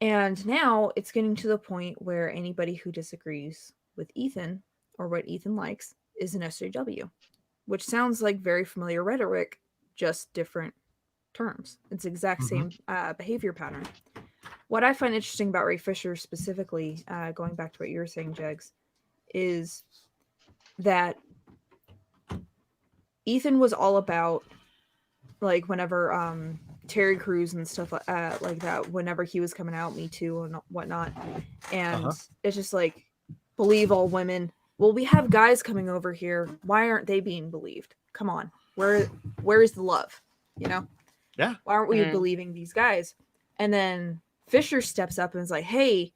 And now it's getting to the point where anybody who disagrees with Ethan or what Ethan likes is an SJW, which sounds like very familiar rhetoric, just different terms. It's the exact same behavior pattern. What I find interesting about Ray Fisher specifically, going back to what you were saying, Jegs, is that Ethan was all about, like, whenever Terry Crews and stuff like that, whenever he was coming out, Me Too and whatnot, and it's just like, believe all women. Well, we have guys coming over here. Why aren't they being believed? Come on, where is the love? You know? Yeah. Why aren't we believing these guys? And then Fisher steps up and is like, "Hey,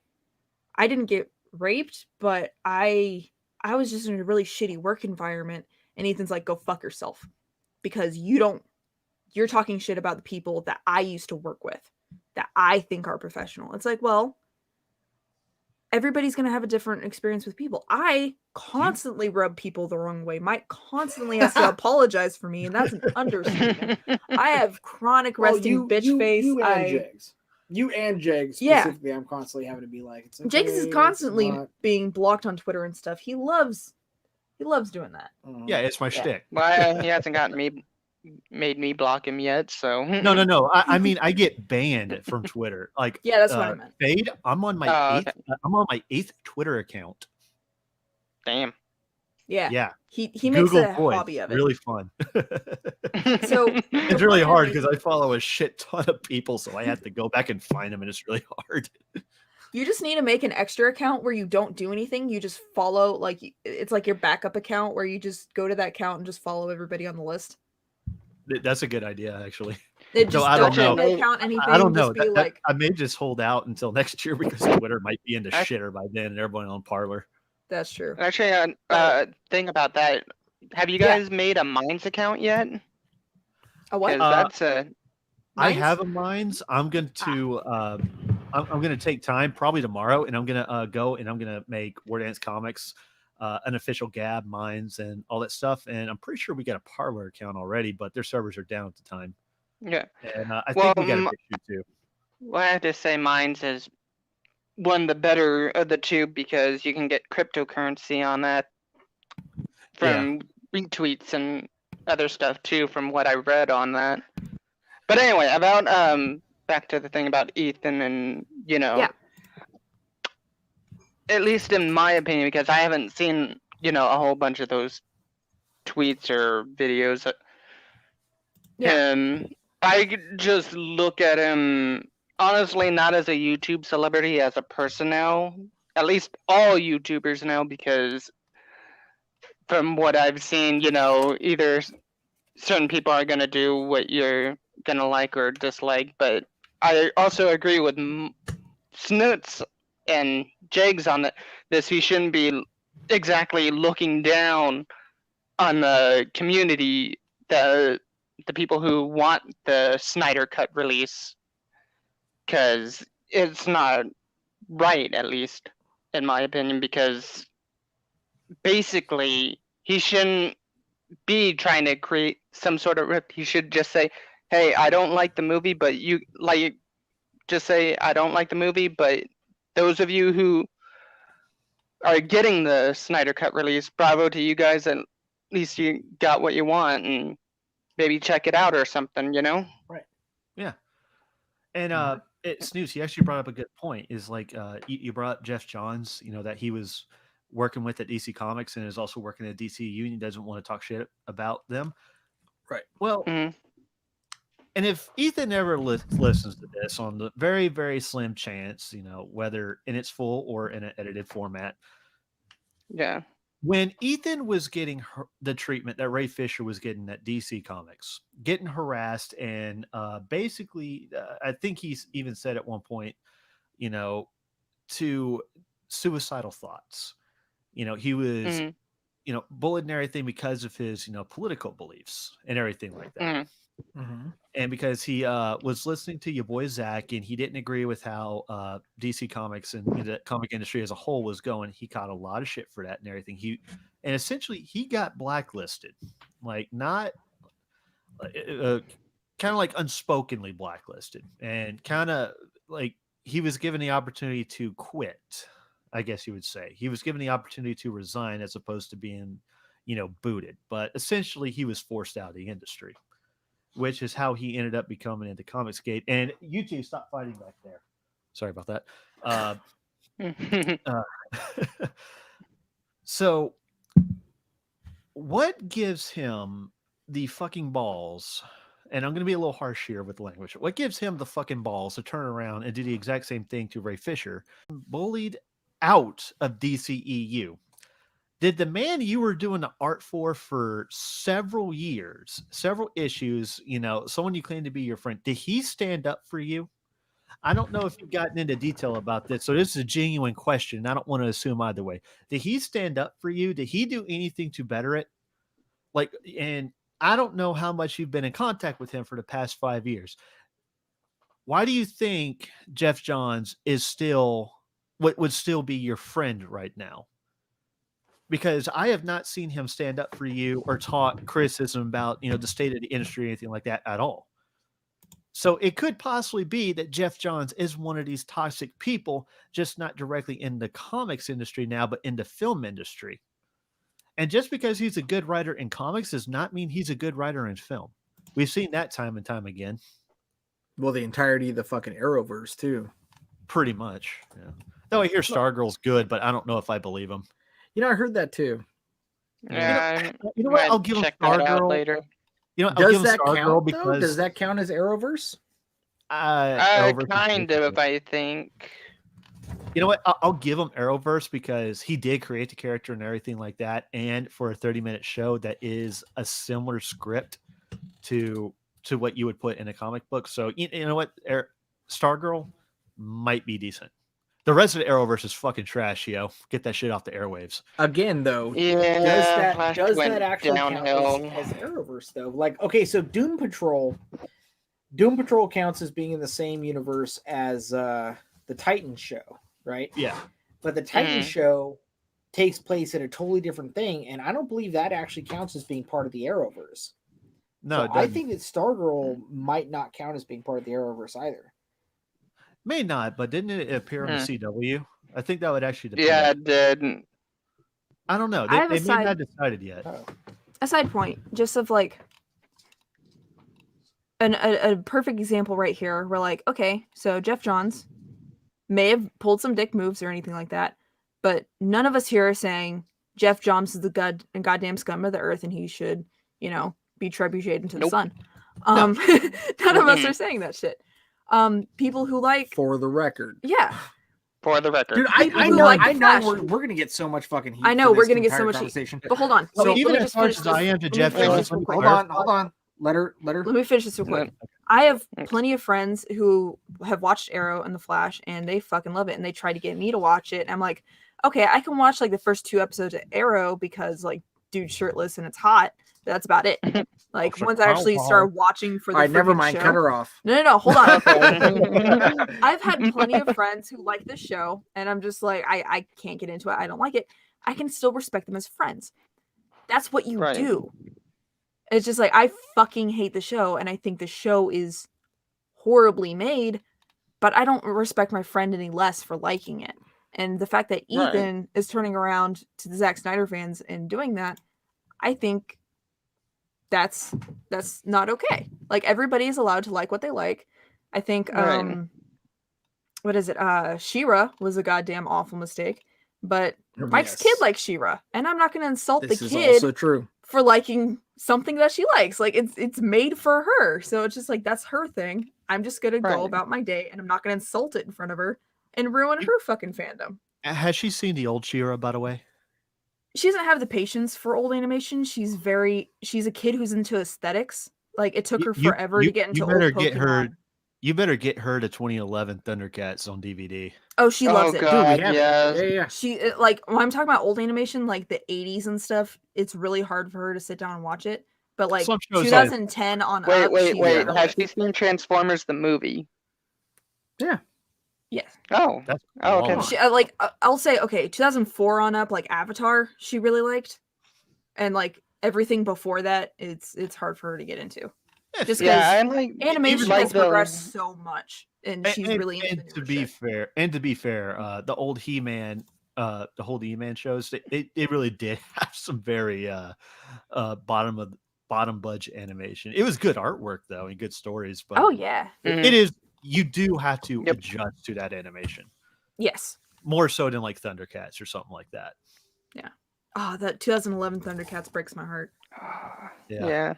I didn't get raped, but I was just in a really shitty work environment." And Ethan's like, "Go fuck yourself, because you're talking shit about the people that I used to work with, that I think are professional." It's like, well, everybody's going to have a different experience with people. I constantly rub people the wrong way. Mike constantly has to apologize for me, and that's an understatement. I have chronic resting bitch face. You and Jegs specifically, I'm constantly having to be like, it's okay, Jegs is constantly being blocked on Twitter and stuff. He loves doing that. Yeah, it's my shtick. Well, he hasn't made me block him yet, so no. I mean, I get banned from Twitter. Like, yeah, that's what I meant. Fade, I'm on my eighth Twitter account. Damn. Yeah. He makes Google a Voice, hobby of it. really fun. So it's really hard because I follow a shit ton of people, so I have to go back and find them, and it's really hard. You just need to make an extra account where you don't do anything. You just follow, like, it's like your backup account where you just go to that account and just follow everybody on the list. That's a good idea, actually. I don't know. Account anything, I don't know. I may just hold out until next year because Twitter might be into shitter by then, and everyone on Parlor. That's true. Actually, thing about that, have you guys made a Minds account yet? A what? I have a Minds. I'm going to I'm going to take time probably tomorrow, and I'm going to go and I'm going to make War Dance Comics an official Gab, Minds, and all that stuff. And I'm pretty sure we got a Parlor account already, but their servers are down at the time. Yeah. And I think we got a issue too. Well, I have to say Minds is one of the better of the two because you can get cryptocurrency on that from retweets and other stuff too, from what I read on that. But anyway, about back to the thing about Ethan and, you know, at least in my opinion, because I haven't seen, you know, a whole bunch of those tweets or videos. I just look at him honestly not as a YouTube celebrity, as a person now. At least all YouTubers now, because from what I've seen, you know, either certain people are going to do what you're going to like or dislike, but I also agree with Snoots and Jegs on this. He shouldn't be exactly looking down on the community, the people who want the Snyder Cut release, because it's not right, at least in my opinion, because basically he shouldn't be trying to create some sort of rip. He should just say, hey, I don't like the movie, but you like, just say, I don't like the movie, but those of you who are getting the Snyder Cut release, bravo to you guys. At least you got what you want, and maybe check it out or something, you know? Right. Yeah. And Snooze, you actually brought up a good point. Is like you brought up Jeff Johns, that he was working with at DC Comics and is also working at DC Union. Doesn't want to talk shit about them. Right. Well, and if Ethan ever listens to this, on the very, very slim chance, whether in its full or in an edited format. Yeah. When Ethan was getting the treatment that Ray Fisher was getting at DC Comics, getting harassed, and basically, I think he's even said at one point, to suicidal thoughts. He was, bullied and everything because of his, political beliefs and everything like that. And because he was listening to your boy Zach, and he didn't agree with how DC Comics and the comic industry as a whole was going, he caught a lot of shit for that and everything. And essentially he got blacklisted, like not kind of like unspokenly blacklisted, and kind of like he was given the opportunity to quit. I guess you would say he was given the opportunity to resign as opposed to being, booted. But essentially, he was forced out of the industry, which is how he ended up becoming into Comicsgate. And you two, stop fighting back there. Sorry about that. So, what gives him the fucking balls? And I'm going to be a little harsh here with the language. What gives him the fucking balls to turn around and do the exact same thing to Ray Fisher, bullied out of DCEU? Did the man you were doing the art for several years, several issues, someone you claim to be your friend, did he stand up for you? I don't know if you've gotten into detail about this, so this is a genuine question. I don't want to assume either way. Did he stand up for you? Did he do anything to better it? And I don't know how much you've been in contact with him for the past 5 years. Why do you think Jeff Johns is would still be your friend right now? Because I have not seen him stand up for you or talk criticism about, the state of the industry or anything like that at all. So it could possibly be that Jeff Johns is one of these toxic people, just not directly in the comics industry now, but in the film industry. And just because he's a good writer in comics does not mean he's a good writer in film. We've seen that time and time again. Well, the entirety of the fucking Arrowverse too. Pretty much. Yeah. Though I hear Stargirl's good, but I don't know if I believe him. I heard that too. Yeah, you know what? I'll give him Stargirl later. Does that count? Because... Does that count as Arrowverse? Kind of, I think. You know what? I'll give him Arrowverse because he did create the character and everything like that. And for a 30-minute show, that is a similar script to what you would put in a comic book. So you know what? Stargirl might be decent. The rest of the Arrowverse is fucking trash, yo. Get that shit off the airwaves. Again, though, yeah, does that actually count as Arrowverse, though? Like, okay, so Doom Patrol counts as being in the same universe as the Titan show, right? Yeah. But the Titan show takes place in a totally different thing, and I don't believe that actually counts as being part of the Arrowverse. No, so I think that Stargirl might not count as being part of the Arrowverse either. May not, but didn't it appear on the CW? I think that would actually depend. Yeah, it did. I don't know. They may not decided yet. A side point, just of like a perfect example right here. We're like, okay, so Jeff Johns may have pulled some dick moves or anything like that, but none of us here are saying Jeff Johns is the goddamn scum of the earth and he should, be trebucheted into the sun. None of us are saying that shit. People who like, for the record, yeah, for the record, dude, I know we're gonna get so much fucking heat. I know we're gonna get so much heat, but hold on. So even as much as I am to Jeff Johns, hold on. Let her. Let me finish this real quick. I have plenty of friends who have watched Arrow and The Flash, and they fucking love it, and they try to get me to watch it. I'm like, okay, I can watch like the first 2 episodes of Arrow because like dude's shirtless and it's hot. But that's about it. Like once I actually start watching for the All right, never freaking mind. show- Cut her off. No, hold on. I've had plenty of friends who like the show, and I'm just like, I can't get into it. I don't like it. I can still respect them as friends. That's what you Right. do. It's just like, I fucking hate the show, and I think the show is horribly made, but I don't respect my friend any less for liking it. And the fact that Right. Ethan is turning around to the Zack Snyder fans and doing that, I think that's not okay. Like, everybody is allowed to like what they like. I think Right. what is it? She-Ra was a goddamn awful mistake. But Mike's kid likes She-Ra, and I'm not gonna insult This the is kid also true. for liking something that she likes. Like, it's made for her. So it's just like, that's her thing. I'm just gonna go Right. about my day, and I'm not gonna insult it in front of her and ruin her fucking fandom. Has she seen the old She-Ra, by the way? She doesn't have the patience for old animation. She's a kid who's into aesthetics. Like, it took her forever to get into you better old get her. Pokemon. You better get her to 2011 Thundercats on DVD. Oh, she loves it. God, Dude, we have yes. it. Yeah. She like, when I'm talking about old animation, like the 80s and stuff, it's really hard for her to sit down and watch it. But like Some shows 2010 on Wait, up, wait, she's wait. into Has it. she seen Transformers the movie? Yes. Oh. That's Oh, okay. long. She, I'll say, okay, 2004 on up, like Avatar, she really liked, and like everything before that, it's hard for her to get into. Just because Yeah, I like animation like has progressed so much, and she's really into the to newer be shit. fair, the old He-Man, the whole He-Man shows, it really did have some very bottom budget animation. It was good artwork though, and good stories. But Oh yeah, Mhm. it is. You do have to Yep. adjust to that animation yes. more so than like Thundercats or something like that. Oh, that 2011 Thundercats breaks my heart. Yeah. Yeah.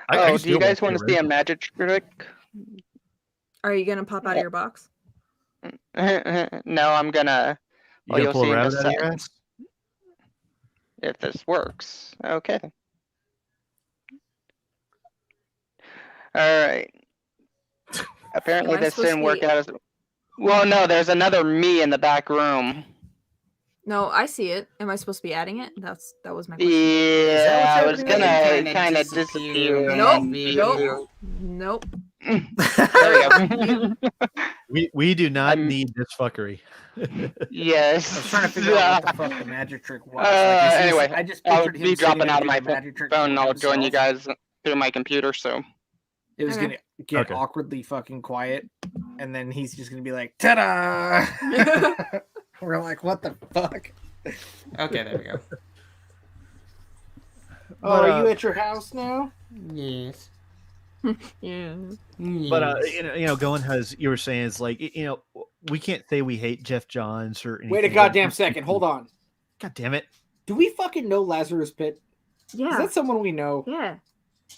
I Oh, used do you to watch guys the want to see a original. magic trick? Are you gonna pop out of your box? No, I'm gonna. You Well, gonna you'll pull see a in a rabbit out of your sec. ass? If this works. Okay. All right. Apparently Am I this supposed to didn't work be- out as well. No, there's another me in the back room. No, I see it. Am I supposed to be adding it? That was my question. Yeah, I what's was happening? gonna Kinda kind of disappear disappear. Nope, Nope. Nope. There we go. We do not I'm- need this fuckery. Yes. I was trying to figure out what the fuck the magic trick was. Anyway, I just I'll pictured him be dropping sitting there out of my doing the magic trick phone and for I'll join you himself. guys through my computer. So It was Okay. gonna get Okay. awkwardly fucking quiet, and then he's just gonna be like, "Ta-da!" We're like, "What the fuck?" Okay, there we go. Oh, But, are you at your house now? Yes. Yeah. But you know, going as you were saying, is like we can't say we hate Jeff Johns or anything. Wait a goddamn second. Hold on. God damn it! Do we fucking know Lazarus Pit? Is Yeah. that someone we know? Yeah.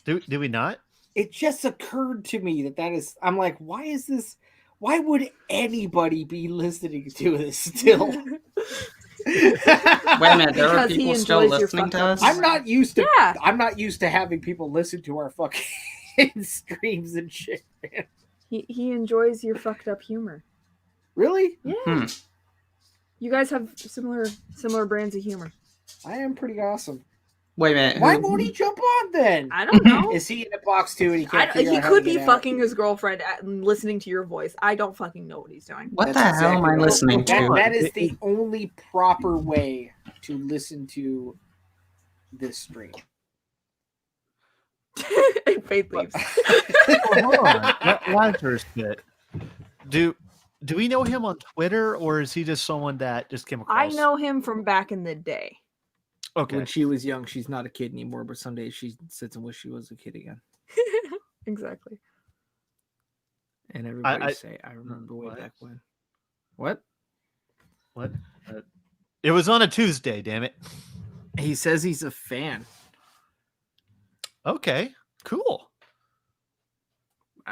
Do we not? It just occurred to me that is. I'm like, why is this? Why would anybody be listening to this still? Wait a minute, there are Because he people still enjoys your listening to fucked up us? I'm not used to. Yeah. I'm not used to having people listen to our fucking streams and shit. Man. He enjoys your fucked up humor. Really? Yeah. Hmm. You guys have similar brands of humor. I am pretty awesome. Wait a minute. Why who- won't he jump on then? I don't know. Is he in the box too? And he can't. He figure out how could to be get out? fucking his girlfriend and listening to your voice. I don't fucking know what he's doing. What the That's hell am I exactly right. listening to? That is the only proper way to listen to this stream. And Faith leaves. Hold on, Lazarus Pit. Do we know him on Twitter, or is he just someone that just came across? I know him from back in the day. Okay. When she was young, she's not a kid anymore, but some days she sits and wish she was a kid again. Exactly. And everybody I- say, I remember way what? back when. What? What? It was on a Tuesday. Damn it. He says he's a fan. Okay. Cool.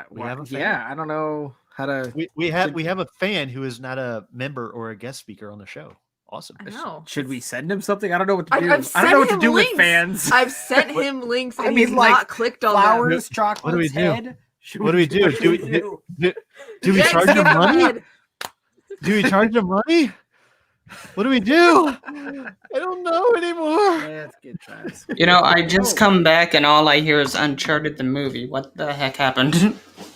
We have a fan. Yeah, I don't know how to. We have a fan who is not a member or a guest speaker on the show. Awesome. I know. Should we send him something? I don't know what to I've do. I don't sent know what to him do links. with fans. I've sent him links and I mean, he's like, not clicked on them. Flowers, chocolates, do? head. What do we do? Do we charge Yes, him go money? ahead. Do we charge him money? What do we do? I don't know anymore. That's good tries. You know, I just come back and all I hear is Uncharted the movie. What the heck happened?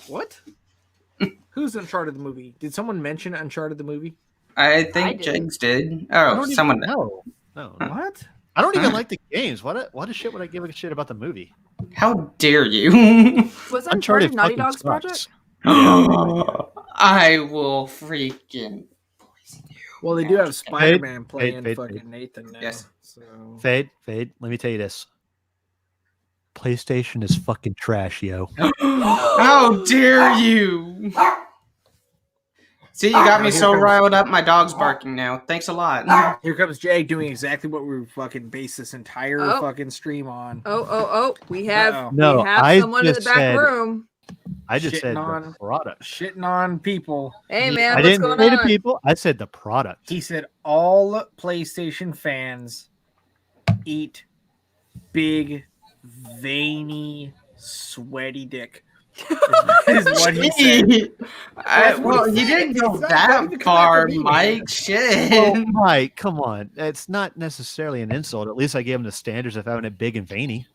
What? Who's Uncharted the movie? Did someone mention Uncharted the movie? I think did. Jigs did. I Oh, don't someone. even know. No. What? I don't even like the games. What a shit would I give a shit about the movie? How dare you? Was Uncharted Naughty fucking Dog's sucks. project? I will freaking poison you. Well, they do have Spider-Man playing Fade. fucking Nathan now. Yes. So Fade. Let me tell you this. PlayStation is fucking trash, yo. How dare you? See, you got me so riled up. My dog's barking now. Thanks a lot. here comes Jay doing exactly what we fucking based this entire Oh. fucking stream on. Oh. We have, Uh-oh. No, we have I someone in the just back said- room. I just Shitting said on- the product. Shitting on people. Hey, man, I what's didn't going say to on? people. I said the product. He said all PlayStation fans eat big, veiny, sweaty dick. Is what he said. Well, he didn't go It's not that even coming far, from me, Mike. man. Shit. Well, Mike, come on. It's not necessarily an insult. At least I gave him the standards of having it big and veiny,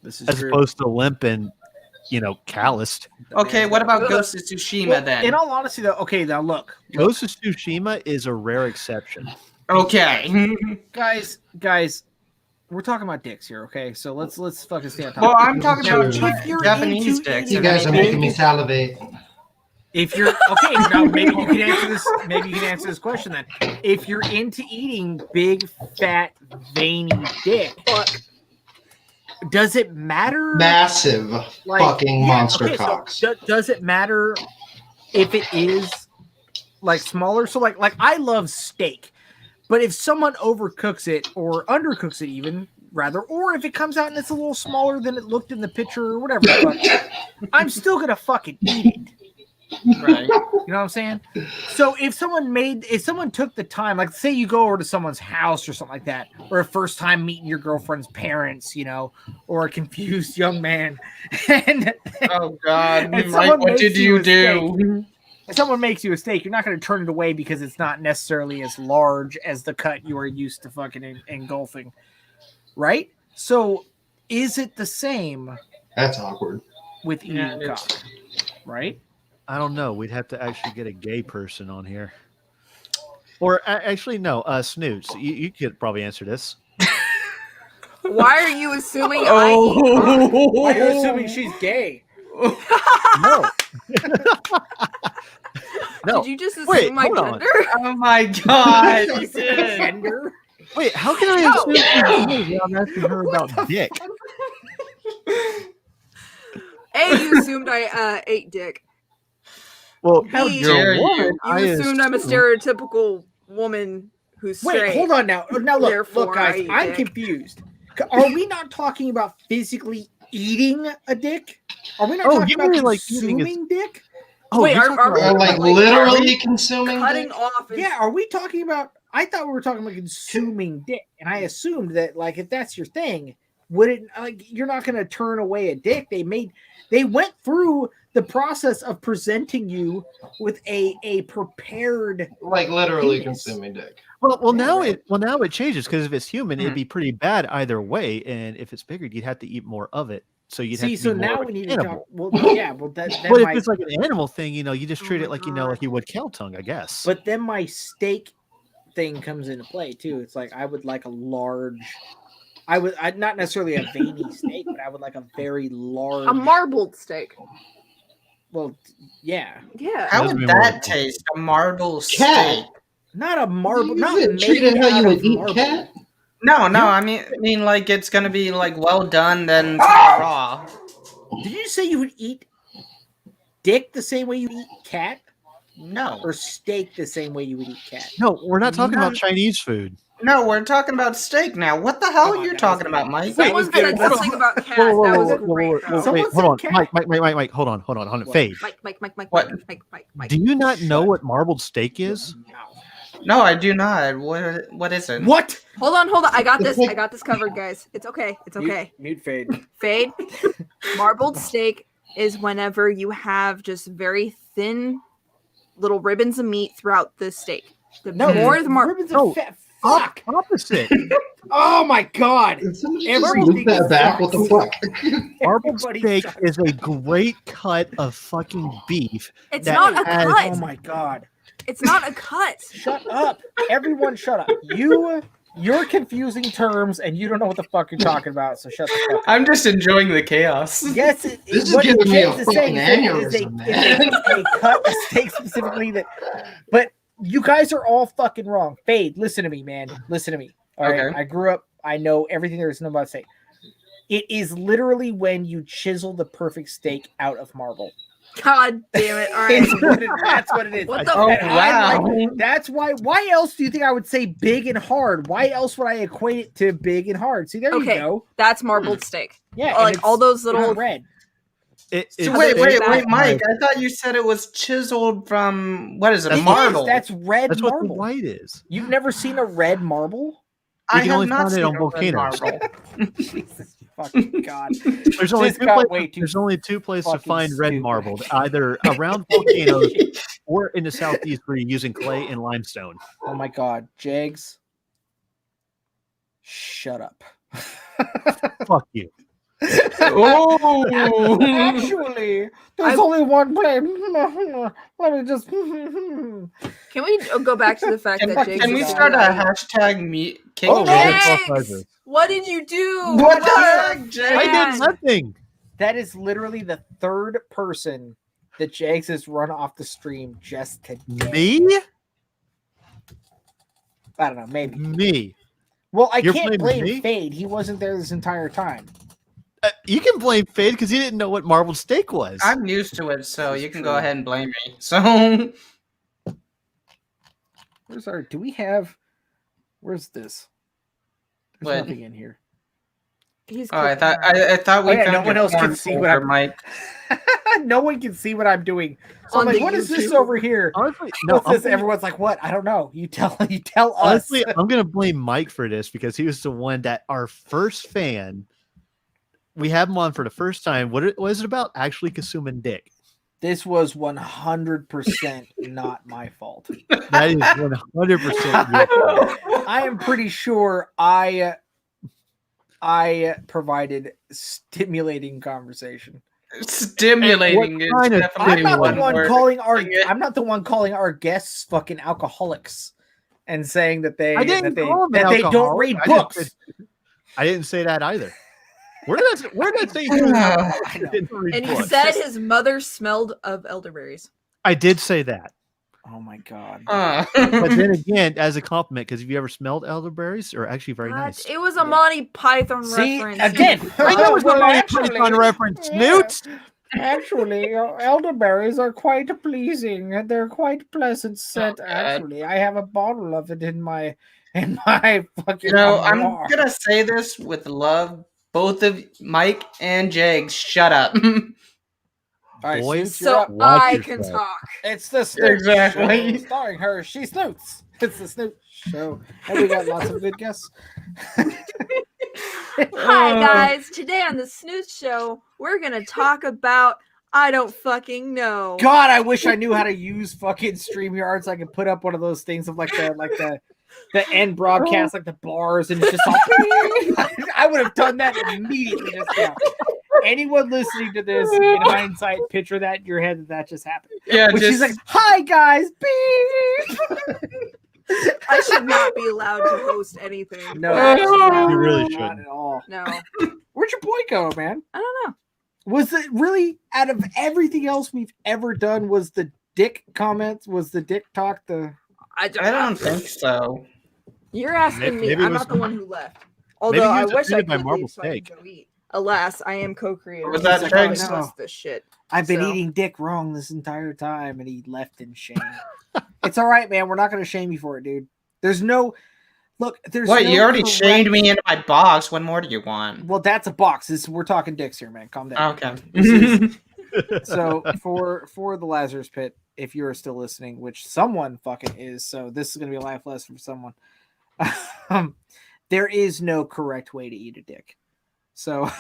This is as true. opposed to limp and, calloused. Okay, what about Ghost of Tsushima Well, then? in all honesty, though, okay, now look, Ghost of Tsushima is a rare exception. Okay. guys, we're talking about dicks here, okay? So let's fucking stay on top. Well, I'm talking Now, about if you're Japanese into dicks. eating You guys are big- making me salivate. If you're okay, now maybe you can answer this. Maybe you can answer this question then. If you're into eating big, fat, veiny dick, does it matter? Massive fucking monster okay, so cocks. does it matter if it is like smaller? So like I love steak, but if someone overcooks it or undercooks it, even rather, or if it comes out and it's a little smaller than it looked in the picture or whatever, I'm still gonna fucking eat it. Right. You know what I'm saying? So if someone took the time, like say you go over to someone's house or something like that, or a first time meeting your girlfriend's parents, or a confused young man, and Oh God, And Mike, someone what makes did you you a do? if someone makes you a steak, you're not going to turn it away because it's not necessarily as large as the cut you are used to fucking engulfing, right? So is it the same That's awkward. with eating Yeah, cock, right? I don't know. We'd have to actually get a gay person on here. Or actually, no, Snoots. You could probably answer this. Why are you assuming Why are you assuming she's gay? No. No. Did you just assume Wait, my hold on. gender? Oh my God. She said gender? Wait, how can I assume she's gay when I'm asking her about dick? You assumed I ate dick. Well, How you're dare a you. woman. You I assumed I'm a assume- stereotypical woman who's straight. Wait, hold on now. Now look, Therefore, guys, I eat I'm dick. confused. Are we not talking about physically eating a dick? Are we not Oh, talking you about mean like eating consuming dick? Oh, Wait, you're are talking we- about- Like Like, literally consuming Cutting dick? off. And Yeah, are we talking about? I thought we were talking about consuming dick, and I assumed that like if that's your thing, would it like you're not going to turn away a dick? They went through the process of presenting you with a prepared. Like literally Penis. consuming dick. Well, Yeah, now right. it changes because if it's human, it'd be pretty bad either way, and if it's bigger, you'd have to eat more of it. So you'd See, have to so be more now of we a need to cannibal. talk. Well, yeah, well that But if might, it's like an animal thing, you just treat Oh it my like God. like you would cow tongue, I guess. but then my steak thing comes into play too. It's like I would like a large. I not necessarily a veiny steak, but I would like a very large. a marbled steak. Well, yeah, Yeah. How Doesn't would mean we're- that taste? A marble Cat. steak? not a marble. You Not wouldn't treat made it how out you would of eat marble. cat? No, I mean like it's gonna be like well done then raw. Did you say you would eat dick the same way you eat cat, No. or steak the same way you would eat cat? No, we're not talking about None- Chinese food. No, we're talking about steak now. What the hell Come are on, you guys. talking about, Mike? Someone Wait, said hold something on. about cat. Whoa, That was whoa, great. whoa, though. Someone wait, hold on, said Mike, cat. Mike, hold on, What? Fade. Mike. What? Do you not know what marbled steak is? No, I do not. What is it? What? Hold on. I got this. I got this covered, guys. It's okay. It's okay. Mute fade. Fade. Marbled steak is whenever you have just very thin little ribbons of meat throughout the steak. More the more. Ribbons are fat. Fuck. Opposite. Oh my god. Did somebody just Everybody loop that back? What the fuck? Marbled Everybody steak is a great cut of fucking beef. It's that not a has- cut. Oh my god. It's not a cut. Shut up. Everyone shut up. You're confusing terms and you don't know what the fuck you're talking about, so shut the fuck up. I'm just enjoying the chaos. Yes, This is what giving me a James is saying fucking is a aneurysm, cut a steak specifically that, but you guys are all fucking wrong. Fade, listen to me, man. Listen to me. All right, Okay. I grew up. I know everything there is to know about steak. It is literally when you chisel the perfect steak out of marble. God damn it! All right. That's what it is. What the Oh, fuck? wow. That's why. Why else do you think I would say big and hard? Why else would I equate it to big and hard? See, there Okay. you go. That's marbled steak. Yeah, Like, and it's all those not little- red. So Other wait, than that- Mike. I thought you said it was chiseled from what is it? It is. Marble. That's red That's what the marble. white is. You've never seen a red marble? I can have only not find it seen on a red volcanoes. marble. Jesus fucking god. There's only This got way too there's only two places to fucking find red stupid. marble, either around volcanoes or in the southeast where you're using clay and limestone. Oh my god, Jags. Shut up. Fuck you. Oh, Actually, there's only one place. Let me just. Can we go back to the fact that Jake's can we is start a down? hashtag meet? King Oh, Jags! What did you do? What the What? heck, I Jags? did nothing. That is literally the third person that Jags has run off the stream just today. Me? I don't know, maybe. Me. Well, I You're can't blaming blame me? Fade. He wasn't there this entire time. You can blame Fade because he didn't know what marbled steak was. I'm used to it, so you can go ahead and blame me. So Where's our? Do we have? Where's this? There's What? nothing in here. He's I cooking thought her. I thought we Oh, yeah, found no one your else can porn see what folder, I'm- Mike. No one can see what I'm doing. So I'm On like, the what is this YouTube? over here? Honestly, What's I'm this? blaming- Everyone's like, what? I don't know. You tell us. honestly, I'm gonna blame Mike for this because he was the one that our first fan. We have him on for the first time. What was it about? Actually consuming dick. This was 100% not my fault. That is 100% your fault. I am pretty sure I provided stimulating conversation. Stimulating is kind of definitely I'm not one the one word. calling our guests fucking alcoholics and saying that they I didn't that they call him an that they don't alcoholic. read I just books. said- I didn't say that either. Where did I say he was an alcoholic? I didn't read And he books. said his mother smelled of elderberries. I did say that. Oh my god. But then again, as a compliment, because have you ever smelled elderberries? Or actually very nice. It was a Monty Python See, reference. again, I know it's a well, Monty actually, Python reference, Newt. Actually, elderberries are quite pleasing. They're quite pleasant scent. Actually, I have a bottle of it in my fucking. You know, I'm armoire. gonna say this with love. Both of Mike and Jags, shut up. All right, Boy, Snoots, you're So up. Watch I yourself. can talk. It's the Snoots Exactly. Show, starring her. She Snoots. It's the Snoots Show, and we got lots of good guests. Hi guys. Today on the Snooze Show, we're gonna talk about I don't fucking know. God, I wish I knew how to use fucking StreamYard so I could put up one of those things of like the end broadcast, like the bars, and it's just all. I would have done that immediately just now. Anyone listening to this in hindsight, picture that in your head that just happened. Yeah, But just she's like, "Hi guys, beep." I should not be allowed to host anything. No, You really not shouldn't. at all. No. Where'd your boy go, man? I don't know. Was it really out of everything else we've ever done? Was the dick comments? Was the dick talk the? I don't think so. You're asking me. Maybe it I'm was- not the one who left. Maybe Although he I was wish I offended by could marble leave so I could steak. go eat. Alas, I am co-creator. Was that so I Jags? discuss this shit. I've been So- eating dick wrong this entire time, and he left in shame. It's all right, man. We're not going to shame you for it, dude. There's no look. There's What? no You already correct- shamed me into my box. What more do you want? Well, that's a box. We're talking dicks here, man. Calm down. Okay. So for the Lazarus Pit, if you are still listening, which someone fucking is, so this is going to be a life lesson for someone. There is no correct way to eat a dick. So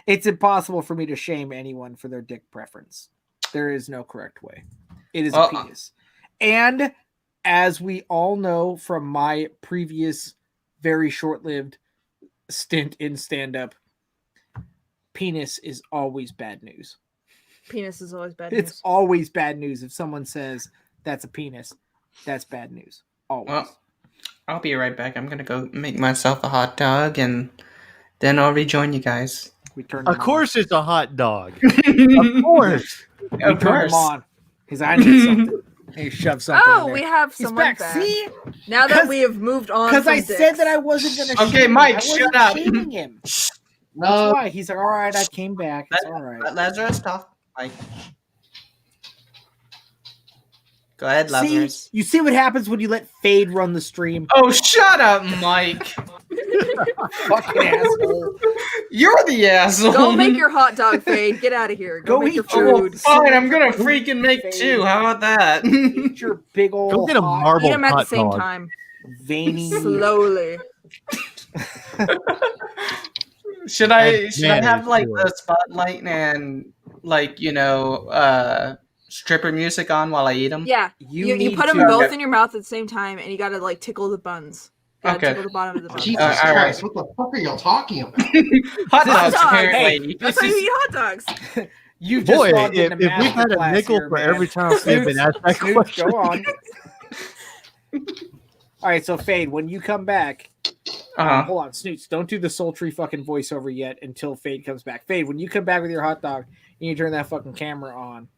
it's impossible for me to shame anyone for their dick preference. There is no correct way. It is a Well, penis. And as we all know from my previous very short-lived stint in stand-up, penis is always bad news. Penis is always bad It's news. always bad news if someone says that's a penis. That's bad news. Always. Well, I'll be right back. I'm gonna go make myself a hot dog, and then I'll rejoin you guys. We turned Of him course, it's a hot dog. Of Of course. on. We Of turned him course. on. His eye needs something. He shoved something in Oh, there. we have He's someone back. back. See? Now that we have moved on Because from I dicks. said that I wasn't going to Okay, shame him. Mike, I wasn't shut up. shaming him. That's No, why. He's like, all right, I came back. It's all right. Let Lazarus talk. Mike. Go ahead, Lazarus. See? You see what happens when you let Fade run the stream? Oh, shut up, Mike. Fucking asshole. You're the asshole. Go make your hot dog, Fade. Get out of here. Go, Go make your eat your- food. Fine, I'm gonna freaking make two. How about that? Eat your big old Go get a hot, marble Eat them at the hot same dog. time. veiny. Slowly. Should I And have like mayonnaise, the spotlight and like stripper music on while I eat them? Yeah. You need put them to- both in your mouth at the same time, and you gotta like tickle the buns. Gotta Okay. tickle the bottom of the bun. Jesus all right. Christ, what the fuck are y'all talking about? Hot Hot dogs, dog. apparently. That's how you eat hot dogs. You just Boy, logged if into we've had a masterclass nickel here, for man. every time they've been asked that Snoots, question. go on. All right, so Fade, when you come back, hold on, Snoots, don't do the sultry fucking voiceover yet until Fade comes back. Fade, when you come back with your hot dog, you need to turn that fucking camera on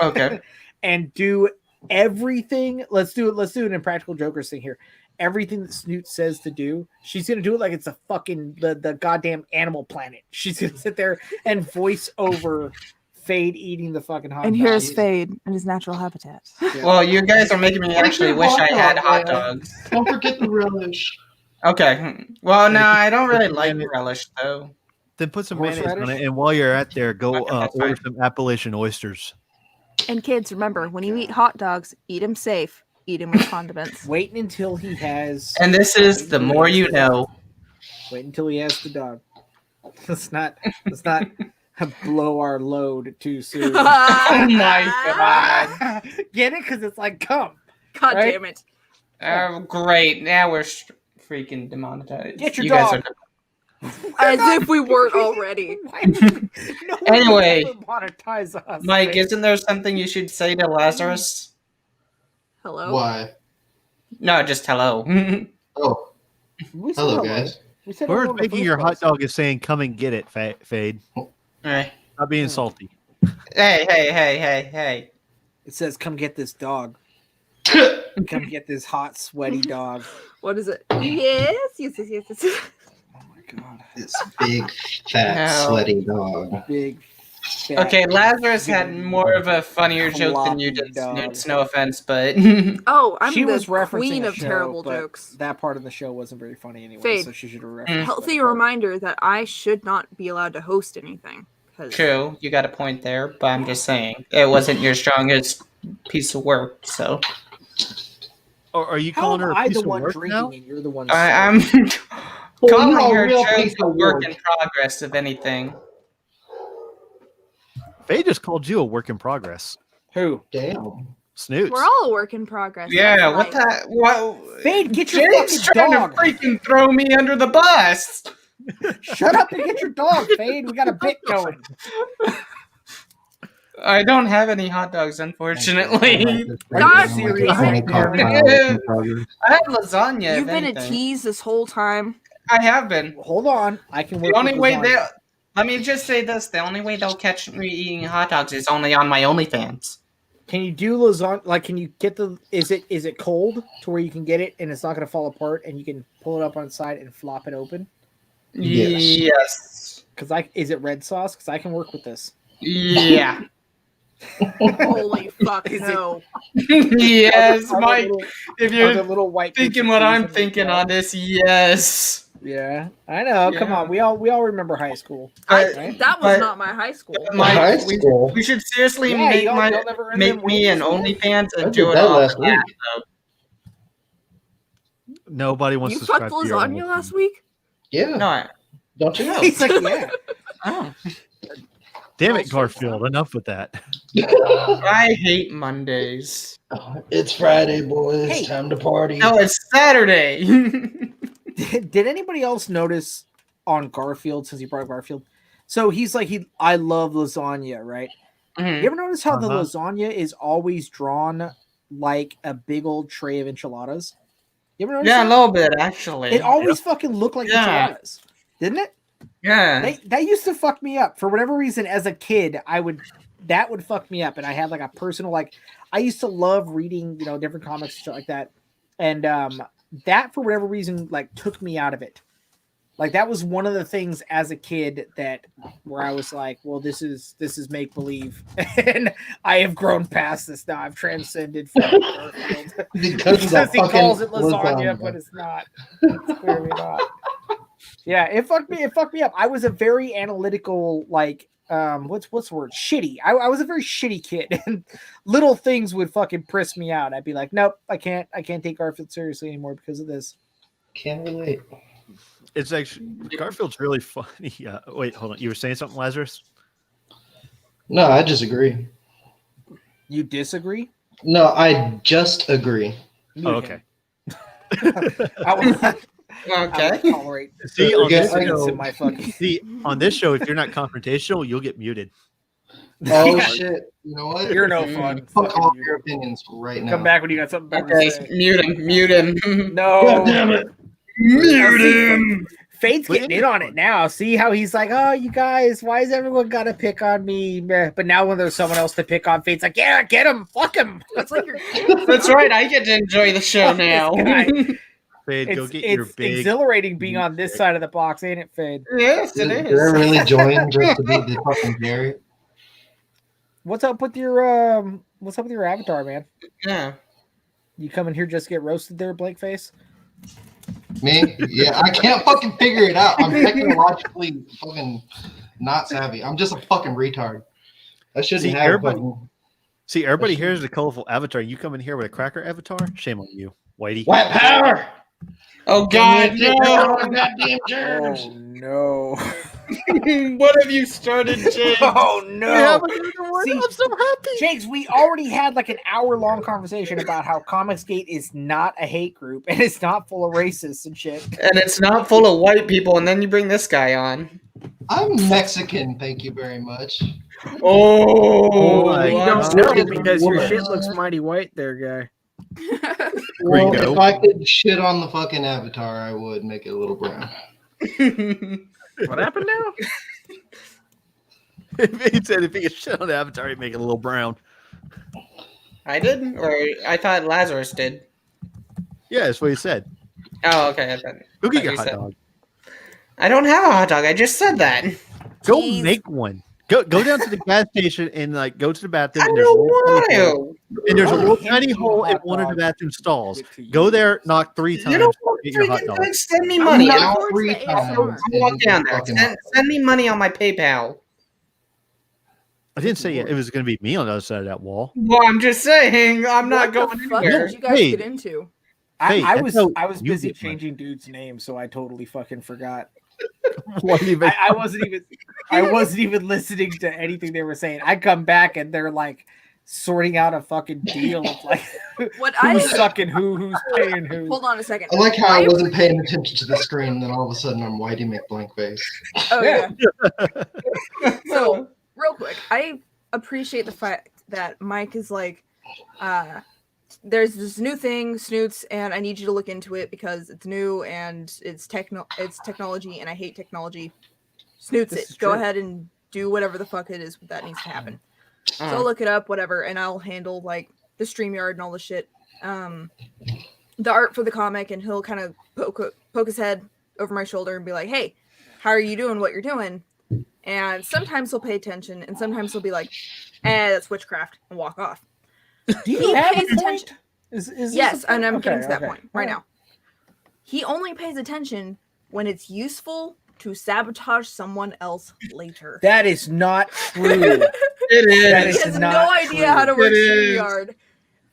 Okay. and do everything. Let's do an Impractical Jokers thing here. Everything that Snoot says to do, she's gonna do it like it's a fucking the goddamn Animal Planet. She's gonna sit there and voice over Fade eating the fucking hot And dog. here's Fade in his natural habitat. Yeah. Well, you guys are making me Where's actually your wish hot I had dog, hot man? dogs. Don't forget the relish. Okay. Well, no, I don't really like Damn it. relish though. Then put some mayonnaise on Horseradish? it, and while you're at there, go Okay, that's order fine. some Appalachian oysters. And kids, remember, when you eat hot dogs, eat them safe. Eat them with condiments. Wait until he has. And this is the more you know. Wait until he has the dog. Let's not blow our load too soon. Oh my god. Get it? Because it's like cum. God Right? damn it. Oh, great. Now we're freaking demonetized. Get your You guys dog. As if we weren't already. No one Anyway, will ever monetize us. Mike, isn't there something you should say to Lazarus? Hello? Why? No, just hello. Oh, We said hello, guys. We said Whoever's hello in the making first your hot place. dog is saying, "Come and get it, Fade." Hey, Not being salty. hey. It says, "Come get this dog. Come get this hot, sweaty dog." What is it? Yes. Oh my god! This big, fat, No. sweaty dog. Big. Fat, Okay, Lazarus had more of a funnier joke than you did, Floppy dog. Snoots. No offense, but Oh, I'm she the was referencing queen a of show, terrible but jokes. That part of the show wasn't very funny anyway, Fade. so she should have referenced. Healthy that part. reminder that I should not be allowed to host anything. 'cause- true, you got a point there. But I'm just saying, it wasn't your strongest piece of work. So Or are you How calling am her a I piece the of one work drinking now? and you're the one? I'm Well, calling you're a her real joke piece a of work work. in progress, if anything. Fade just called you a work in progress. Who? Damn. Snoots. We're all a work in progress. Yeah, that's what life. the? What? Fade, get your Jake's fucking trying dog. to freaking throw me under the bus. Shut up and get your dog, Fade. We got a bit going. I don't have any hot dogs, unfortunately. God, serious. I had lasagna. You've if been a anything. tease this whole time. I have been. Hold on, I can work. The only with way lasagna. let me just say this: the only way they'll catch me eating hot dogs is only on my OnlyFans. Can you do lasagna? Like, can you get the? Is it cold to where you can get it and it's not going to fall apart and you can pull it up on the side and flop it open? Yes. Because is it red sauce? Because I can work with this. Yeah. Holy fuck, Is it- no. Yes, Are the Mike. little- If are the you're little white thinking pizza what cheese I'm in the thinking jar? on this, yes. Yeah, I know. Come Yeah. on, we all remember high school. But- right? That was But- not my high school. Mike, High we, school? we should seriously Yeah, make y'all never earned them make me an wages yet? OnlyFans I and did do it that all last for week. that, though. Nobody wants You to fucked subscribe to your lasagna OnlyFans. last week? Yeah. No, Don't you know? He's like, yeah. oh. Damn it, Garfield! Enough with that. I hate Mondays. It's Friday, boys. Hey. Time to party. No, it's Saturday. Did anybody else notice on Garfield, since you brought up Garfield? So he's like, I love lasagna, right? Mhm. You ever notice how the lasagna is always drawn like a big old tray of enchiladas? You ever notice Yeah, a that? little bit actually. It always fucking looked like enchiladas, didn't it? Yeah. That used to fuck me up for whatever reason. As a kid, that would fuck me up, and I had like a personal I used to love reading different comics and shit like that, and that for whatever reason like took me out of it. Like that was one of the things as a kid where I was like, well, this is make believe, and I have grown past this now. I've transcended fucking Garfield. Because he calls it lasagna, but it's not. It's clearly not. Yeah, it fucked me up. I was a very analytical, what's the word? Shitty. I was a very shitty kid, and little things would fucking piss me out. I'd be like, nope, I can't take Garfield seriously anymore because of this. Can't relate. It's actually Garfield's really funny. Wait, hold on. You were saying something, Lazarus? No, I disagree. You disagree? No, I just agree. Oh, okay. Okay. See, on this show, if you're not confrontational, you'll get muted. Oh shit! You know what? You're no fun. Fuck all your opinions right now. Come back when you got something better Okay, to say. mute him. No. God damn it. Mute him. Fate's getting in on it now. See how he's like, oh, you guys, why is everyone gotta pick on me? But now when there's someone else to pick on, Fate's like, yeah, get him, fuck him. It's like your That's right. I get to enjoy the show now. Fade, go get your big. Exhilarating being on this side of the box, ain't it, Fade? Yes, it Did I is. really join just to be the fucking Gary? What's up with your avatar, man? Yeah. You coming here just to get roasted there, blank face? Me? Yeah, I can't fucking figure it out. I'm technologically fucking not savvy. I'm just a fucking retard. I shouldn't have everybody here is a colorful avatar. You come in here with a cracker avatar? Shame on you, Whitey. White power! Oh God, no! Goddamn germs! Oh no! What have you started, James? Oh no! See, I'm so happy. Jakes, we already had like an hour-long conversation about how Comicsgate is not a hate group and it's not full of racists and shit. And it's not full of white people, and then you bring this guy on. I'm Mexican, thank you very much. Oh, my You God. don't know because your shit looks mighty white there, guy. Well, Gringo. if I could shit on the fucking avatar, I would make it a little brown. What happened now? He said if he could shit on the avatar, he'd make it a little brown. I did, or I thought Lazarus did. Yeah, that's what he said. Oh, okay. Go get thought your you hot said- dog. I don't have a hot dog. I just said that. Go Jeez. make one. Go down to the gas station and go to the bathroom. I And don't want to. there's a little I'll tiny hand you hole a in hot one of the dog. bathroom stalls. Give it to you. Go there, knock 3 times. You don't Get your hot freaking dog. thing. Send me money. I'm I'll not towards the retard. ASMR. walk down there. Send me money on my PayPal. I didn't say it was going to be me on the other side of that wall. Well, I'm just saying. I'm not What going the fuck anywhere. did you guys Hey. get into? Hey, I that's how was you busy get money. changing dude's name, so I totally fucking forgot. What do you make- I wasn't even listening to anything they were saying. I come back and they're like sorting out a fucking deal of like What who's sucking who's paying who. Hold on a second. I like how I wasn't paying attention to the screen, and then all of a sudden I'm Whitey McBlankface. Oh yeah. Yeah. So real quick, I appreciate the fact that Mike is like, there's this new thing, Snoots, and I need you to look into it because it's new and it's technology, and I hate technology. Snoots This is it. Go true. ahead and do whatever the fuck it is that needs to happen. So I'll look it up, whatever, and I'll handle like the StreamYard and all the shit. The art for the comic, and he'll kind of poke his head over my shoulder and be like, "Hey, how are you doing? What you're doing?" And sometimes he'll pay attention, and sometimes he'll be like, that's witchcraft, and walk off. Do you He have pays a point? attention. Is this Yes, a and I'm point? getting to that Okay, point right now. He only pays attention when it's useful to sabotage someone else later. That is not true. It That He is has not no idea how to work It is. StreamYard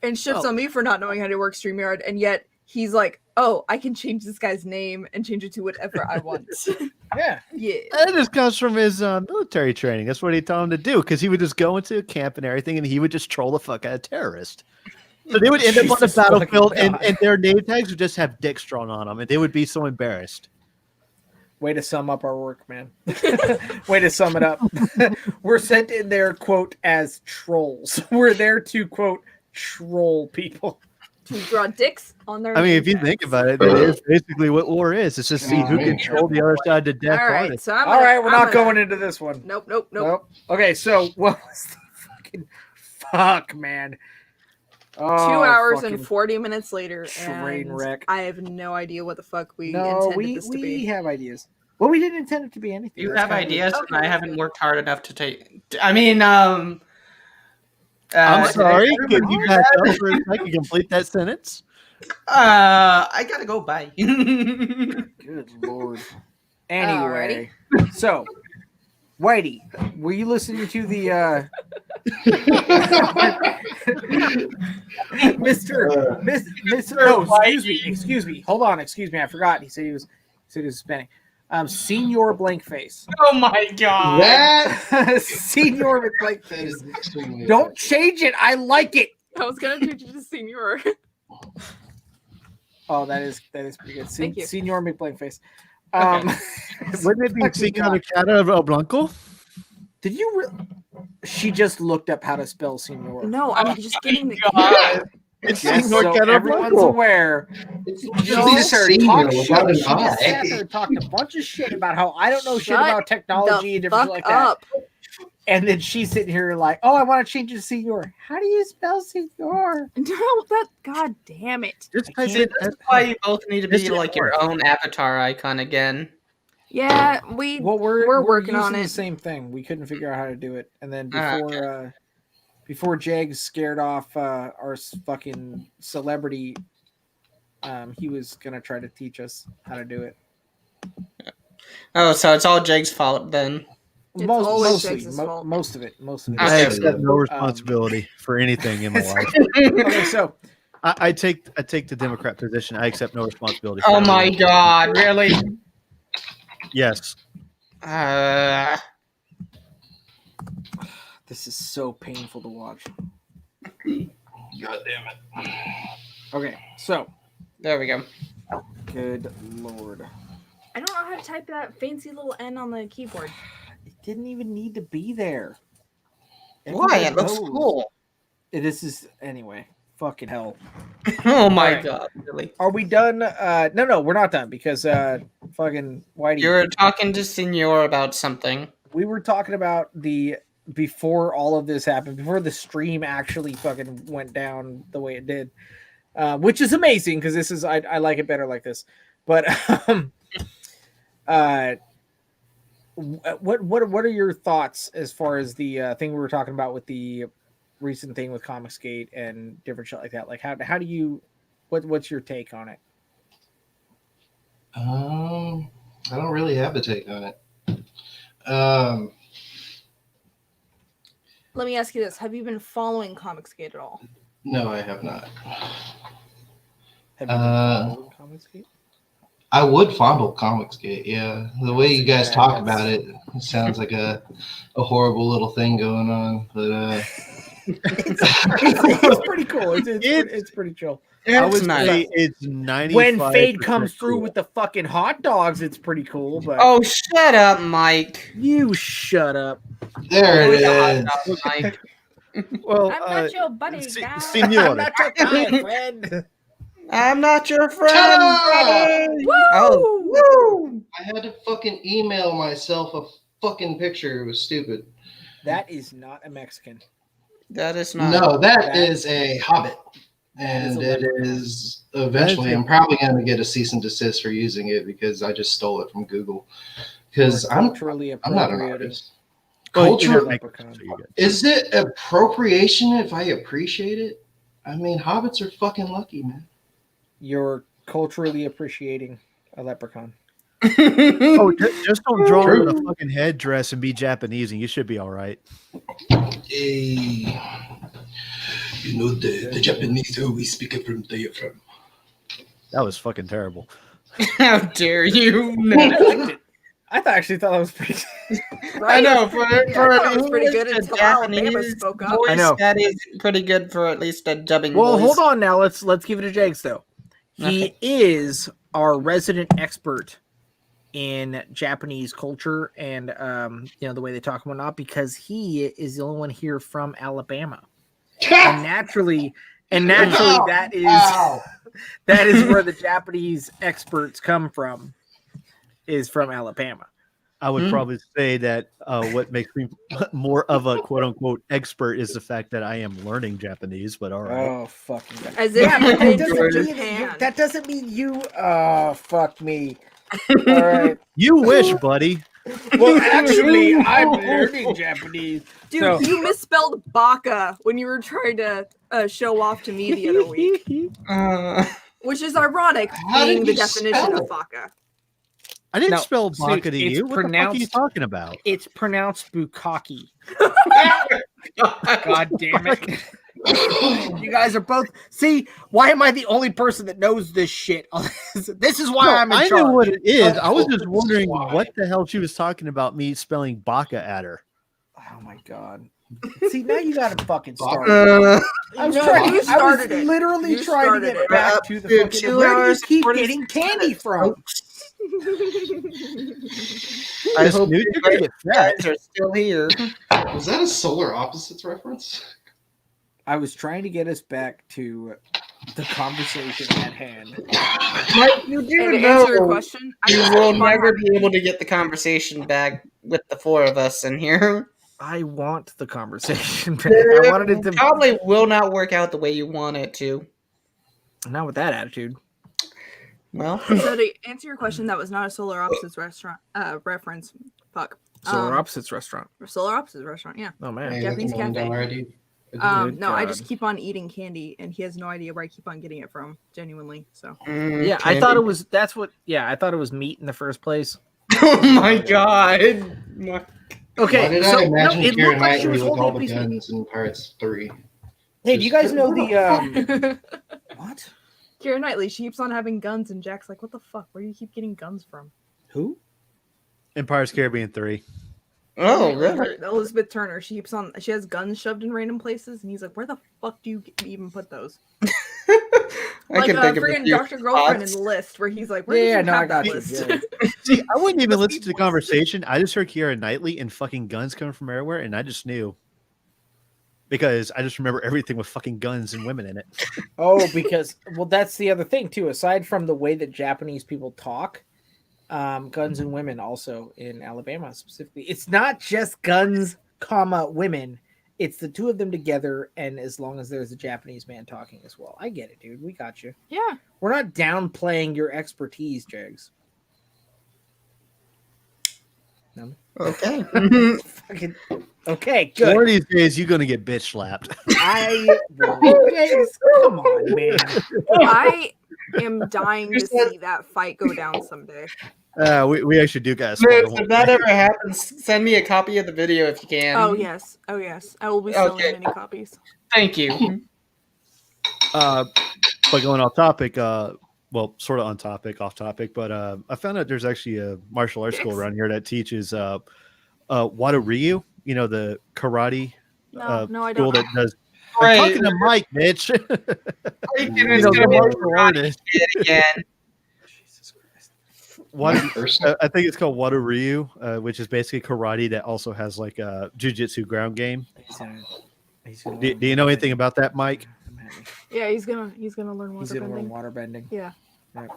and shits on me for not knowing how to work StreamYard, and yet he's like, oh, I can change this guy's name and change it to whatever I want. Yeah. Yeah. That just comes from his military training. That's what he told him to do, because he would just go into a camp and everything, and he would just troll the fuck out of terrorists. So they would end up on the Jesus battlefield, fucking and, God. and their name tags would just have dicks drawn on them, and they would be so embarrassed. Way to sum up our work, man. Way to sum it up. We're sent in there, quote, as trolls. We're there to, quote, troll people. To draw dicks on their I mean, name if you tags. think about it, that is basically what war is. It's just see who can troll the other side to death. All right, hardest. so I'm All right, we're not going into this one. Nope. Nope. Okay, so what was the fucking fuck, man? 2 hours and fucking 40 minutes later, train and wreck. I have no idea what the fuck we No, intended this to we be. have ideas. Well, we didn't intend it to be anything. You That's have kind of ideas, Okay, and I that's haven't good. worked hard enough to take. I mean, I'm sorry. Can Can you back up for a second? Complete that sentence. I gotta go. Bye. Good lord. Anyway, so Whitey, were you listening to the Mr. No, excuse me. Hold on, excuse me. I forgot. He said he was Hispanic. Senior blank face. Oh my god. That Senior with blank that face. is extremely. Don't change it. I like it. I was gonna change it to senior. Oh, that is pretty good. Thank you. Senior McBlank face. Wouldn't it be Fucking Senor God. Cara Blanco? Did you? She just looked up how to spell senior. No, I'm just getting the It's Yes, Senor so Cara everyone's Blanco. aware. It's She usually just started senior talking shit. without an She just sat there I. and talked a bunch of shit about how I don't know shit Shut about technology and different fuck shit like that. up. And then she's sitting here like, "Oh, I want to change it to senior. How do you spell senior?" No, that god damn it. Just I type can't- it. That's why you both need to be Mr. like your own avatar icon again. Yeah, Well, we're working on using it. the same thing. We couldn't figure out how to do it, and then Ah, before Jags scared off our fucking celebrity, he was gonna try to teach us how to do it. Oh, so it's all Jake's fault then. It's always Mostly, Jags' fault. most of it. I Okay. accept no responsibility for anything in my life. Okay, so I take the Democrat position. I accept no responsibility. For Oh my anything. god, really? Yes. this is so painful to watch. God damn it. Okay, so There we go. good lord, I don't know how to type that fancy little N on the keyboard. it didn't even need to be there. Why? It looks knows. cool. This is anyway. Fucking hell. Oh my Alright. god, really? Are we done? No, we're not done because fucking Whitey. You were talking to Senor about something. We were talking about before all of this happened, before the stream actually fucking went down the way it did, which is amazing because this is I like it better like this. But what are your thoughts as far as the thing we were talking about with the recent thing with Comicsgate and different shit like that? Like how do you what's your take on it? I don't really have a take on it. Let me ask you this. Have you been following Comicsgate at all? No, I have not. Have you been following Comicsgate? I would fondle Comicsgate, yeah. The way you guys talk about it, it sounds like a horrible little thing going on, but it's pretty cool. It's pretty chill. I would It's nice. say it's 90. When Fade comes through with the fucking hot dogs, it's pretty cool. But Oh, shut up, Mike. you shut up. there it Hot is. dog, Mike. Well, I'm not your buddy, guy. Senor. I'm not your guy, friend. I'm not your friend. Ta-da! Woo! Oh, woo! I had to fucking email myself a fucking picture. It was stupid. That is not a Mexican. That is not. No, That- that is a Hobbit. That is And a it leprechaun. is eventually, I'm probably going to get a cease and desist for using it because I just stole it from Google. Because I'm culturally not an appropriating. artist. Well, you Culture, can make it, so you're good. is it appropriation if I appreciate it? I mean, hobbits are fucking lucky, man. You're culturally appreciating a leprechaun. Oh, just don't draw True. with a fucking headdress and be Japanese, and you should be all right. You know, the Japanese always speak from diaphragm. That was fucking terrible. How dare you? I actually thought that was pretty. I know I thought it was pretty good until Alabama spoke up. Voice, I know. that is pretty good for at least a dubbing. Well, voice. hold on now. Let's give it to Jags though. He is our resident expert in Japanese culture and the way they talk and whatnot, because he is the only one here from Alabama, and naturally that is where the Japanese experts come from, is from Alabama. I would probably say that what makes me more of a quote unquote expert is the fact that I am learning Japanese, but all right. Oh, fucking God. As if that doesn't mean you. Oh, fuck me. All right. You wish, buddy. Well, actually, I'm learning Japanese. Dude, So- you misspelled baka when you were trying to show off to me the other week, which is ironic, How being did the you definition spell of it? baka. I didn't No, spell Snoot, baka to it's you. What the fuck are you pronounced- talking about? It's pronounced bukkake. God damn it. You guys are both. See, why am I the only person that knows this shit? This is why I'm in I charge. know what it is. I was just That's wondering why. what the hell she was talking about me spelling baka at her. Oh my God. See, now you got to fucking start. Uh, I was No, trying. you I was started it. literally You trying to started get it. back to the Dude, fucking. 2 Where do you hours, keep 40 getting candy from? I hope Snoot, you you're gonna get fat. guys are still here. Was that a solar opposites reference? I was trying to get us back to the conversation at hand. Mike, you do And to know answer your question, I you just will keep on never having- be able to get the conversation back with the 4 of us in here. I want the conversation back. I wanted it to Probably will not work out the way you want it to. not with that attitude. Well, So to answer your question, that was not a Solar Opposites restaurant reference. Fuck. Solar Opposites restaurant. Solar Opposites restaurant, yeah. Oh man. Hey, Japanese that's one cafe. down already. Good No, I God. just keep on eating candy, and he has no idea where I keep on getting it from. Genuinely, so. Yeah, I thought it was. That's what. Yeah, I thought it was meat in the first place. Oh my god. Okay, Why did so I imagine no, it Keira looked like she Knightley was with all holding a the piece of meat. guns in Pirates 3? Hey, do you guys know the what? Keira Knightley, she keeps on having guns, and Jack's like, "What the fuck? Where do you keep getting guns from?" Who? Empire's Caribbean 3. Oh, Like, really? Elizabeth Turner. She keeps on. She has guns shoved in random places, and he's like, "Where the fuck do you even put those?" I Like can think of a friggin' few Dr. Girlfriend in spots. the list, where he's like, "Where Yeah, did you no, I have that got you. list?" Yeah. See, I wouldn't even listen to the conversation. I just heard Keira Knightley and fucking guns coming from everywhere, and I just knew. Because I just remember everything with fucking guns and women in it. Oh, because that's the other thing too. Aside from the way that Japanese people talk, guns and women also in Alabama specifically. It's not just guns, comma women. It's the two of them together, and as long as there's a Japanese man talking as well. I get it, dude. We got you. Yeah. We're not downplaying your expertise, Jags. No. Okay. Fucking, okay, good. One of these days, you're gonna get bitch slapped. Jags, come on, man. I am dying to see that fight go down someday. We actually do guys. If that ever happens, send me a copy of the video if you can. Oh yes, I will be selling Okay. many copies. Thank you. But going off topic, well, sort of on topic, off topic, but I found out there's actually a martial arts school around here that teaches Wado Ryu. You know, the karate No, I school don't. that does. Right. I'm talking to Mike, bitch. Freaking You is know, gonna the be martial artist. again. I think it's called Wado Ryu, which is basically karate that also has like a jujitsu ground game. Do you know anything about that, Mike? Yeah, he's gonna learn water He's gonna learn bending. water bending. Yeah. Right.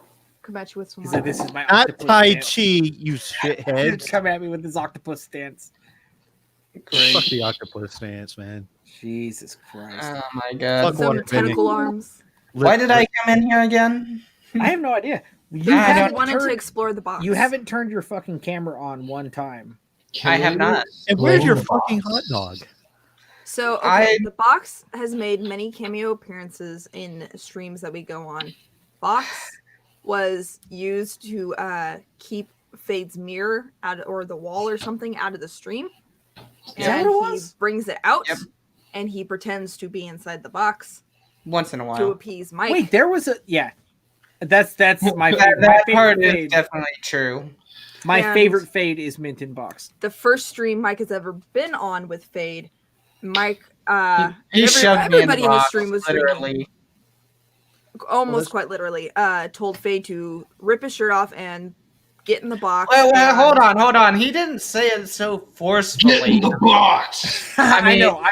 Come at you with some. He's like, this is my Not octopus Tai stance. Chi, you shitheads. Come at me with this octopus stance. Fuck the octopus stance, man. Jesus Christ. Oh my god. Fuck some water tentacle bending. arms. Why did I come in here again? I have no idea. You Because haven't you wanted to turned- explore the box. You haven't turned your fucking camera on one time. I have not. And where's your fucking hot dog? So okay, I- the box has made many cameo appearances in streams that we go on. Box was used to keep Fade's mirror out or the wall or something out of the stream. Is that And what it he was? brings it out Yep. and he pretends to be inside the box Once in a to while. appease Mike. Wait, there was a That's my favorite. That my part favorite is fade. definitely true. My And favorite fade is mint in box. The first stream Mike has ever been on with Fade, Mike, He shoved me in the everybody in the box, stream was literally. almost quite literally, told Fade to rip his shirt off and get in the box. Wait, and- hold on. He didn't say it so forcefully. Get in the box. I know.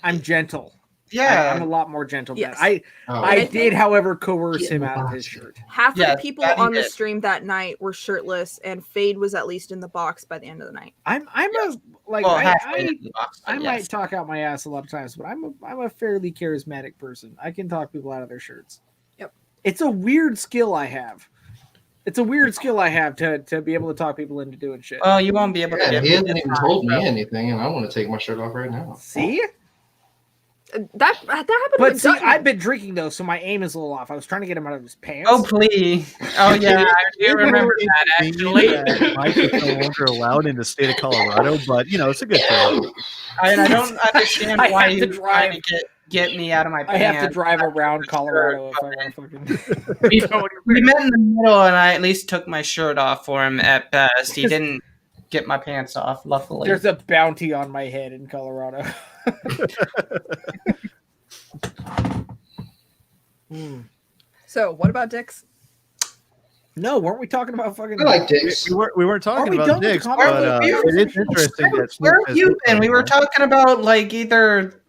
I'm gentle. Yeah. I'm a lot more gentle than Yes. that. Oh. I think- did, however, coerce Get in him the out of box. his shirt. Half Yeah, of the people that he on the did. stream that night were shirtless, and Fade was at least in the box by the end of the night. I'm a like Well, I halfway in the box, I but might yes. talk out my ass a lot of times, but I'm a fairly charismatic person. I can talk people out of their shirts. Yep. It's a weird skill I have. It's a weird skill I have to be able to talk people into doing shit. Well, you won't be able to Yeah, get he me hasn't this even time, told me so- anything, and I want to take my shirt off right now. See? That happened But with see, Dutton. I've been drinking though, so my aim is a little off. I was trying to get him out of his pants. Oh, please. Oh, yeah, I do remember that, actually. Mike is no longer allowed in the state of Colorado, but you know it's a good thing. I don't understand I why have to he's trying to get me out of my I pants. have to drive around Colorado if I want to fucking. We met in the middle, and I at least took my shirt off for him at best. He didn't get my pants off, luckily. There's a bounty on my head in Colorado. So, what about dicks? No, weren't we talking about fucking? I like dicks. We weren't talking we about done with the dicks, comment? but it is interesting that Snoop Where have has you looked been? We were more. talking about, like, either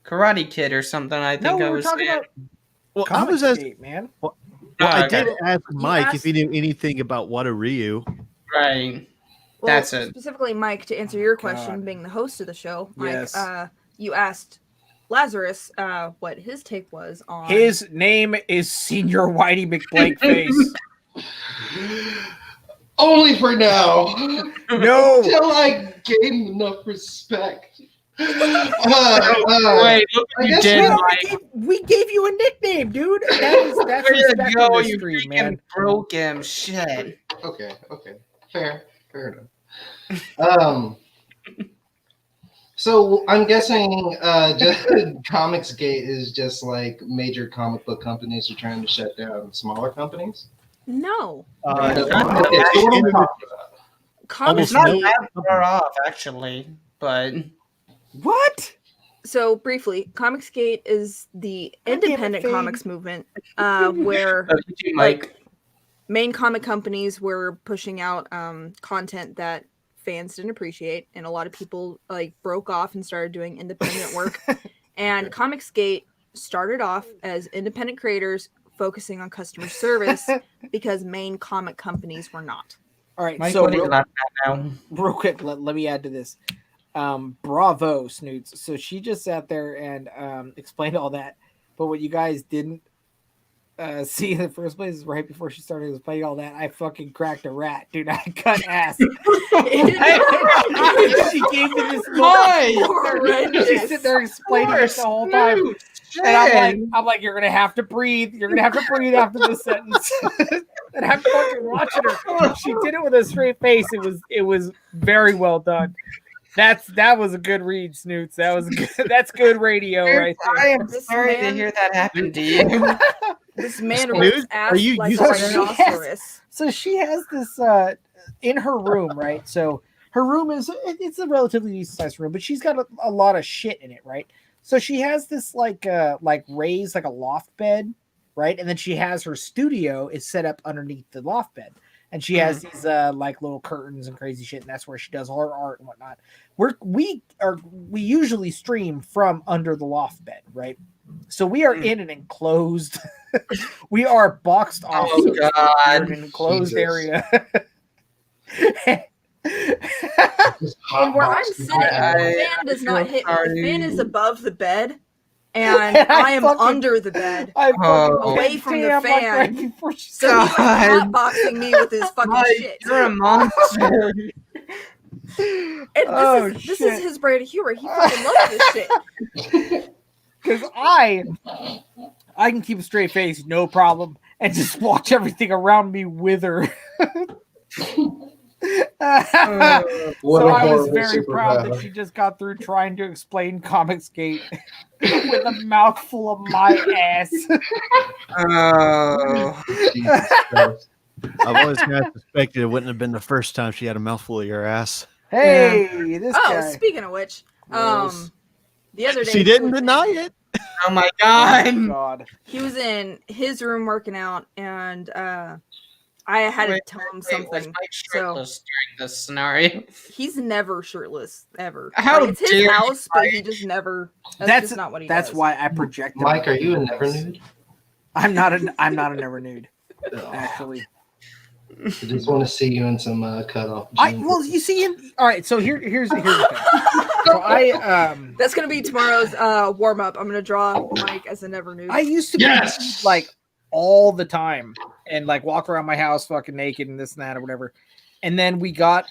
Karate Kid or something, I No, think we I were was talking saying. about Well, I comic was as skate, man. well, I okay. did ask Mike asked- if he knew anything about Wada Ryu. Right. Well, That's it. Specifically, Mike, to answer your question, God. being the host of the show, Mike, Yes. you asked Lazarus what his take was on His name is Senior Whitey McBlakeface. Only for now. No. Until I gain enough respect. Wait, look I what you guess did, we- Mike. We gave you a nickname, dude. That's There you respect go, on this you stream, freaking man. broke him. Shit. Okay. Fair enough. So I'm guessing just Comicsgate is just like major comic book companies are trying to shut down smaller companies. No. Okay, so what are we talking about? Comics It's not no- that far off, actually, but What? So briefly, Comicsgate is the God damn it, independent Fade. comics movement, where Mike. main comic companies were pushing out content that fans didn't appreciate, and a lot of people like broke off and started doing independent work. And Comicsgate started off as independent creators focusing on customer service because main comic companies were not. All right, Mike, so what are you real, laughing at now? real quick, let me add to this. Bravo, Snoots. So she just sat there and explained all that. But what you guys didn't see in the first place is right before she started explaining all that, I fucking cracked a rat, dude. I cut ass. She gave me this look. She's sitting there explaining it the whole time. And I'm like, you're gonna have to breathe. You're gonna have to breathe after this sentence. And I'm fucking watching her. She did it with a straight face. It was very well done. That was a good read, Snoots. That's good radio right I there. am This sorry to man- hear that happen to you. This man Snooze? rips Are ass you like a using- rhinoceros. So she has this in her room, right? So her room it's a relatively decent sized room, but she's got a lot of shit in it, right? So she has this like raised like a loft bed, right? And then she has her studio is set up underneath the loft bed. And she has these like little curtains and crazy shit, and that's where she does all her art and whatnot. We usually stream from under the loft bed, right? So we are in an enclosed. We are boxed off. Oh, so to speak. God. We're in an enclosed Jesus. area. And where I'm sitting, the fan does not hit me. The fan is above the bed, and I am under the bed, away from the fan. Right before she So he's like God. hotboxing me with his fucking Mike, shit. you're a monster. And this is his brand of humor. He fucking loves this shit. Because I can keep a straight face, no problem, and just watch everything around me wither. So I was very proud that she just got through trying to explain Comicsgate with a mouthful of my ass. I've always kind of suspected it wouldn't have been the first time she had a mouthful of your ass. Hey, this guy. Speaking of which, Gross. the other day She didn't deny it. Oh my god. Oh my god. he was in his room working out, and I had to tell him Was something. Mike So shirtless during this scenario? he's never shirtless ever. How Like, it's his dare you, house, but he just never. That's just not what he does. That's why I project. Mike, are you a never nude? I'm not a never nude. Actually, I just want to see you in some cut off. Well, you see, all right. So here's the thing. So that's gonna be tomorrow's warm up. I'm gonna draw Mike as a never nude. I used to be like all the time and like walk around my house fucking naked and this and that or whatever. And then we got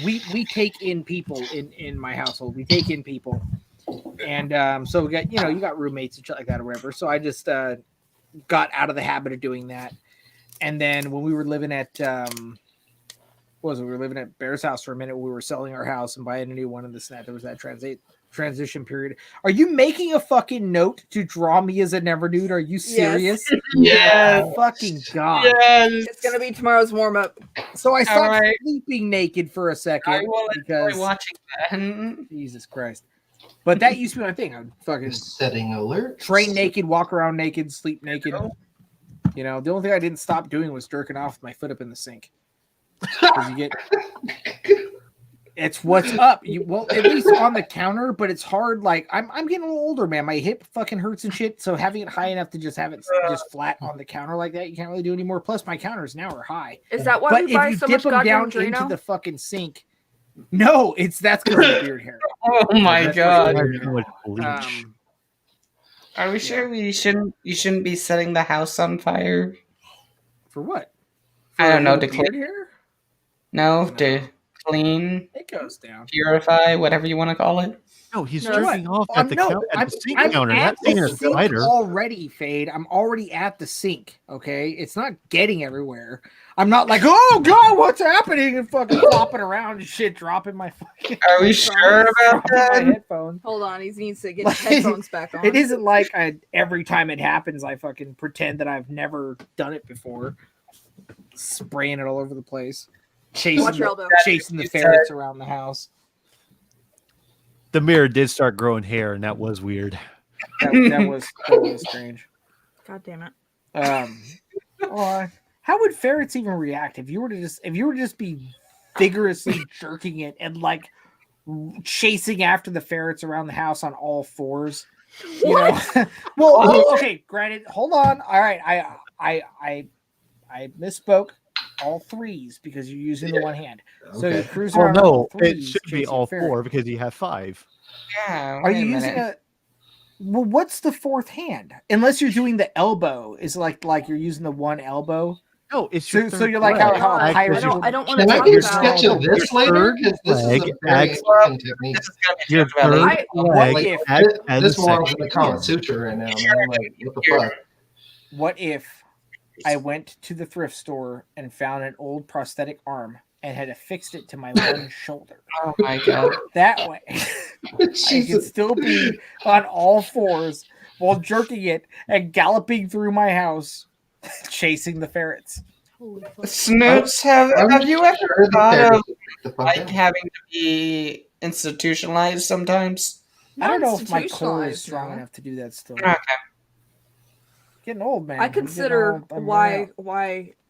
we take in people in my household. We take in people. And so we got, you got roommates and shit like that or whatever. So I just got out of the habit of doing that. And then when we were living at we were living at Bear's house for a minute, we were selling our house and buying a new one, and this and that. There was that transition period. Are you making a fucking note to draw me as a never nude? Are you serious? Yes. Oh, fucking god. Yes. It's gonna be tomorrow's warm up. So I stopped sleeping naked for a second I will because enjoy watching that. Jesus Christ. But that used to be my thing. I'd fucking setting alert. Train naked, walk around naked, sleep naked. The only thing I didn't stop doing was jerking off with my foot up in the sink. It's what's up. At least on the counter, but it's hard. Like I'm getting a little older, man. My hip fucking hurts and shit. So having it high enough to just have it just flat on the counter like that, you can't really do anymore. Plus, my counters now are high. Is that why we buy so much goddamn down into Drano? the fucking sink? No, that's gonna be beard hair. Oh my god. Are we sure you shouldn't be setting the house on fire? For what? I don't know, to beard clean. hair? No, to clean, It goes down. purify, whatever you want to call it. No, he's No, jerking off at the sink counter, at not the seeing a sink spider. already, Fade. I'm already at the sink. Okay, it's not getting everywhere. I'm not like, oh god, what's happening, and fucking flopping around and shit, dropping my fucking. Are we sure about that? My headphones. Hold on, he needs to get his headphones back on. It isn't like every time it happens, I fucking pretend that I've never done it before. Spraying it all over the place, chasing the ferrets around the house. The mirror did start growing hair, and that was weird. That was strange. God damn it. How would ferrets even react if you were to just be vigorously jerking it and like chasing after the ferrets around the house on all fours? Well, okay, granted. Hold on. All right, I misspoke. All threes because you're using the one hand. So you're cruising around. No, all it threes should be all chasing four because you have five. Yeah. Are you using a? Well, what's the fourth hand? Unless you're doing the elbow, is like you're using the one elbow. No, it's so you're like how a pirate. I don't want to Can I talk get a about. sketch of this later? Because this is a very interesting technique. Your third leg This belongs in the Kama Sutra right now, man. Like, what the fuck? What if I went to the thrift store and found an old prosthetic arm and had affixed it to my one shoulder? Oh my god. That way, I could still be on all fours while jerking it and galloping through my house, chasing the ferrets. Snoots, have you ever thought of like having to be institutionalized sometimes? I don't know if my core is strong enough to do that still. Okay. Getting old, man. I consider why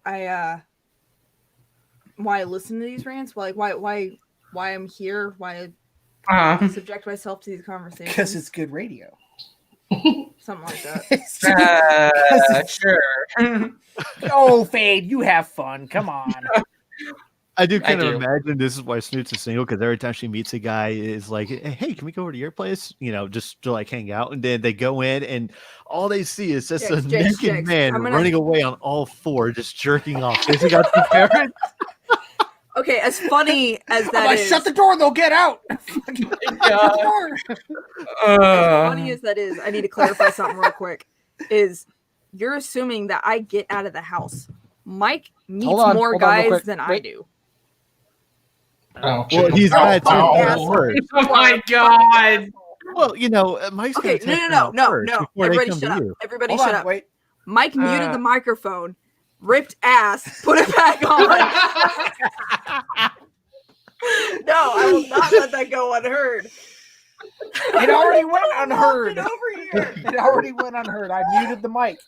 I listen to these rants, like why I'm here, why I subject myself to these conversations. Because it's good radio. Something like that. Sure. Oh, Fade, you have fun. Come on. I do kind of imagine this is why Snoots is single, because every time she meets a guy, is like, hey, can we go over to your place? Just to like hang out. And then they go in and all they see is just a naked man running away on all four, just jerking off. They got the parents. Okay, as funny as that is. Shut the door, they'll get out. As funny as that is, I need to clarify something real quick. You're assuming that I get out of the house. Mike meets more guys than I do. Oh, Well, he's glad to Ow. first. Oh my god. Well, you know, Mike's Okay, gonna test no. first before they Everybody come shut to up. you. Everybody Hold shut on, up. wait. Mike muted the microphone, ripped ass, put it back on. No, I will not let that go unheard. It already went unheard. It over here. It already went unheard. I muted the mic.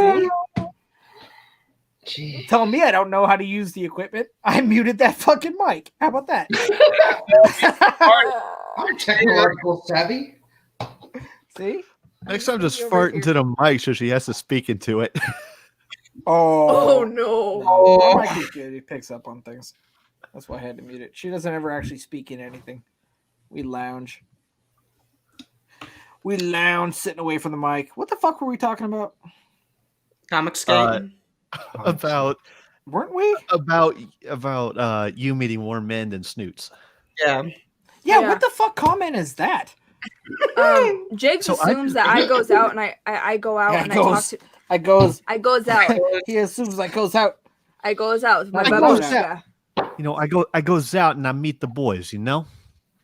See? Jeez. Telling me I don't know how to use the equipment. I muted that fucking mic. How about that? I'm technological savvy. See? Next time, just Over fart here. into the mic so she has to speak into it. Oh no. No, my mic is good. It picks up on things. That's why I had to mute it. She doesn't ever actually speak in anything. We lounge. We lounge sitting away from the mic. What the fuck were we talking about? Comic skating. about Weren't we? about you meeting more men than snoots. Yeah. Yeah, Yeah. what the fuck comment is that? Jake So I assumes that I goes out and I go out Yeah, and I talk to I goes. I goes out. He assumes I goes out. I goes out with my I babushka. goes out. You know, I goes out and I meet the boys. You know,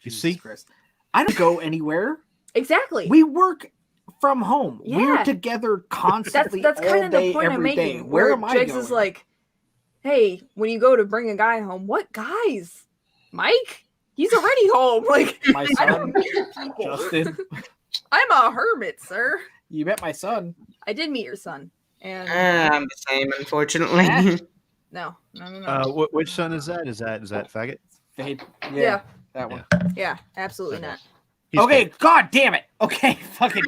you Jesus see. Christ. I don't go anywhere. Exactly. We work from home. We're Yeah. together constantly. That's kind all of the day, point I'm every day. making. Where am I Jigs going? is like, hey, when you go to bring a guy home, what guys? Mike? He's already home. Like, My I don't son, meet people. Justin. I'm a hermit, sir. You met my son. I did meet your son. And I'm the same, unfortunately. no. Which son is that? Is that faggot? Fade. Yeah. That one. Yeah, absolutely not. He's Okay, gay. god damn it. Okay, fucking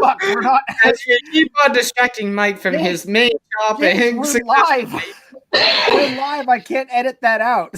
fuck. We're not. As you keep on distracting Mike from his main James, topics. we're live. We're live. I can't edit that out.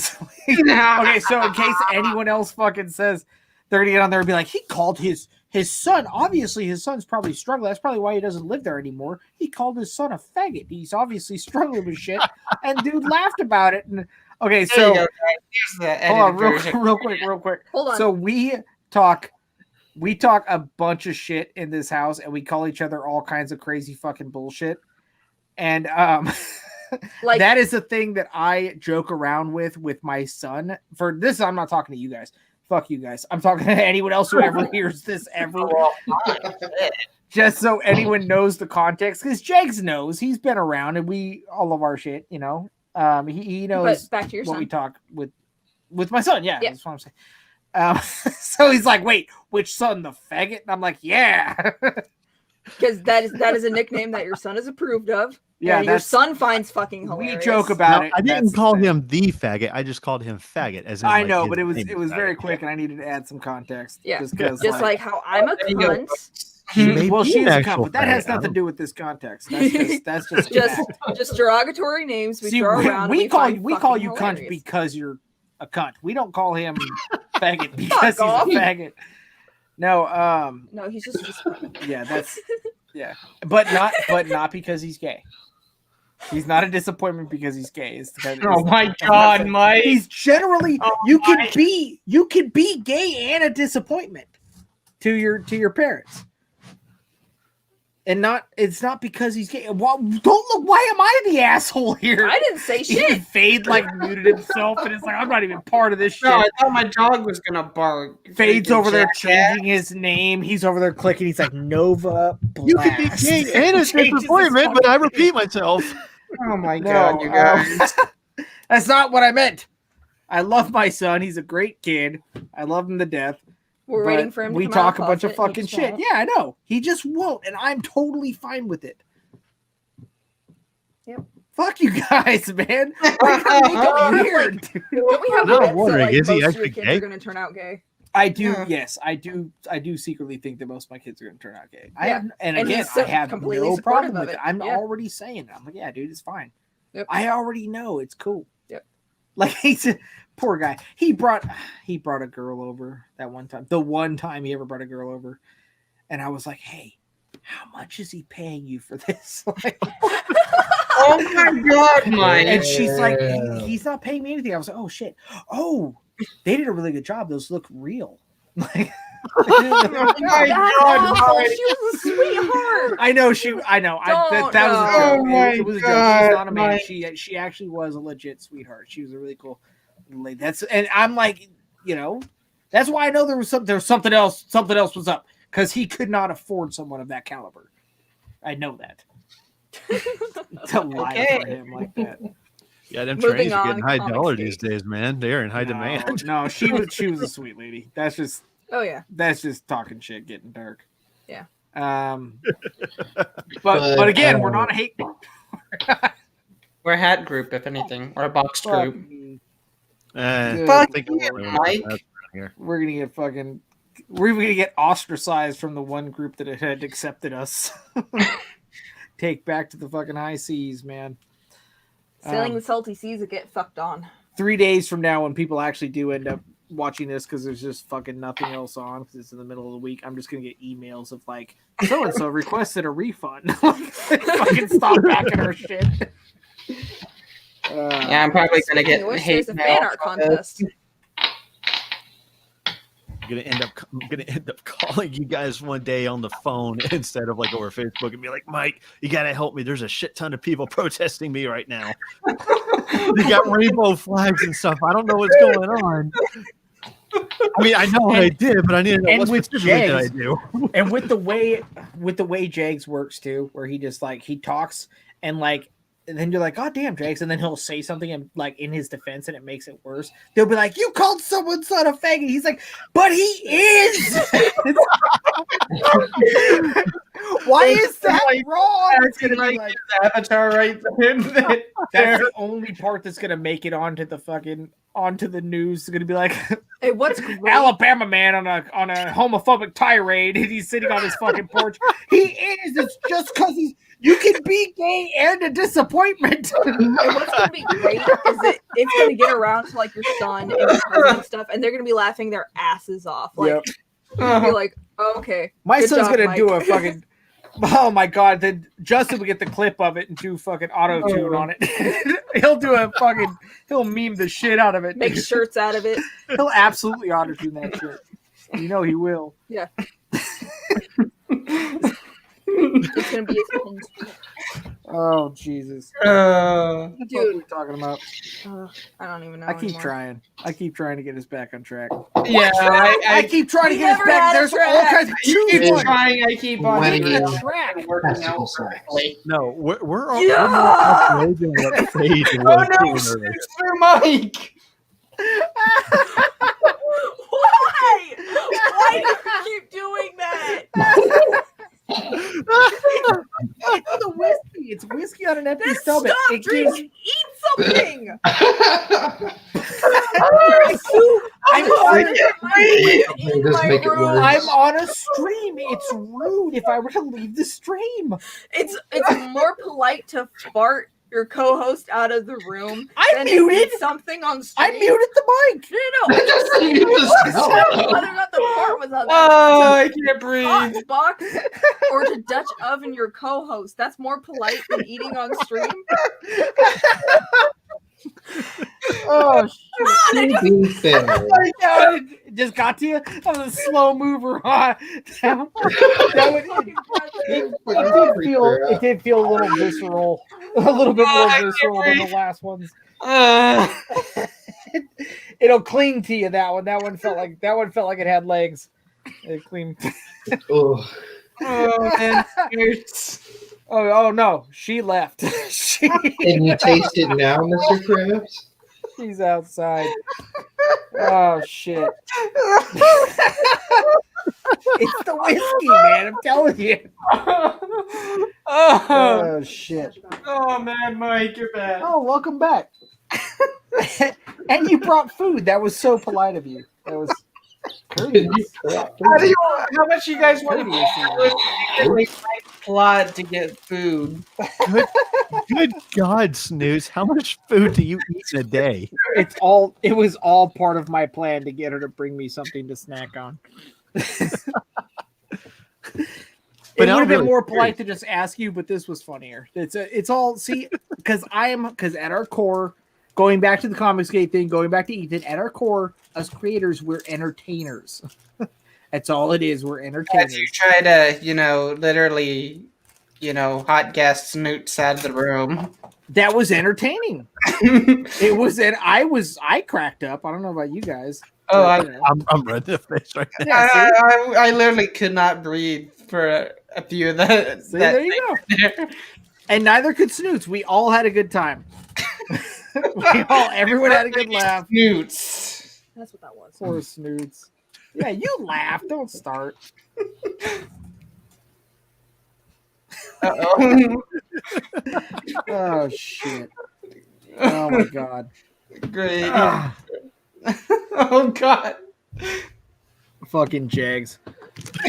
Okay, so in case anyone else fucking says, they're gonna get on there and be like, he called his son. Obviously, his son's probably struggling. That's probably why he doesn't live there anymore. He called his son a faggot. He's obviously struggling with shit. And dude laughed about it. And okay, There you go, so guys. Here's the hold on, edited version. real quick. Hold on. So we talk a bunch of shit in this house, and we call each other all kinds of crazy fucking bullshit. And Like that is a thing that I joke around with my son. For this, I'm not talking to you guys. Fuck you guys. I'm talking to anyone else who ever hears this ever. Just so anyone knows the context, because Jags knows. He's been around, and we all of our shit, you know. He knows but back to your what son. we talk with my son. Yeah, Yeah. that's what I'm saying. So he's like, "Wait, which son, the faggot?" And I'm like, "Yeah." Because that is a nickname that your son is approved of. Yeah, and your that's- son finds fucking We hilarious. joke about Now, it. I didn't That's call the thing. him the faggot. I just called him faggot. As in, I like, know, his but it name was faggot. very quick, and I needed to add some context. Yeah, just because, just like how I'm a There you go. cunt. He may well, be she's an a cunt, actual but that has faggot. nothing to do with this context. That's just Just derogatory names we See, throw around. we and call find we call fucking you cunt hilarious. because you're a cunt. We don't call him faggot because he's off. a faggot. No, No, he's just funny. yeah, that's yeah, but not because he's gay. He's not a disappointment because he's gay. Oh my god, Mike. He's generally you can be gay and a disappointment to your parents. And it's not because he's gay. Well, don't look. Why am I the asshole here? I didn't say Even shit. Fade like muted himself, and it's like I'm not even part of this shit. No, I thought my dog was gonna bark. Fade's Freaking over there jackass. changing his name. He's over there clicking. He's like Nova Blast. You can be gay and a Changes his disappointment, but I repeat myself. Oh my No, god, you guys. That's not what I meant. I love my son. He's a great kid. I love him to death. We're But waiting for him to we come talk out a bunch of closet, and he fucking just shit. won't. Yeah, I know. He just won't, and I'm totally fine with it. Yep. Fuck you guys, man. Like, Don't we have, weird, dude. Don't we have No, I'm bets that wondering, like, is he most of your actually kids gay? are going to turn out gay? I do. Yeah. Yes, I do. I do secretly think that most of my kids are going to turn out gay. I Yeah. have, and And again, he's so I have completely no supportive problem of with it. it. I'm Yeah. already saying it. I'm like, yeah, dude, it's fine. Yep. I already know it's cool. Yep. Like he's a poor guy. He brought a girl over that one time. The one time he ever brought a girl over, and I was like, hey, how much is he paying you for this? Like, Oh my god, Mike. and she's like, he's not paying me anything. I was like, oh shit. Oh, they did a really good job. Those look real. Like, Oh my That's god, awful. Mike. She was a sweetheart. I know she. I know. Don't, That was a no. joke. Oh my It was a joke. God, She's not a man. Mike. She actually was a legit sweetheart. She was a really cool. Like, and I'm like, that's why I know there was something else. Something else was up because he could not afford someone of that caliber. I know that. To lie for him like that. Yeah, them Moving trains are getting on, high comic dollar state. these days, man. They are in high demand. No, she was a sweet lady. That's just Oh yeah. That's just talking shit, getting dark. Yeah. But again, we're not a hate group. We're a hat group, if anything, or a box group. Fuck you, Mike. We're gonna get ostracized from the one group that had accepted us. Take back to the fucking high seas, man. Sailing the salty seas to get fucked on. 3 days from now, when people actually do end up watching this because there's just fucking nothing else on because it's in the middle of the week, I'm just gonna get emails of like, so and so requested a refund. Fucking stop backing our shit. Yeah, I'm probably gonna get hate there's a mail fan art contest. I'm gonna end up calling you guys one day on the phone instead of like over Facebook and be like, Mike, you gotta help me. There's a shit ton of people protesting me right now. They got rainbow flags and stuff. I don't know what's going on. I mean, I know what I did, but I need to know what specifically did I do. And with the way Jags works too, where he just like he talks and like. And then you're like, oh, damn, Jags. And then he'll say something and, like in his defense and it makes it worse. They'll be like, you called someone's son a faggot. He's like, but he is. Why is that wrong? That's gonna be like his avatar right there. That's the only part that's going to make it onto the news. It's going to be like, hey, what's great? Alabama man on a homophobic tirade and he's sitting on his fucking porch. He is. It's just because you can be gay and a disappointment. And what's going to be great is that it's going to get around to like your son and your cousin and stuff, and they're going to be laughing their asses off. Like, be like, oh, okay. My Good son's job, going to Mike. do a fucking. Oh my god! Then Justin will get the clip of it and do fucking auto tune on it. He'll meme the shit out of it. Make shirts out of it. He'll absolutely auto tune that shit. You know he will. Yeah. It's gonna be his pin. Oh Jesus, dude! What are we talking about? I don't even know. I keep anymore. trying. I keep trying to get us back on track. Yeah, I keep trying to get us back. There's all kinds of you keep trying. I keep on track. No, we're all Yeah! we're doing what Sage Oh was no, doing it's earlier. for Mike. Why? Why do you keep doing that? It's the whiskey. It's whiskey on an empty Then stomach. stop It drinking. gives. Eat something. I'm on a stream. It's rude if I were to leave the stream. It's more polite to fart your co-host out of the room. I than muted eat something on stream. I muted the mic. No. Whether or not the fart was on I can't breathe. Hotbox or to Dutch oven your co-host. That's more polite than eating on stream. Oh shit! Oh, it just got to you. That was a slow mover. It did feel a little visceral, a little bit more visceral than the last ones. It'll cling to you. That one felt like it had legs. It clinged. Oh man. Oh no, she left. Can you taste it now, Mr. Krabs? She's outside. Oh shit. It's the whiskey, man. I'm telling you. Oh shit. Oh man, Mike, you're back. Oh, welcome back. And you brought food. That was so polite of you. That was courteous. How much you guys want to plot to get food? Good God, Snooze! How much food do you eat in a day? It was all part of my plan to get her to bring me something to snack on. It would have been more polite to just ask you, but this was funnier. It's all because at our core, going back to the Comicsgate thing, going back to Ethan, at our core, us creators, we're entertainers. That's all it is. We're entertainers. As you try to, literally, hot guests moots out of the room. That was entertaining. It was, and I cracked up. I don't know about you guys. Oh, I'm red in the face right now. Yeah, see? I literally could not breathe for a few of that. See, there you go. And neither could Snoots. We all had a good time. Everyone had a good laugh. Snoots. That's what that was. Poor Snoots. Yeah, you laugh. Don't start. Uh-oh. Oh shit. Oh my god. Great. Oh god. Fucking Jags.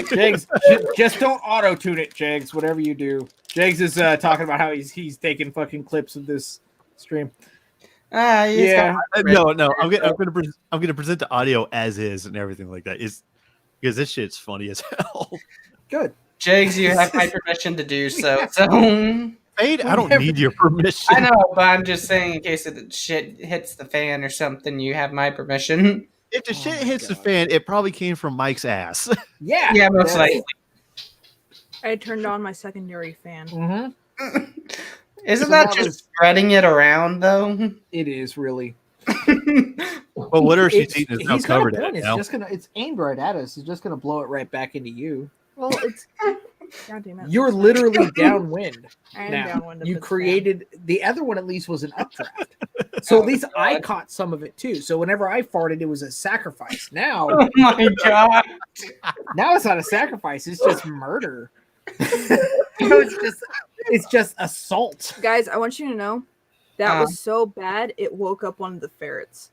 Jags, just don't auto tune it, Jags. Whatever you do. Jags is talking about how he's taking fucking clips of this stream. Yeah. No. I'm gonna present the audio as is and everything like that. Is because this shit's funny as hell. Good. Jags, you have my permission to do so. So Fade, I don't need your permission. I know, but I'm just saying in case the shit hits the fan or something, you have my permission. If the shit hits the fan, it probably came from Mike's ass. Yeah. Yeah, most likely. I turned on my secondary fan. Mm-hmm. Isn't that just spreading it around though? It is really. Well, whatever she's eating is now covered in it now. It's aimed right at us. It's just gonna blow it right back into you. Well, it's. God damn it. You're literally downwind. I am now. downwind. of You this created the other one. At least was an updraft. So at least I caught some of it too. So whenever I farted, it was a sacrifice. Now, Oh my god! now it's not a sacrifice. It's just murder. It's just assault. fan. Guys, I want you to know that was so bad it woke up one of the ferrets.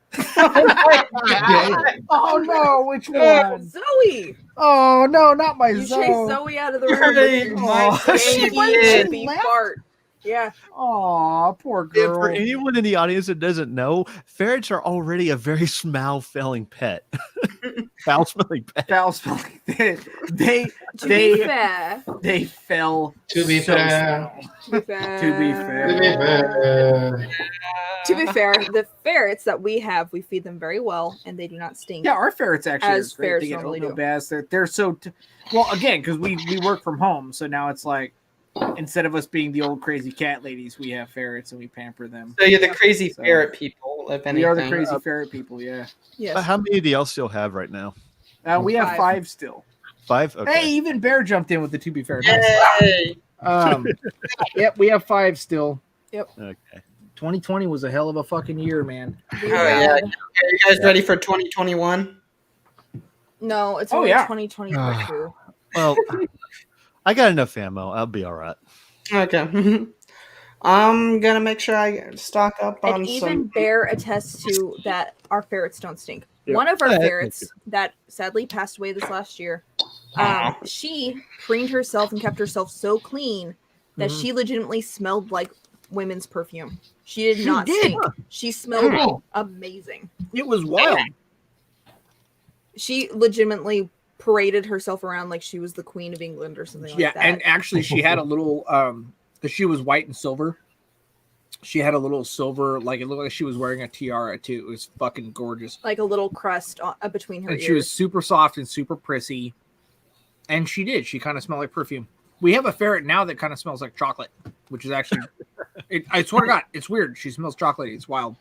Oh no! Which one? Zoe. Oh no! Not my You Zoe. chased Zoe out of the room. Oh, She she left? fart. Yeah. Oh, poor And girl. for anyone in the audience that doesn't know, ferrets are already a very foul-smelling pet. Foul-smelling pet. Foul-smelling. They To be fair. they fell. To be so fair. small. To be fair. To be To be fair. fair. To be fair, the ferrets that we have, we feed them very well, and they do not stink. Yeah, our ferrets actually As are great. ferrets They get normally oatmeal do. baths. They're so well again because we work from home, so now it's like instead of us being the old crazy cat ladies, we have ferrets and we pamper them. So you're the crazy So- ferret people, if anything. We are the crazy ferret people. Yeah, Yes. How many do y'all still have right now? we have 5. 5 still. 5? Okay. Hey, even Bear jumped in with the to be fair. Yay! Yep, we have 5 still. Okay. 2020 was a hell of a fucking year, man. We Oh, yeah. had- Are you guys ready for 2021? No, it's Oh, only yeah. 2022. Well, I got enough ammo. I'll be all right. Okay. I'm gonna make sure I stock up on And even some. Bear attests to that our ferrets don't stink. Yeah. One of our Yeah, ferrets that sadly passed away this last year, she preened herself and kept herself so clean that she legitimately smelled like women's perfume. She did not stink. She smelled Oh. amazing. It was wild. She legitimately paraded herself around like she was the Queen of England or something Yeah, like that. and actually she had a little because she was white and silver. She had a little silver, like it looked like she was wearing a tiara too. It was fucking gorgeous. like a little crust between her And ears. she was super soft and super prissy. And she did. She kind of smelled like perfume. We have a ferret now that kind of smells like chocolate, which is actually, I swear to God, it's weird. She smells chocolatey. It's wild.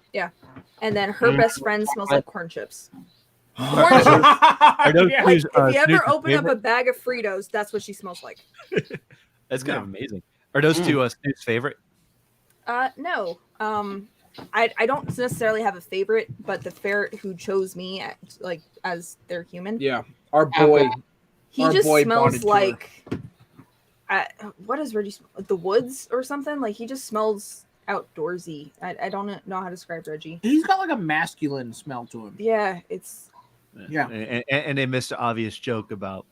And then her best friend smells like corn chips. Are those Yeah. please, If you ever Snoop's open up favorite? a bag of Fritos, that's what she smells like. That's kind of amazing. Are those two Snoop's favorite? No. I don't necessarily have a favorite, but the ferret who chose me as their human, Yeah. Our boy. he our just boy smells bonded to her. like what does Reggie smell? Like the woods or something? Like he just smells outdoorsy. I don't know how to describe Reggie. He's got like a masculine smell to him. Yeah, it's Yeah. And they missed the obvious joke about,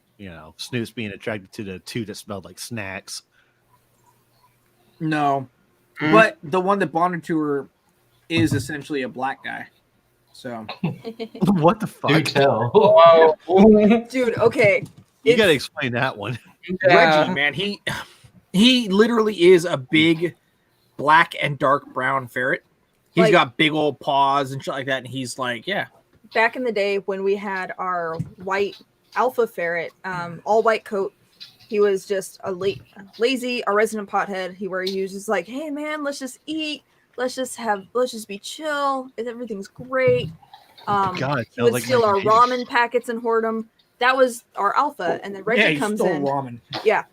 Snoop's being attracted to the two that smelled like snacks. No. But the one that bonded to her is essentially a black guy. So What the fuck? Do tell. dude. Okay, You got to explain that one. Reggie, man, he literally is a big black and dark brown ferret. He's Like- got big old paws and shit like that, and he's like, yeah. back in the day when we had our white alpha ferret, all white coat, He was just a lazy, a resident pothead. He was just like, hey man, let's just eat. Let's just be chill. Everything's great. God, he would like steal our 1980s. ramen packets and hoard them. That was our alpha. And then Reggie Yeah, he comes stole in. ramen. Yeah.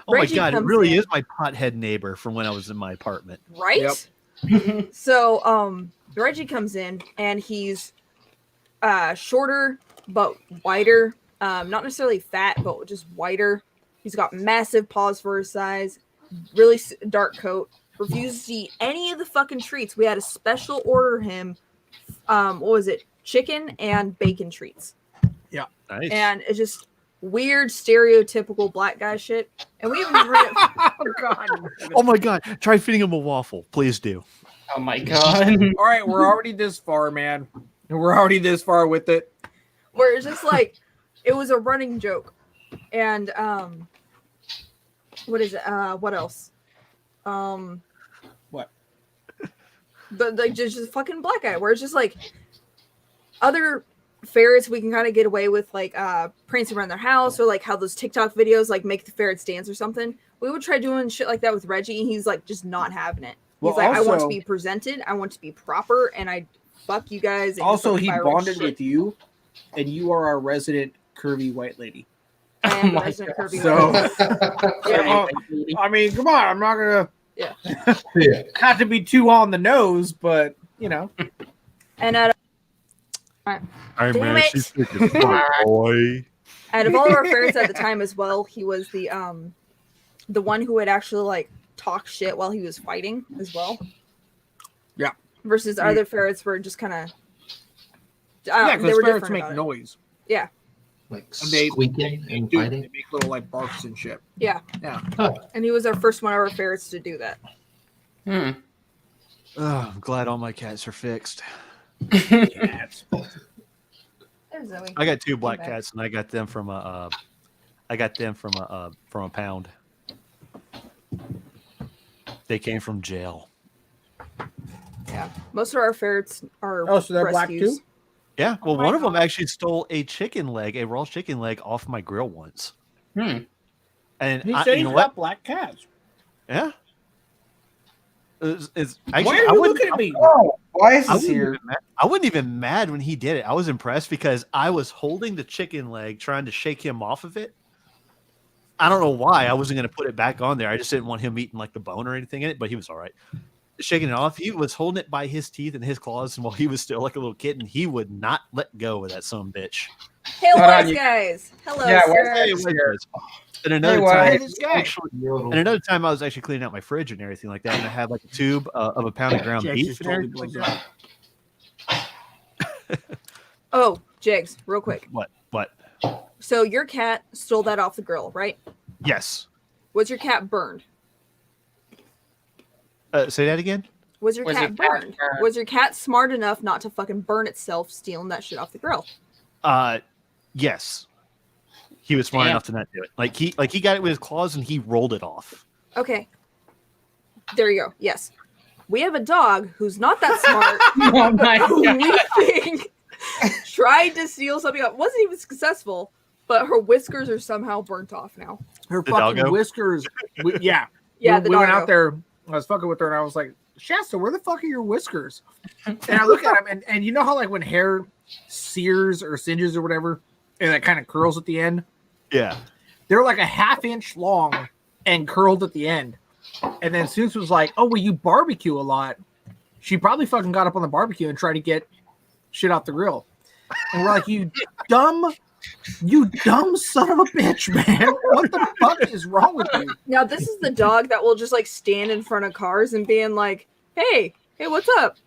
Oh my Reggie God, it comes really in. is my pothead neighbor from when I was in my apartment. Right? Yep. So Reggie comes in and he's shorter but wider. Not necessarily fat, but just wider. He's got massive paws for his size. Really dark coat. Refuses to eat any of the fucking treats. We had to special order him. What was it? Chicken and bacon treats. Yeah. Nice. And it's just weird, stereotypical black guy shit. And we even Oh God. Oh my God, try feeding him a waffle. Please do. Oh my god. All right, we're already this far, man. We're already this far with it. where it's just like it was a running joke. And what is it? What else? What? But like just fucking black guy, where it's just like other ferrets we can kind of get away with like prancing around their house, or like how those TikTok videos like make the ferrets dance or something. We would try doing shit like that with Reggie, and he's like just not having it. He's Well, like, I want to also- be presented, I want to be proper, and I fuck you guys. And Also, he fire bonded shit. with you, and you are our resident curvy white lady. I am my resident God. Kirby. So, Yeah. I mean, come on, I'm not gonna Yeah. Yeah. not to be too on the nose, but you know, And out Hey, Damn it. she's thinking, boy. of all of our ferrets at the time as well, he was the one who would actually like talk shit while he was fighting as well. Yeah. Versus our other ferrets were just kind of yeah, they because were ferrets different make about it. noise. Yeah. Like And they squeaking and do. fighting. They make little like barks and shit. Yeah. Yeah. And he was our first one of our ferrets to do that. Hmm. Oh, I'm glad all my cats are fixed. Cats. There's Zoe. I got two black back. cats, and I got them from a pound. They came from jail. Yeah. Most of our ferrets are Oh, so they're black rescues. too? Yeah, well, my one of them actually stole a raw chicken leg off my grill once. Hmm. And He I, said you he's know got what? black cats. Yeah. It's Why actually, are I you wouldn't- looking at me? Oh, why is I this wasn't, here? even mad. I wasn't even mad when he did it. I was impressed because I was holding the chicken leg, trying to shake him off of it. I don't know why. I wasn't going to put it back on there. I just didn't want him eating like the bone or anything in it, but he was all right. Shaking it off. He was holding it by his teeth and his claws, and while he was still like a little kitten, he would not let go of that son bitch. Hey, Hold on, wise you- guys. Hello, Yeah, sir. where's Hey, Hey, wait, sir. and another Why? time, Hey, this guy. and another time, I was actually cleaning out my fridge and everything like that, and I had like a tube of a pound of ground Jax beef just in there. totally blows up. Oh, Jigs, real quick. What? So your cat stole that off the grill, right? Yes. Was your cat burned? Say that again. Was your Was cat your cat burned? burned? Was your cat smart enough not to fucking burn itself stealing that shit off the grill? Yes. He was smart Damn. enough to not do it. Like he got it with his claws and he rolled it off. Okay. There you go. Yes. We have a dog who's not that smart. Oh my who god. we think tried to steal something up. Wasn't even successful, but her whiskers are somehow burnt off now. Her The fucking doggo? whiskers. Yeah. Yeah, we, the we went doggo. out there. I was fucking with her, and I was like, Shasta, where the fuck are your whiskers? And I look at him, and you know how like when hair sears or singes or whatever, and it kind of curls at the end? Yeah. They're like a half-inch long and curled at the end. And then Suze was like, oh, well, you barbecue a lot. She probably fucking got up on the barbecue and tried to get shit off the grill. And we're like, you dumb son of a bitch, man. What the fuck is wrong with you? Now this is the dog that will just like stand in front of cars and being like, hey, what's up?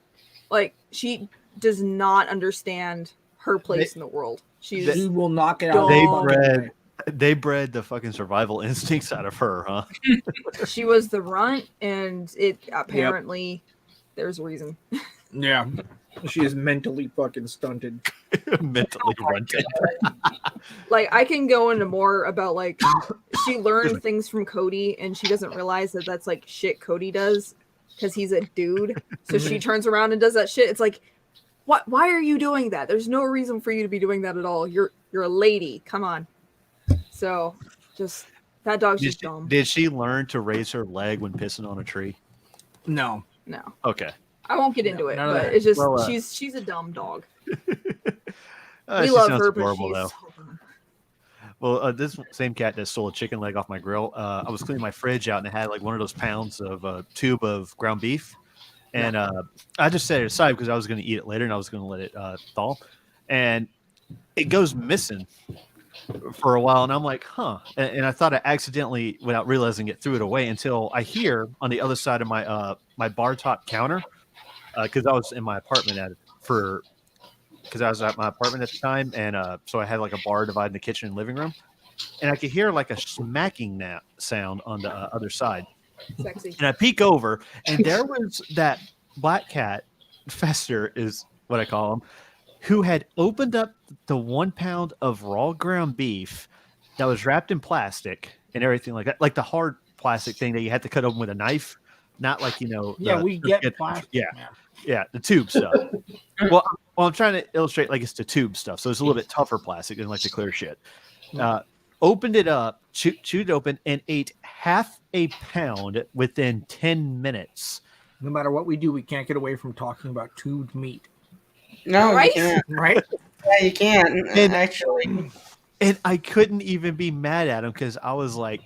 Like she does not understand her place in the world. She's You will knock it out. They of the fucking way. bred the fucking survival instincts out of her, huh? she was the runt, and it apparently there's a reason. Yeah. She is mentally fucking stunted. Mentally runted. Like I can go into more about like she learned things from Cody, and she doesn't realize that that's like shit Cody does because he's a dude. So she turns around and does that shit. It's like, what? Why are you doing that? There's no reason for you to be doing that at all. You're a lady. Come on. So Just that dog's Did just she, dumb. did she learn to raise her leg when pissing on a tree? No. No, Okay. I won't get into it, none of but that. it's just Well, she's a dumb dog. She We love sounds her, but adorable, she's though. so dumb. Well, this same cat that stole a chicken leg off my grill. I was cleaning my fridge out and it had like one of those pounds of tube of ground beef, and I just set it aside because I was going to eat it later and I was going to let it thaw, and it goes missing for a while, and I'm like, huh, and I thought I accidentally, without realizing it, threw it away until I hear on the other side of my my bar top counter, because I was in my apartment because I was at my apartment at the time, and so I had like a bar dividing the kitchen and living room, and I could hear like a smacking sound on the other side. Sexy. And I peek over, and there was that black cat, Fester is what I call him, who had opened up the 1 pound of raw ground beef that was wrapped in plastic and everything like that, like the hard plastic thing that you had to cut open with a knife, not like, Yeah, we get plastic. Yeah, the tube stuff. well, I'm trying to illustrate like it's the tube stuff, so it's a little bit tougher plastic than like the clear shit. Opened it up, chewed it open, and ate half a pound within 10 minutes. No matter what we do, we can't get away from talking about tubed meat. No, Right? you can't. Right? Yeah, you can't. And- Actually, And I couldn't even be mad at him because I was like,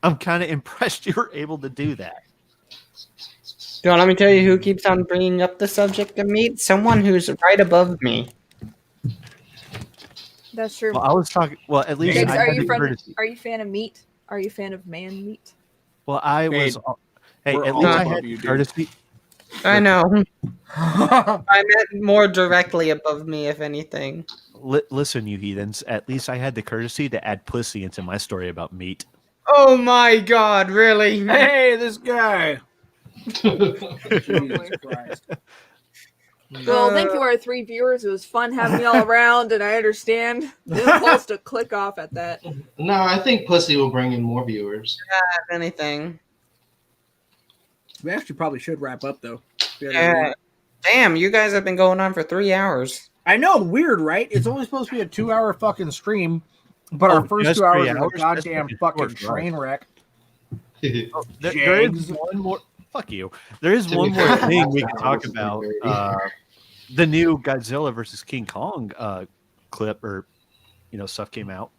I'm kind of impressed you were able to do that. don't let me tell you who keeps on bringing up the subject of meat. Someone who's right above me. That's true. Well, I was talking. Well, at least Diggs, I are had you the courtesy. are you a fan of meat? Are you a fan of man meat? Well, I was. Hey, we're at all least I above had you, the dude. courtesy. I know. I meant more directly above me, if anything. Listen, you heathens. At least I had the courtesy to add pussy into my story about meat. Oh my god, really? Hey, this guy. Oh, Jesus Christ. Well, thank you, our 3 viewers. It was fun having y'all around, and I understand the impulse to click off at that. No, I think pussy will bring in more viewers. If anything. We actually probably should wrap up, though. Yeah. Damn, you guys have been going on for 3 hours. I know, weird, right? It's only supposed to be a 2-hour fucking stream, but our first just 2 hours 3 is a hours? goddamn That's fucking fucking short, train wreck. There is one more. Fuck you. There is one more thing we can talk about. The new Godzilla versus King Kong clip or stuff came out.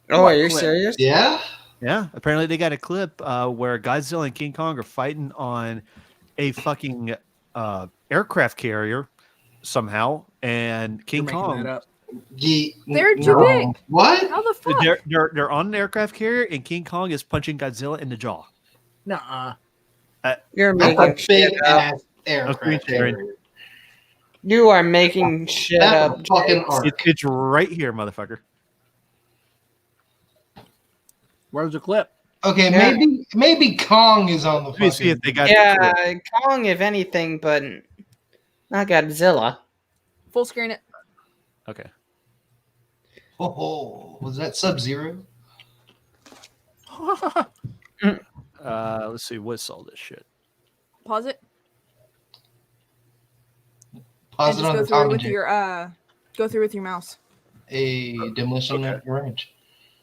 Oh, What are you clip? serious? Yeah? Yeah, apparently they got a clip where Godzilla and King Kong are fighting on a fucking aircraft carrier somehow, and King You're making Kong. that up. They're too big. What? How the fuck? They're on an aircraft carrier, and King Kong is punching Godzilla in the jaw. Nuh-uh. You're That's making a shit big up. ass aircraft carrier. You are making shit That's up. a fucking arc. It's right here, motherfucker. Where's the clip? Okay, Yeah. maybe Kong is on the Let me see if fucking. they got. the clip. Yeah, Kong, if anything, but not Godzilla. Full screen it. Okay. Oh, was that Sub-Zero? Let's see. What's all this shit? Pause it. Pause And it on the just go through with commentary. your go through with your mouse. A demolition range.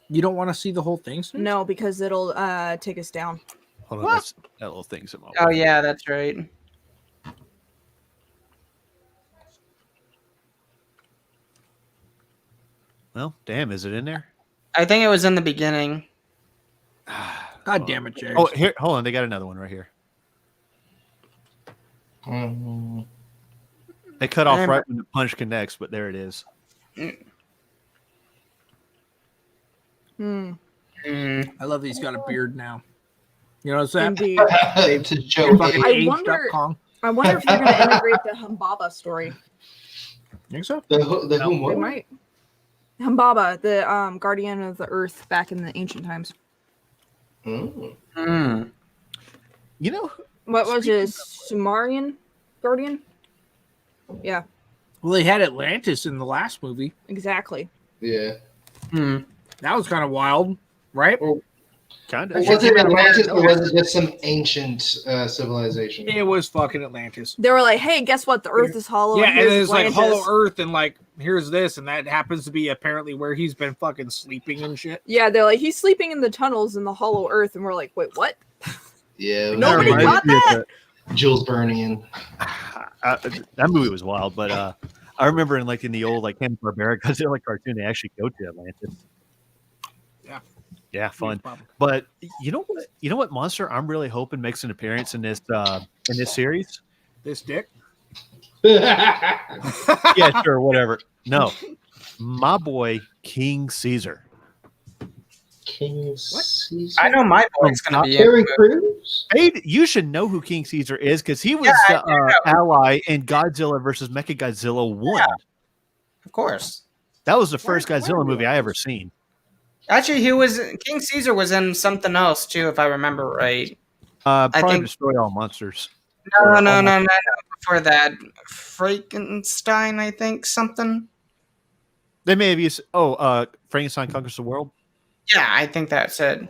You don't want to see the whole thing? Snoop? No, because it'll take us down. Hold on. That little thing's in my Oh way. yeah, that's right. Well, damn. Is it in there? I think it was in the beginning. God damn it, Jay. Oh, here. Hold on. They got another one right here. Mhm. They cut off I'm- right when the punch connects, but there it is. Hmm. I love that he's got a beard now. You know what I'm saying? Indeed. To show Fucking I aged wonder- up Kong. I wonder if they're going to integrate the Humbaba story. Think so? the whom They what? might. Humbaba, the guardian of the earth back in the ancient times. Mm. Hmm. You know, What was it? Sumerian guardian? Yeah, Well, they had Atlantis in the last movie. exactly. Yeah. Hmm. That was kind of wild, right? Well, Kind of. Was it Atlantis or was it just some ancient civilization? It was fucking Atlantis. They were like, "Hey, guess what? The Earth is hollow." Yeah, and here's it's like Atlantis." Hollow Earth, and like here's this, and that happens to be apparently where he's been fucking sleeping and shit. Yeah, they're like, "He's sleeping in the tunnels in the Hollow Earth," and we're like, "Wait, what?" Yeah, Nobody got that. Jules Burning. That movie was wild, but I remember in the old Hanna-Barbera Godzilla cartoon, they actually go to Atlantis. Yeah, fun. But you know what monster I'm really hoping makes an appearance in this series? This dick. Yeah, sure, whatever. No, my boy King Caesar. King Caesar. I know my boy's gonna be Terry in. Crews. Hey, you should know who King Caesar is because he was the ally in Godzilla versus Mechagodzilla 1. Yeah, of course. That was the first Godzilla movie I ever seen. Actually, King Caesar was in something else too, if I remember right. Probably Destroy All Monsters. No. Before that, Frankenstein, I think something. They may have used Frankenstein Conquers the World. Yeah, I think that's it.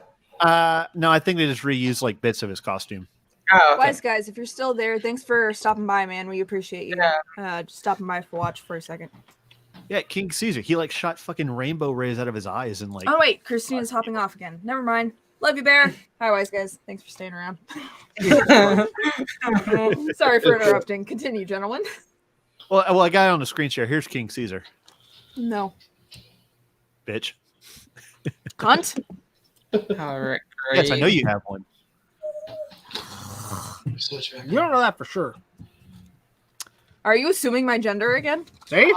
No, I think they just reused bits of his costume. Oh, okay. Wise guys, if you're still there, thanks for stopping by, man. We appreciate you. Just stopping by for watch for a second. Yeah, King Caesar. He shot fucking rainbow rays out of his eyes and Oh wait, Christina's hopping off again. Never mind. Love you, Bear. Hi, Wise guys. Thanks for staying around. Sorry for interrupting. Continue, gentlemen. Well, I got it on the screen share. Here's King Caesar. No. Bitch. Cunt. All right, great. Yes, I know you have one. You don't know that for sure. Are you assuming my gender again? See?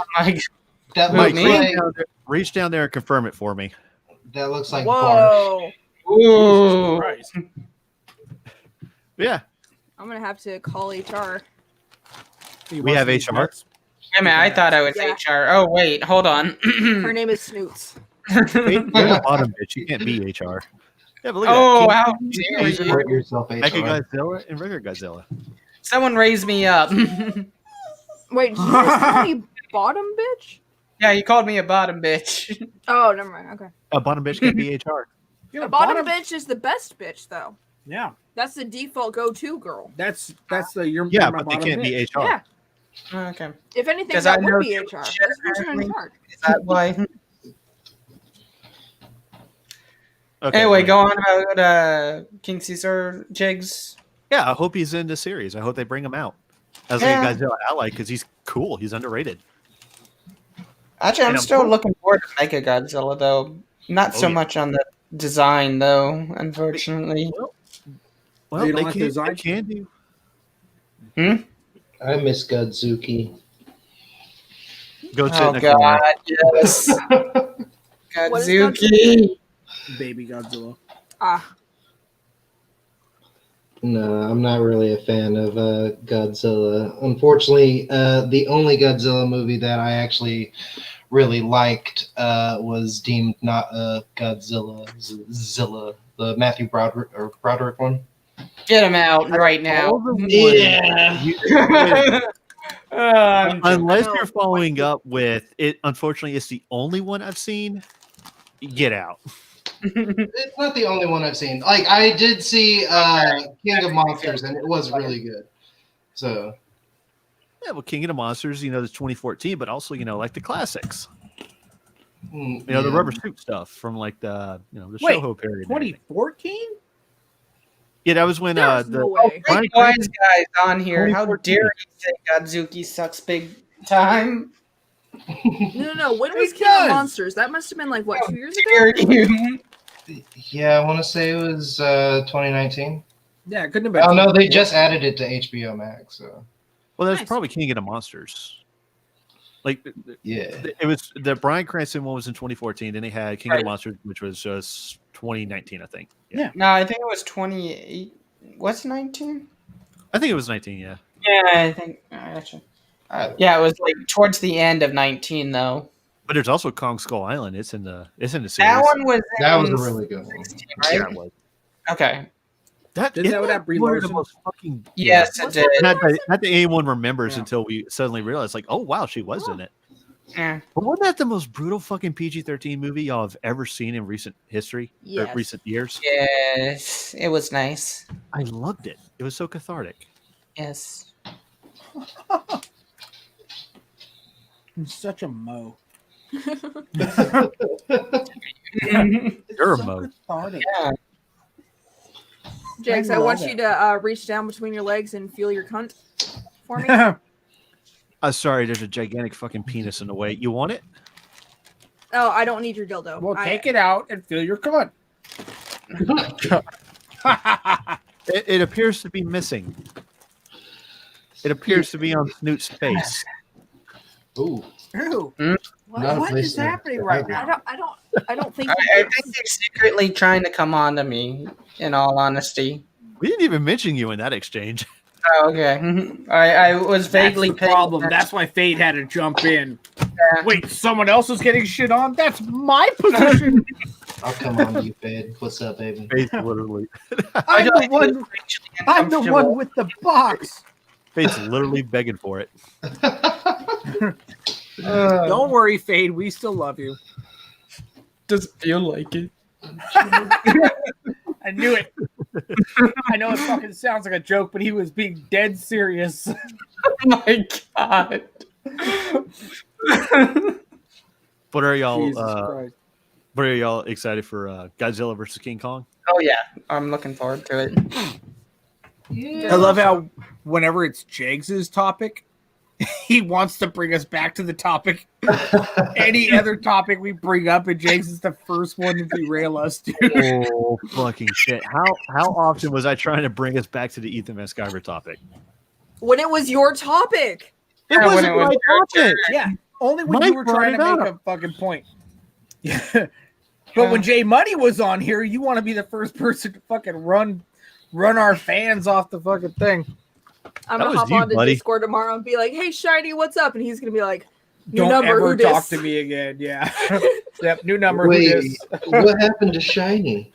That Mike, looks reach down there and confirm it for me. That looks like Whoa. Ooh. Yeah. I'm gonna have to call HR. We have HR. Wait a minute, I thought I was HR. Oh wait, hold on. Her name is Snoots. You're the bottom bitch. You can't be HR. Yeah, but look Oh, at how that. dare you. Hurt yourself, HR. Mechagodzilla and regular Godzilla. Someone raise me up. Wait, did you just call me bottom bitch? Yeah, you called me a bottom bitch. Oh, never mind. Okay. A bottom bitch can't be HR. A bottom bitch is the best bitch, though. Yeah. That's the default go-to girl. That's the you're Yeah, my but they bottom can't bitch. be HR. Yeah. Okay. If anything, 'Cause that I would know be you HR. shit, That's who's in apparently. charge. Is that why? Okay, Anyway, wait. go on about King Caesar jigs. Yeah, I hope he's in the series. I hope they bring him out as Yeah. a Godzilla ally because he's cool. He's underrated. Actually, I'm And still I'm- looking forward to Mechagodzilla, though. Not so yeah. much on the design, though, unfortunately. Well, You they don't like can, the design? they can do. I miss Godzuki. Go sit Oh, next to him. God, yes. What is Godzuki. Baby Godzilla. Ah, No, I'm not really a fan of Godzilla. Unfortunately, the only Godzilla movie that I actually really liked was deemed not a Godzilla, Zilla, the Matthew Broderick one. Get him out right now. All the ones- Unless No. you're following up with it, unfortunately, it's the only one I've seen. Get out. It's not the only one I've seen. Like I did see King of Monsters, and it was really good. So Yeah, well, King of the Monsters, there's 2014, but also, the classics. The rubber suit stuff from the the Wait, Shoho period. and everything. 2014? Yeah, that was when there's the no way. Brian Wise Cranston- guys on here. How 2014. dare you say Godzuki sucks big time? No. When was It King of does. Monsters? That must have been 2 years ago? Dare you? yeah, I want to say it was 2019. Yeah, it couldn't have been. Oh no, they just added it to HBO Max. So Well, that's Nice. probably King of the Monsters. yeah, It was the Brian Cranston one was in 2014. Then they had King of the Monsters, which was just 2019, I think. Yeah. No, I think it was 28. What's 19? I think it was 19. Yeah. Yeah, I think. Actually. Yeah, it was towards the end of 19, though. But there's also Kong Skull Island. It's in the series. That one was. that was a in really good one. 16, Yeah, right? it was. Okay. Didn't that have Brie one of the Larson? most fucking Yes, it What's did. not that anyone remembers Yeah. until we suddenly realize, oh wow, she was in it. Yeah. But wasn't that the most brutal fucking PG-13 movie y'all have ever seen in recent history? Yes. Or recent years? Yes, it was nice. I loved it. It was so cathartic. Yes. I'm such a mo. You're a mo. Yeah. Jax, I love want it. you to reach down between your legs and feel your cunt for me. Sorry, there's a gigantic fucking penis in the way. You want it? Oh, I don't need your dildo. Well, take it out and feel your cunt. It appears to be missing. It appears to be on Snoot's face. Ooh. Ew. Not a What place is to- happening to right have now? I don't think. I think they're secretly trying to come on to me, in all honesty. We didn't even mention you in that exchange. Oh, okay. I was vaguely That's the problem. That's why Fade had to jump in. Wait, someone else is getting shit on? That's my position. I'll come on you, Fade. What's up, baby? Faith literally. I'm the one with the box. Faith's literally begging for it. Don't worry, Fade. We still love you. Does it feel like it? I knew it. I know it fucking sounds like a joke, but he was being dead serious. Oh my god. What are y'all? Jesus Christ. What are y'all excited for? Godzilla versus King Kong? Oh yeah, I'm looking forward to it. I love how whenever it's Jags' topic, he wants to bring us back to the topic. Any other topic we bring up, and Jags is the first one to derail us, dude. Oh fucking shit! How often was I trying to bring us back to the Ethan Van Sciver topic? When it was your topic. It wasn't my topic. Yeah, only when Mike you were trying to brought it make up. a fucking point. Yeah. But when Jay Money was on here, you want to be the first person to fucking run our fans off the fucking thing. I'm That gonna was hop you, on to buddy. Discord tomorrow and be like, "Hey, Shiny, what's up?" And he's gonna be like, "New Don't number, ever who talk dis?" to me again. Yeah. Yep. New number. Who Wait, dis? what happened to Shiny?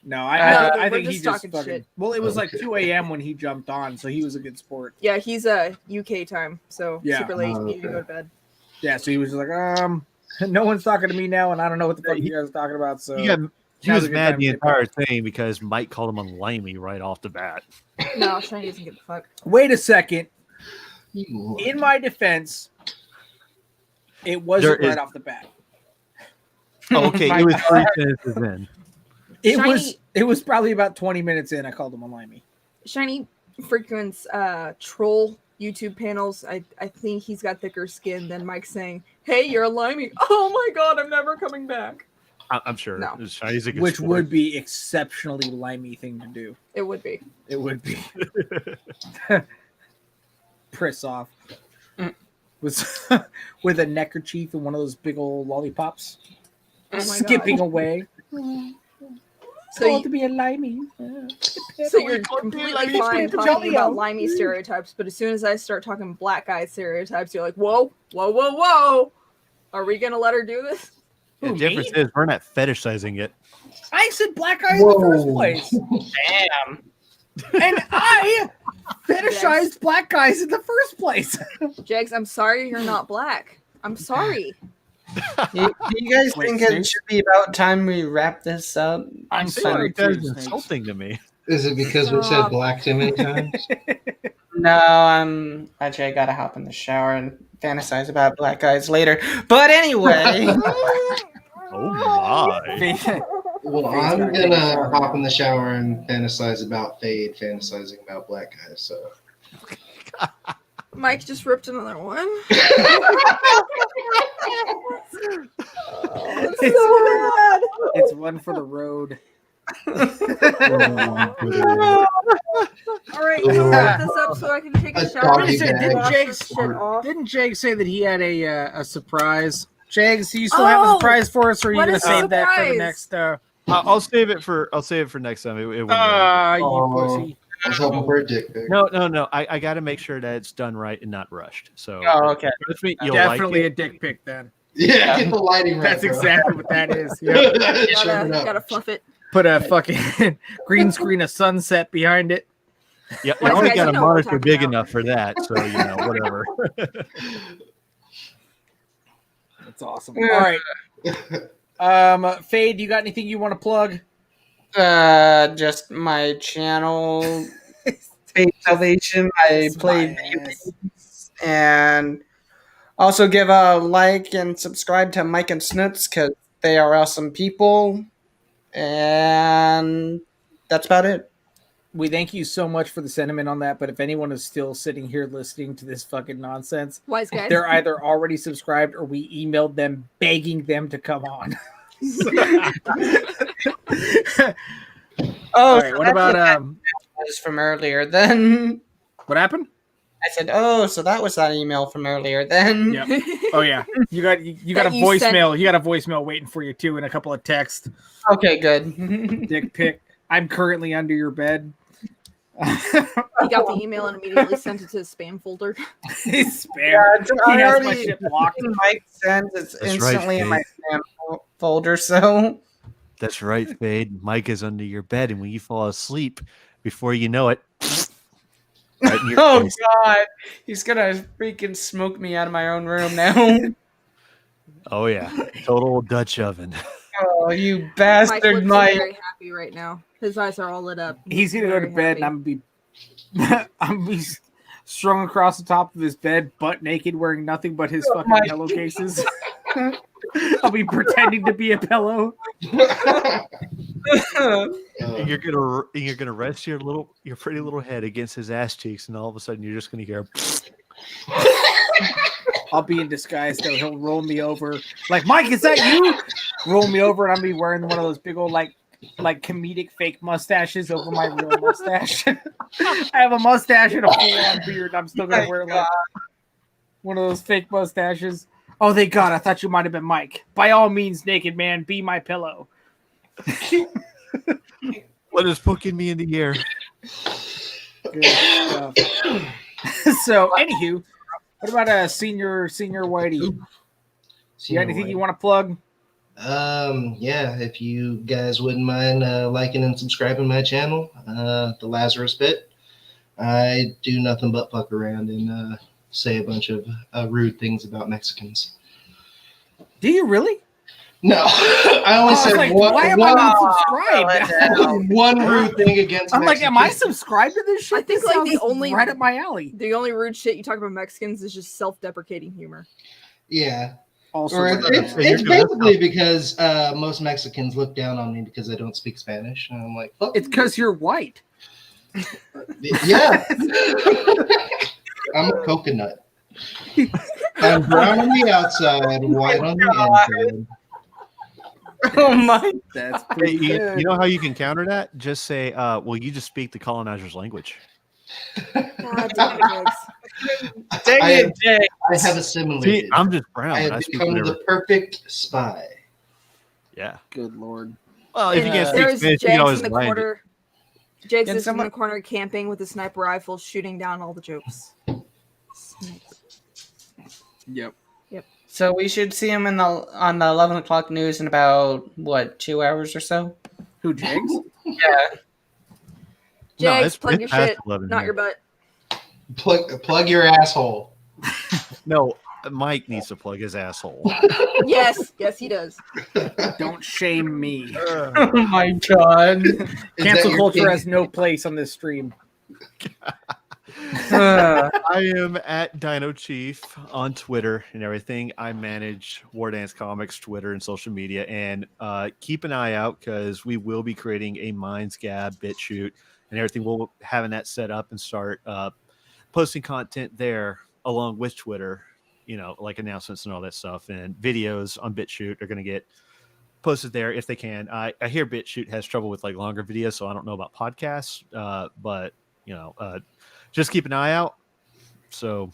No, No, I we're think he just just talking fucking. shit. Well, it was like Okay. 2 a.m. when he jumped on, so he was a good sport. Yeah, he's UK time, so Yeah. super late. Oh, Need to okay. go to bed. Yeah, so he was just like, no one's talking to me now, and I don't know what the fuck you guys are talking about. So He now's was a good mad time the to get entire back. thing because Mike called him a limey right off the bat. No, Shiny doesn't give a fuck. Wait a second. You- In my defense, it wasn't There right is- off the bat. Oh, okay, My it was God. 3 sentences in. It was probably about 20 minutes in. I called him a limey. Shiny frequents troll YouTube panels. I think he's got thicker skin than Mike saying, "Hey, you're a limey." Oh my god, I'm never coming back. I'm sure. No. He's a good Which sport. would be exceptionally limey thing to do. It would be. It would be. Piss off. Was with a neckerchief and one of those big old lollipops. Oh my Skipping God. away. So Called you- to be a limey. So you're completely fine talking Jolly about out. limey stereotypes, but as soon as I start talking black guy stereotypes, you're like, whoa, whoa, whoa, whoa. Are we gonna let her do this? The Who, difference me? is we're not fetishizing it. I said black guy in the first Whoa. place. Damn. And I fetishized black guys in the first place. Jags, I'm sorry you're not black. I'm sorry. Do you guys Wait, think Snooze? it should be about time we wrap this up? I'm You sorry. That too, is Snakes. insulting to me. Is it because we said black too many times? No, actually I gotta hop in the shower and fantasize about black guys later. But anyway, Oh my. Well, I'm gonna hop in the shower and fantasize about Fade fantasizing about black guys. So Mike just ripped another one. Oh, It's one for the road. All right, can wrap this up so I can take a A shower. doggy bag. Wash Jake- this shit off. Didn't Jake say that he had a surprise? Jags, do you still have a surprise for us, or are you what gonna is the save that for the surprise? next? I'll save it for next time. It wouldn't matter. You Oh. pussy. I was hoping for a dick pic. No. I got to make sure that it's done right and not rushed. So Oh, okay. trust me, you'll Definitely like a dick pic then. Yeah, get the lighting right. That's bro. exactly what that is. Yeah. Shut it up. Gotta fluff it. Put a fucking green screen of sunset behind it. it. Yeah, Well, you only guys, got you a know what we're monitor talking big about. enough for that. So whatever. That's awesome. All right. Fade, you got anything you want to plug? Just my channel, Fade Salvation. I play video games, and also give a like and subscribe to Mike and Snoots because they are awesome people. And that's about it. We thank you so much for the sentiment on that, but if anyone is still sitting here listening to this fucking nonsense, wise guys, they're either already subscribed or we emailed them begging them to come on. Oh, right, what about was from earlier then? What happened? I said, "Oh, so that was that email from earlier then." Yep. Oh yeah. You got a voicemail. You got a voicemail waiting for you too, and a couple of texts. Okay, good. Dick pic. I'm currently under your bed. He got the email and immediately sent it to his spam folder. Spam. Yeah, He I has my already shit blocked. Mike sends it's That's instantly right, in my spam folder. So That's right, Fade. Mike is under your bed, and when you fall asleep, before you know it, right in your oh face. god, he's gonna freaking smoke me out of my own room now. Oh yeah, total Dutch oven. Oh, you Mike bastard, looks Mike! very happy right now. His eyes are all lit up. He's gonna go to very bed, happy. and I'm gonna be strung across the top of his bed, butt naked, wearing nothing but his fucking my pillowcases. I'll be pretending to be a pillow. And you're gonna rest your pretty little head against his ass cheeks, and all of a sudden you're just gonna hear. I'll be in disguise though. He'll roll me over, like, Mike, is that you? Roll me over, and I'll be wearing one of those big old like comedic fake mustaches over my real mustache. I have a mustache and a full-on beard. I'm still gonna wear like one of those fake mustaches. Oh, thank God! I thought you might have been Mike. By all means, naked man, be my pillow. What is poking me in the ear? Good stuff. So, anywho, what about senior Whitey? You got anything you want to plug? Yeah, if you guys wouldn't mind liking and subscribing my channel, The Lazarus Bit. I do nothing but fuck around and say a bunch of rude things about Mexicans. Do you really? No, I only said like, one. why am I not subscribed? One rude thing against I'm Mexicans. like, am I subscribed to this shit? I think This like sounds the only right up my alley. The only rude shit you talk about Mexicans is just self-deprecating humor. Yeah. Also, Or right it's basically because most Mexicans look down on me because I don't speak Spanish. And I'm like, fuck. It's because you're white. Yeah. I'm a coconut. I'm brown on the outside, white on the inside. Oh my! That's Hey, pretty you good. know how you can counter that? Just say, well, you just speak the colonizer's language. God damn it, Jigs. Dang I it, have- Jay! I have assimilated. See, I'm just brown. I and have I speak become whatever. the perfect spy. Yeah. Good Lord. Well, if you can't speak There's Spanish, you Jigs can always in the land it. corner. Jigs Can is someone- in the corner camping with a sniper rifle, shooting down all the jokes. Yep. So we should see him on the 11 o'clock news in about what 2 hours or so. Who, Jigs? Yeah. No, Jigs, it's plug your past shit, 11 not here. your butt. Plug your asshole. No, Mike needs to plug his asshole. Yes, yes, he does. Don't shame me. Oh my god. Is Cancel that your culture king? has no place on this stream. I am at Dino Chief on Twitter and everything. I manage War Dance Comics, Twitter, and social media. And keep an eye out because we will be creating a Minds Gab, BitChute, and everything. We'll having that set up and start posting content there along with Twitter, you know, like announcements and all that stuff. And videos on BitChute are going to get posted there if they can. I hear BitChute has trouble with like longer videos, so I don't know about podcasts, but you know, just keep an eye out. So,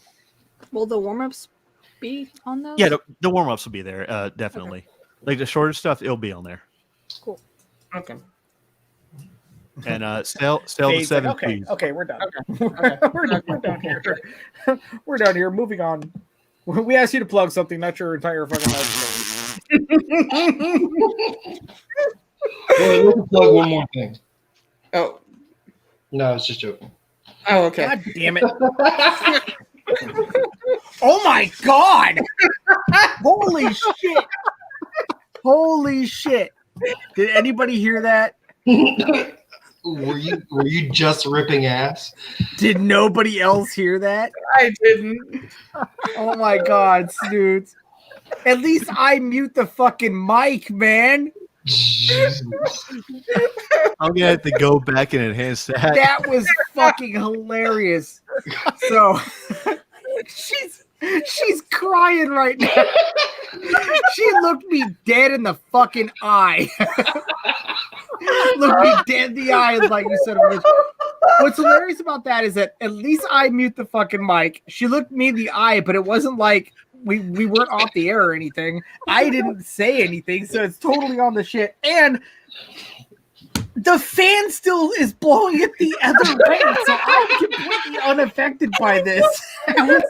Will the warm-ups be on those? yeah, the warm-ups will be there, definitely. Like the shorter stuff, it'll be on there. Cool. Okay. And sell the Fade's like, 7 okay, Ps. okay, we're done. Okay. we're done here. We're done here. Moving on. We asked you to plug something, not your entire fucking life. Wait, let me plug one more thing. Oh. No, it's just joking. Oh, okay. God damn it. Oh my god! Holy shit! Holy shit! Did anybody hear that? Were you just ripping ass? Did nobody else hear that? I didn't. Oh my god, Snoots. At least I mute the fucking mic, man. I'm gonna have to go back and enhance that. That was fucking hilarious. So she's crying right now. She looked me dead in the fucking eye. Looked me dead in the eye like you said. What's hilarious about that is that at least I mute the fucking mic. She looked me in the eye, but it wasn't like we weren't off the air or anything. I didn't say anything, so it's totally on the shit. And the fan still is blowing it the other way, so I'm completely unaffected by this. That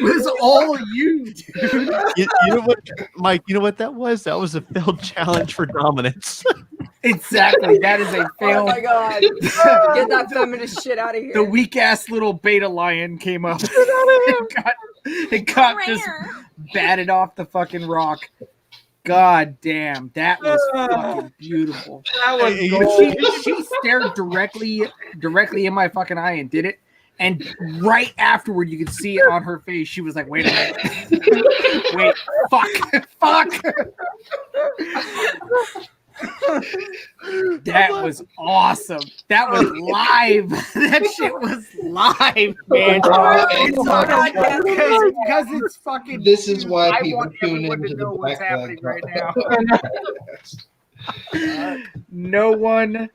was all you, dude. You know what, Mike? You know what that was? That was a failed challenge for dominance. Exactly. That is a failed. Oh my god! Get that feminist shit out of here. The weak ass little beta lion came up. It got just batted off the fucking rock. God damn, that was fucking beautiful. That was She stared directly in my fucking eye and did it. And right afterward, you could see it on her face. She was like, "Wait a minute, wait, fuck." That was awesome. That was live. That shit was live, man. Because it's fucking. This is why I people want tune everyone to into know the what's Black happening Flag right now. No one.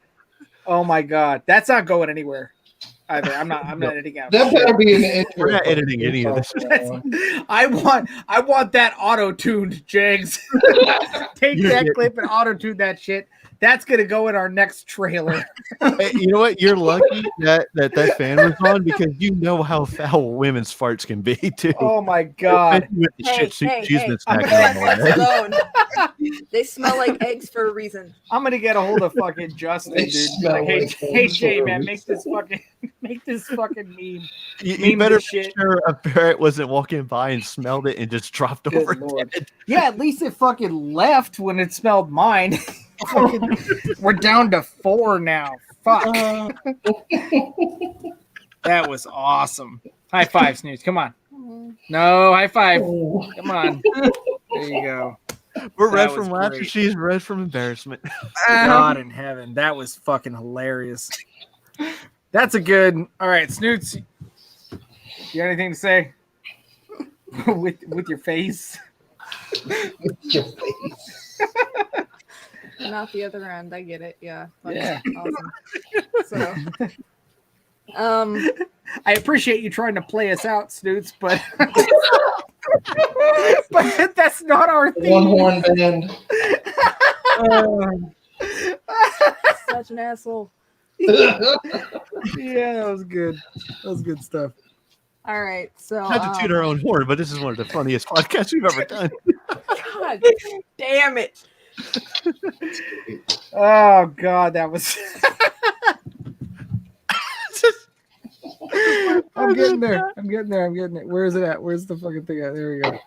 Oh my god, that's not going anywhere either. I'm not editing out. That better be an intro. We're not editing any of this. I want that auto-tuned, Jags. Take that clip and auto-tune that shit. That's gonna go in our next trailer. Hey, you know what? You're lucky that fan was on because you know how foul women's farts can be too. Oh my god! With the shit she's been I'm snacking gonna on let all eggs day. alone. They smell like eggs for a reason. I'm gonna get a hold of fucking Justin, They dude. smell Like, hey, like hey, eggs Jay, for a man, reason. make this fucking meme. You Meme better this make shit. sure a parrot wasn't walking by and smelled it and just dropped Good over lord. dead. Yeah, at least it fucking left when it smelled mine. Fucking- we're down to 4 now. Fuck. That was awesome. High five, Snooze. Come on. No, high five. Come on. There you go. We're red That from was laughter. great. She's red from embarrassment. God in heaven. That was fucking hilarious. That's a good. All right, Snoots. You got anything to say? with your face? Your face. Not the other end. I get it. Yeah. Fucking Yeah. Awesome. So, I appreciate you trying to play us out, Snoots, but but that's not our thing. One horn band. such an asshole. Yeah, that was good. That was good stuff. All right. So, Not to toot our own horn, but this is one of the funniest podcasts we've ever done. God damn it. Oh God, that was. I'm getting there. I'm getting there. I'm getting it. Where is it at? Where's the fucking thing at? There we go.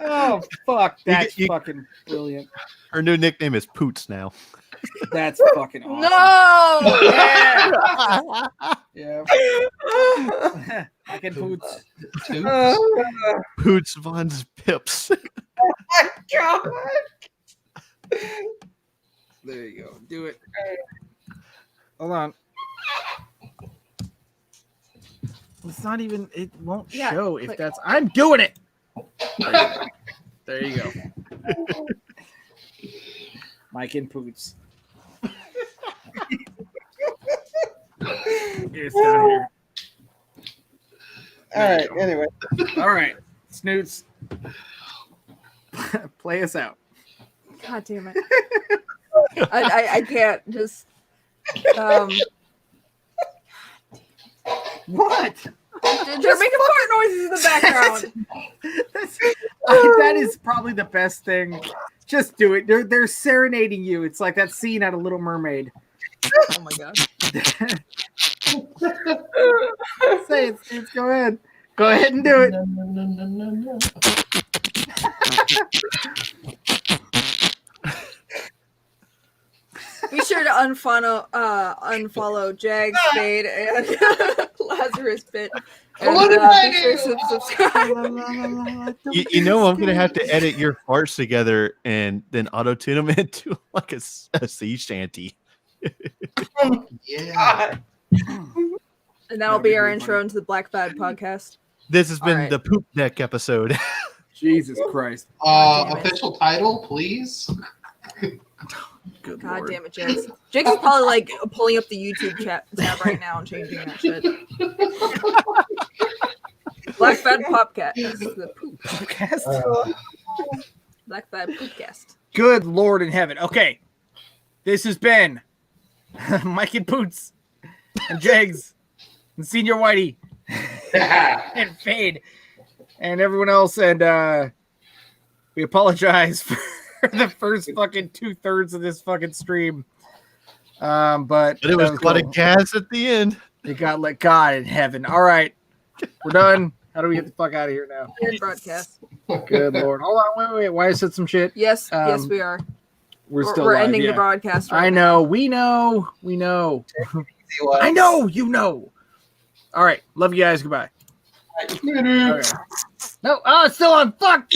Oh fuck! That's fucking brilliant. Her new nickname is Poots now. That's fucking awesome. No. Yeah. I can poots. Poots Von's Pips. God. There you go. Do it. Hold on. It's not even. It won't Yeah, show if click. that's. I'm doing it. There you go. Mike and Poots. It's down here. All right. Anyway. All right, Snoots. Play us out. God damn it. I can't just. What? They're making fart noises in the background. That is probably the best thing. Just do it. They're serenading you. It's like that scene out of Little Mermaid. Oh my god. Say it, Steve. Go ahead. Go ahead and do it. No. Be sure to unfollow Jag, Spade, and Lazarus Bit. And, What did I be sure do? to subscribe. You know I'm gonna have to edit your farts together and then auto tune them into like a sea shanty. Yeah. And that'll be our intro into the Black Bad podcast. This has been Alright. the poop deck episode. Jesus Christ. damn it. Official title, please. Good God Lord. damn it, James. Jake's is probably like pulling up the YouTube chat tab right now and changing that shit. Black Bad Podcast. The poop. Podcast? Black Bad Poopcast. Good Lord in heaven. Okay. This has been Mike and Boots and Jags and Senior Whitey and Fade and everyone else. And we apologize for the first fucking 2/3 of this fucking stream. But But it was quite a cool. gas at the end. It got like God in heaven. All right. We're done. How do we get the fuck out of here now? Good broadcast. Good Lord. Hold on. Wait. Why I said some shit? Yes, yes, we are. We're still We're live, ending yeah. the broadcast right I now. know. We know. I know. You know. All right. Love you guys. Goodbye. Okay. No. Oh, it's still on. Fuck.